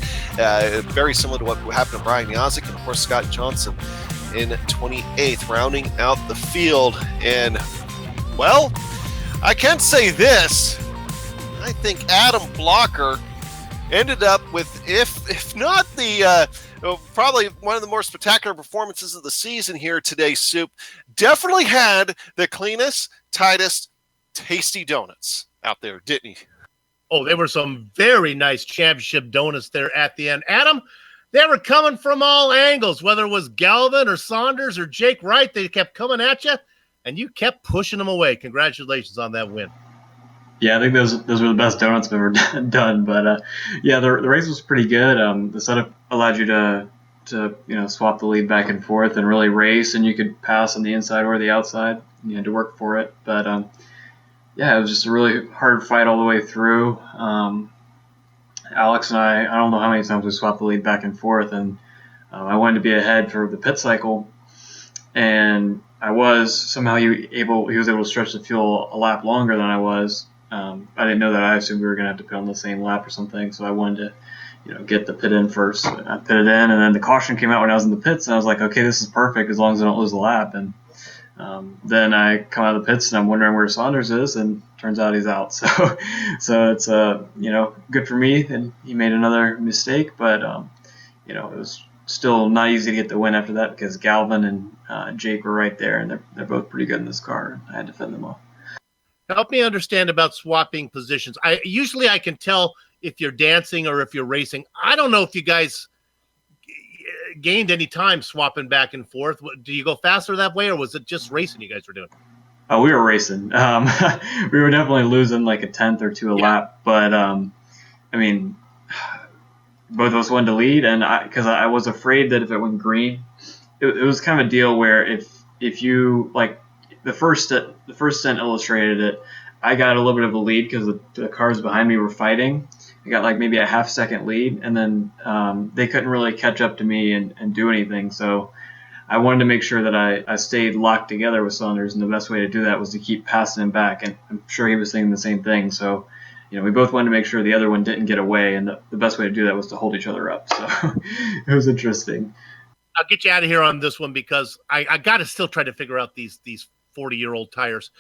Speaker 3: Very similar to what happened to Brian Yasek. And, of course, Scott Johnson in 28th, rounding out the field. And, well, I can say this. I think Adam Blocker ended up with, if not the probably one of the more spectacular performances of the season here today, Soup, definitely had the cleanest, tightest, tasty donuts out there, didn't he?
Speaker 4: Oh, there were some very nice championship donuts there at the end. Adam, they were coming from all angles, whether it was Galvin or Saunders or Jake Wright. They kept coming at you, and you kept pushing them away. Congratulations on that win.
Speaker 7: Yeah, I think those were the best donuts I've ever done. But yeah, the race was pretty good. The setup allowed you to swap the lead back and forth and really race, and you could pass on the inside or the outside. You had to work for it. But yeah, it was just a really hard fight all the way through. Alex and I don't know how many times we swapped the lead back and forth, and I wanted to be ahead for the pit cycle, and I was somehow he was able to stretch the fuel a lap longer than I was. I didn't know that. I assumed we were going to have to pit on the same lap or something, so I wanted to, get the pit in first. I pitted in, and then the caution came out when I was in the pits, and I was like, okay, this is perfect as long as I don't lose the lap. And then I come out of the pits, and I'm wondering where Saunders is, and turns out he's out. So it's good for me, and he made another mistake, but it was still not easy to get the win after that because Galvin and Jake were right there, and they're both pretty good in this car. I had to fend them off.
Speaker 4: Help me understand about swapping positions. I can tell if you're dancing or if you're racing. I don't know if you guys gained any time swapping back and forth. Do you go faster that way, or was it just racing you guys were doing?
Speaker 7: Oh, we were racing. We were definitely losing like a tenth or two a lap, but both of us wanted to lead, and because I was afraid that if it went green, it was kind of a deal where if you like the first stint illustrated it. I got a little bit of a lead because the cars behind me were fighting. I got like maybe a half-second lead, and then they couldn't really catch up to me and do anything. So I wanted to make sure that I stayed locked together with Saunders, and the best way to do that was to keep passing him back. And I'm sure he was thinking the same thing. So, we both wanted to make sure the other one didn't get away, and the best way to do that was to hold each other up. So it was interesting.
Speaker 4: I'll get you out of here on this one because I got to still try to figure out these 40-year-old tires.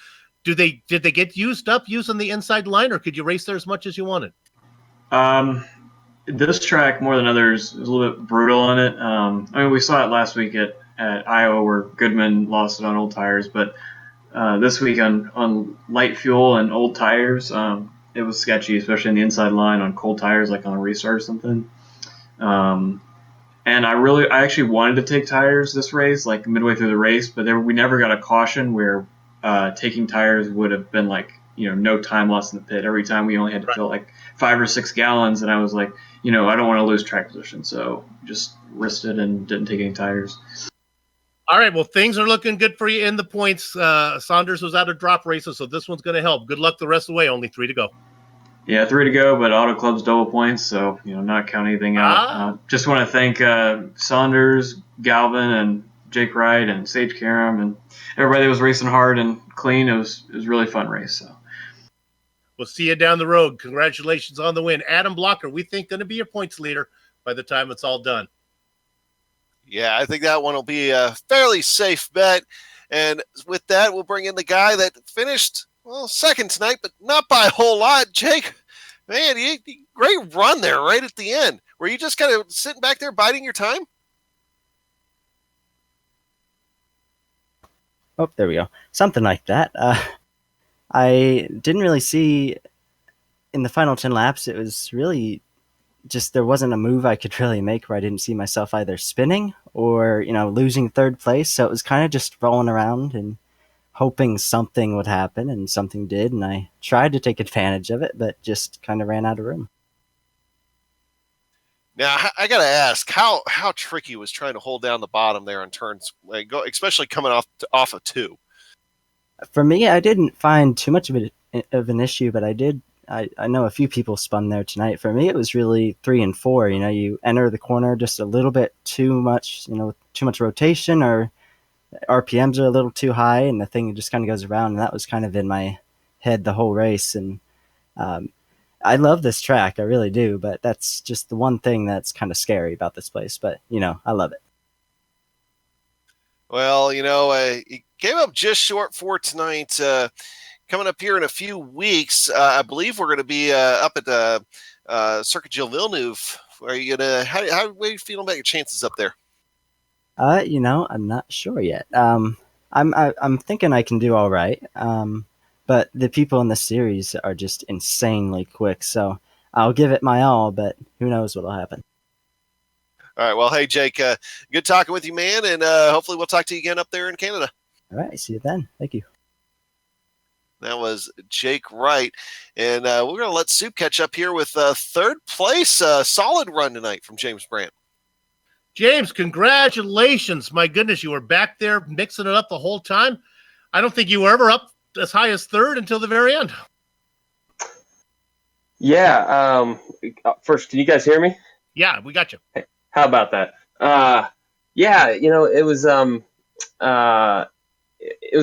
Speaker 4: Did they get used up using the inside line, or could you race there as much as you wanted?
Speaker 7: This track, more than others, is a little bit brutal on it. We saw it last week at Iowa where Goodman lost it on old tires, but this week on light fuel and old tires, it was sketchy, especially in the inside line on cold tires, like on a restart or something. And I actually wanted to take tires this race, like midway through the race, but we never got a caution where taking tires would have been like, no time lost in the pit. Every time we only had to fill like 5 or 6 gallons, and I was like, I don't want to lose track position, so just risked it and didn't take any tires.
Speaker 4: All right, well, things are looking good for you in the points. Saunders was out of drop races, so this one's going to help. Good luck the rest of the way. Only 3 to go.
Speaker 7: Yeah, 3 to go, but Auto Club's double points, so not count anything out. Just want to thank Saunders, Galvin, and Jake Wright, and Sage Karam, and everybody that was racing hard and clean. It was a really fun race. So
Speaker 4: we'll see you down the road. Congratulations on the win, Adam Blocker. We think going to be your points leader by the time it's all done.
Speaker 3: Yeah, I think that one will be a fairly safe bet. And with that, we'll bring in the guy that finished second tonight, but not by a whole lot. Jake, man, great run there right at the end. Were you just kind of sitting back there biding your time?
Speaker 8: Oh, there we go. Something like that. I didn't really see in the final 10 laps. It was really just there wasn't a move I could really make where I didn't see myself either spinning or, losing third place. So it was kind of just rolling around and hoping something would happen, and something did. And I tried to take advantage of it, but just kind of ran out of room.
Speaker 3: Now, I got to ask, how tricky was trying to hold down the bottom there on turns, especially coming off of 2?
Speaker 8: For me, I didn't find too much of an issue, but I know a few people spun there tonight. For me, it was really 3 and 4. You enter the corner just a little bit too much, too much rotation, or RPMs are a little too high, and the thing just kind of goes around. And that was kind of in my head the whole race. And I love this track, I really do, but that's just the one thing that's kind of scary about this place. But, I love it.
Speaker 3: Well, it came up just short for tonight. Coming up here in a few weeks, I believe we're going to be up at the Circuit Gilles Villeneuve. Are you gonna? How are you feeling about your chances up there?
Speaker 8: I'm not sure yet. I'm thinking I can do all right. But the people in the series are just insanely quick, so I'll give it my all, but who knows what'll happen.
Speaker 3: All right. Well, hey, Jake, good talking with you, man, and hopefully we'll talk to you again up there in Canada.
Speaker 8: All right. See you then. Thank you.
Speaker 3: That was Jake Wright, and we're going to let Soup catch up here with third place. Solid run tonight from James Brandt.
Speaker 4: James, congratulations. My goodness, you were back there mixing it up the whole time. I don't think you were ever up as high as third until the very end.
Speaker 9: Yeah. First, can you guys hear me?
Speaker 4: Yeah, we got you.
Speaker 9: Hey, how about that? Yeah, it was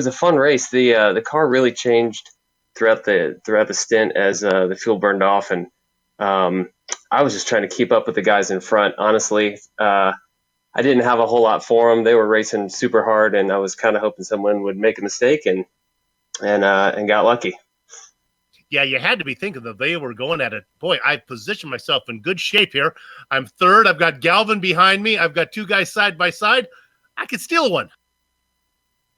Speaker 9: a fun race. The car really changed throughout the stint as the fuel burned off, and I was just trying to keep up with the guys in front. Honestly, I didn't have a whole lot for them. They were racing super hard, and I was kind of hoping someone would make a mistake and got lucky.
Speaker 4: Yeah, you had to be thinking that they were going at it. Boy, I positioned myself in good shape here. I'm third. I've got Galvin behind me. I've got 2 guys side by side. I could steal one.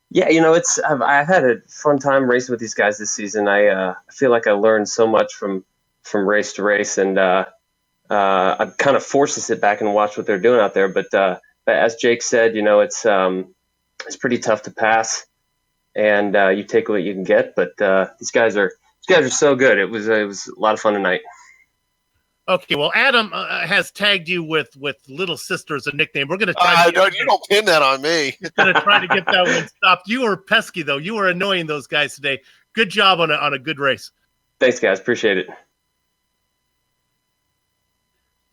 Speaker 4: Yeah,
Speaker 9: I've had a fun time racing with these guys this season. I feel like I learned so much from race to race, and I'm kind of forced to sit back and watch what they're doing out there. But as Jake said, it's pretty tough to pass, and you take what you can get. But these guys are so good. It was a lot of fun tonight.
Speaker 4: Okay, well, Adam has tagged you with Little Sister as a nickname. We're going to try.
Speaker 3: You don't pin that on me.
Speaker 4: Going to try to get that one stopped. You were pesky though. You were annoying those guys today. Good job on a good race.
Speaker 9: Thanks, guys. Appreciate it.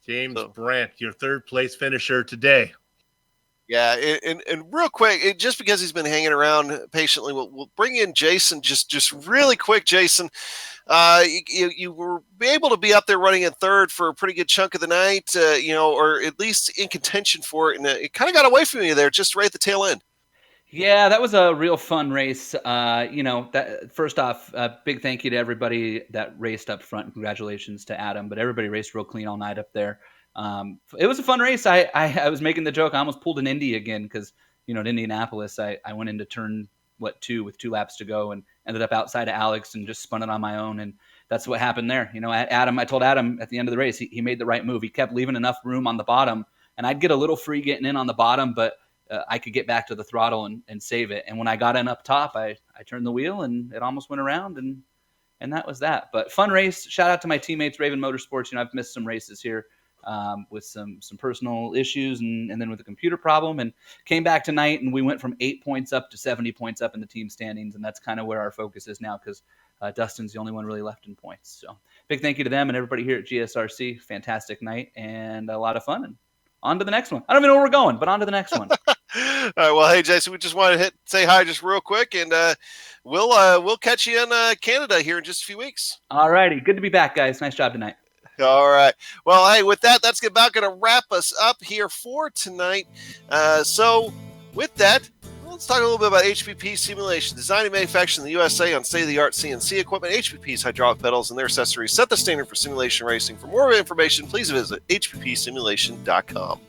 Speaker 4: James Brandt, your third place finisher today.
Speaker 3: Yeah, and real quick, just because he's been hanging around patiently, we'll bring in Jason just really quick. Jason, you were able to be up there running in third for a pretty good chunk of the night, or at least in contention for it, and it kind of got away from you there just right at the tail end.
Speaker 10: Yeah, that was a real fun race. First off, big thank you to everybody that raced up front, and congratulations to Adam. But everybody raced real clean all night up there. It was a fun race. I was making the joke. I almost pulled an Indy again because, at Indianapolis, I went into turn 2 with 2 laps to go and ended up outside of Alex and just spun it on my own. And that's what happened there. I told Adam at the end of the race, he made the right move. He kept leaving enough room on the bottom, and I'd get a little free getting in on the bottom, but I could get back to the throttle and save it. And when I got in up top, I turned the wheel and it almost went around, and that was that. But fun race. Shout out to my teammates, Raven Motorsports. I've missed some races here with some personal issues and then with a computer problem, and came back tonight, and we went from 8 points up to 70 points up in the team standings. And that's kind of where our focus is now because Dustin's the only one really left in points. So big thank you to them and everybody here at GSRC. Fantastic night and a lot of fun. And on to the next one. I don't even know where we're going, but on to the next one.
Speaker 3: All right. Well, hey, Jason, we just wanted to say hi just real quick, and we'll catch you in Canada here in just a few weeks.
Speaker 10: All righty. Good to be back, guys. Nice job tonight.
Speaker 3: All right. Well, hey, with that, that's about going to wrap us up here for tonight. So with that, let's talk a little bit about HPP Simulation. Design and manufactured in the USA on state-of-the-art CNC equipment. HPP's hydraulic pedals and their accessories set the standard for simulation racing. For more information, please visit hppsimulation.com.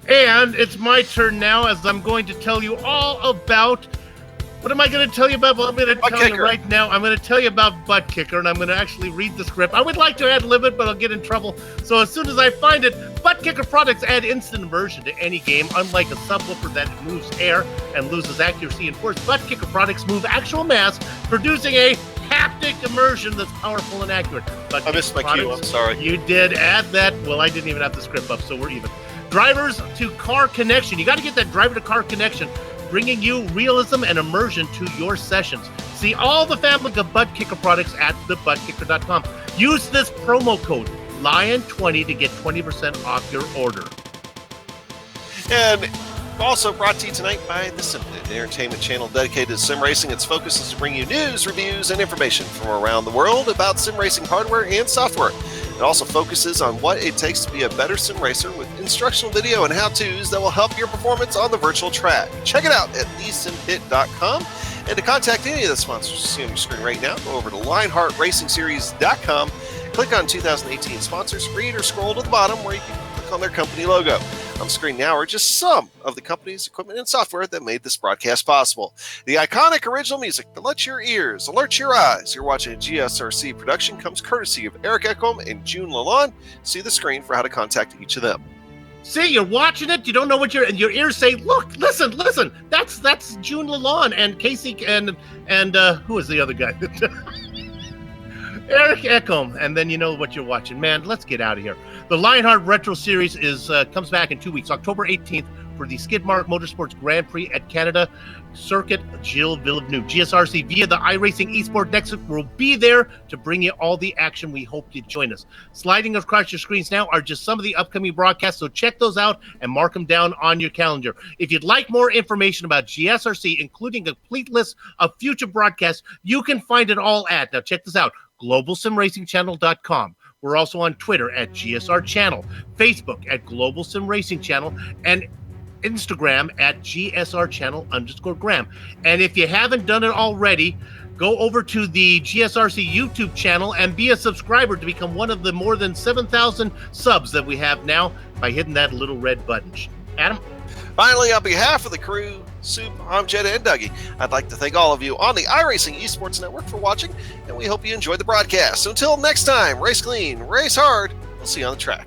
Speaker 4: And it's my turn now, as I'm going to tell you all about... What am I going to tell you about? Well, I'm going to tell you right now. I'm going to tell you about Butt Kicker, and I'm going to actually read the script. I would like to ad-lib it, but I'll get in trouble. So as soon as I find it, Butt Kicker products add instant immersion to any game. Unlike a subwoofer that moves air and loses accuracy and force, Butt Kicker products move actual mass, producing a haptic immersion that's powerful and accurate.
Speaker 3: I missed my cue. I'm sorry.
Speaker 4: You did add that. Well, I didn't even have the script up, so we're even. Drivers to car connection. You got to get that driver to car connection, bringing you realism and immersion to your sessions. See all the family of Butt Kicker products at thebuttkicker.com. Use this promo code LION20 to get 20% off your order.
Speaker 3: And also brought to you tonight by the SimPit, an entertainment channel dedicated to sim racing. Its focus is to bring you news, reviews, and information from around the world about sim racing hardware and software. It also focuses on what it takes to be a better sim racer with instructional video and how-tos that will help your performance on the virtual track. Check it out at thesimpit.com. And to contact any of the sponsors you see on your screen right now, go over to LionheartRacingSeries.com, click on 2018 sponsors, read or scroll to the bottom where you can click on their company logo. On the screen now are just some of the companies, equipment, and software that made this broadcast possible. The iconic original music that lets your ears alert your eyes. You're watching a GSRC production comes courtesy of Eric Echolm and June Lalonde. See the screen for how to contact each of them.
Speaker 4: See, you're watching it. You don't know what your ears say. Look, listen. That's June Lalonde and Casey and who is the other guy? Eric Echolm, and then you know what you're watching. Man, let's get out of here. The Lionheart Retro Series comes back in 2 weeks, October 18th, for the Skidmark Motorsports Grand Prix at Canada Circuit Gilles Villeneuve. GSRC via the iRacing Esports Network will be there to bring you all the action. We hope you join us. Sliding across your screens now are just some of the upcoming broadcasts, so check those out and mark them down on your calendar. If you'd like more information about GSRC, including a complete list of future broadcasts, you can find it all at, now check this out, globalsimracingchannel.com. We're also on Twitter at GSR Channel, Facebook at Global Sim Racing Channel, and Instagram at GSR Channel_Graham. And if you haven't done it already, go over to the GSRC YouTube channel and be a subscriber to become one of the more than 7,000 subs that we have now by hitting that little red button. Adam?
Speaker 3: Finally, on behalf of the crew, Soup, Amjad, and Dougie, I'd like to thank all of you on the iRacing Esports Network for watching, and we hope you enjoyed the broadcast. So until next time, race clean, race hard. We'll see you on the track.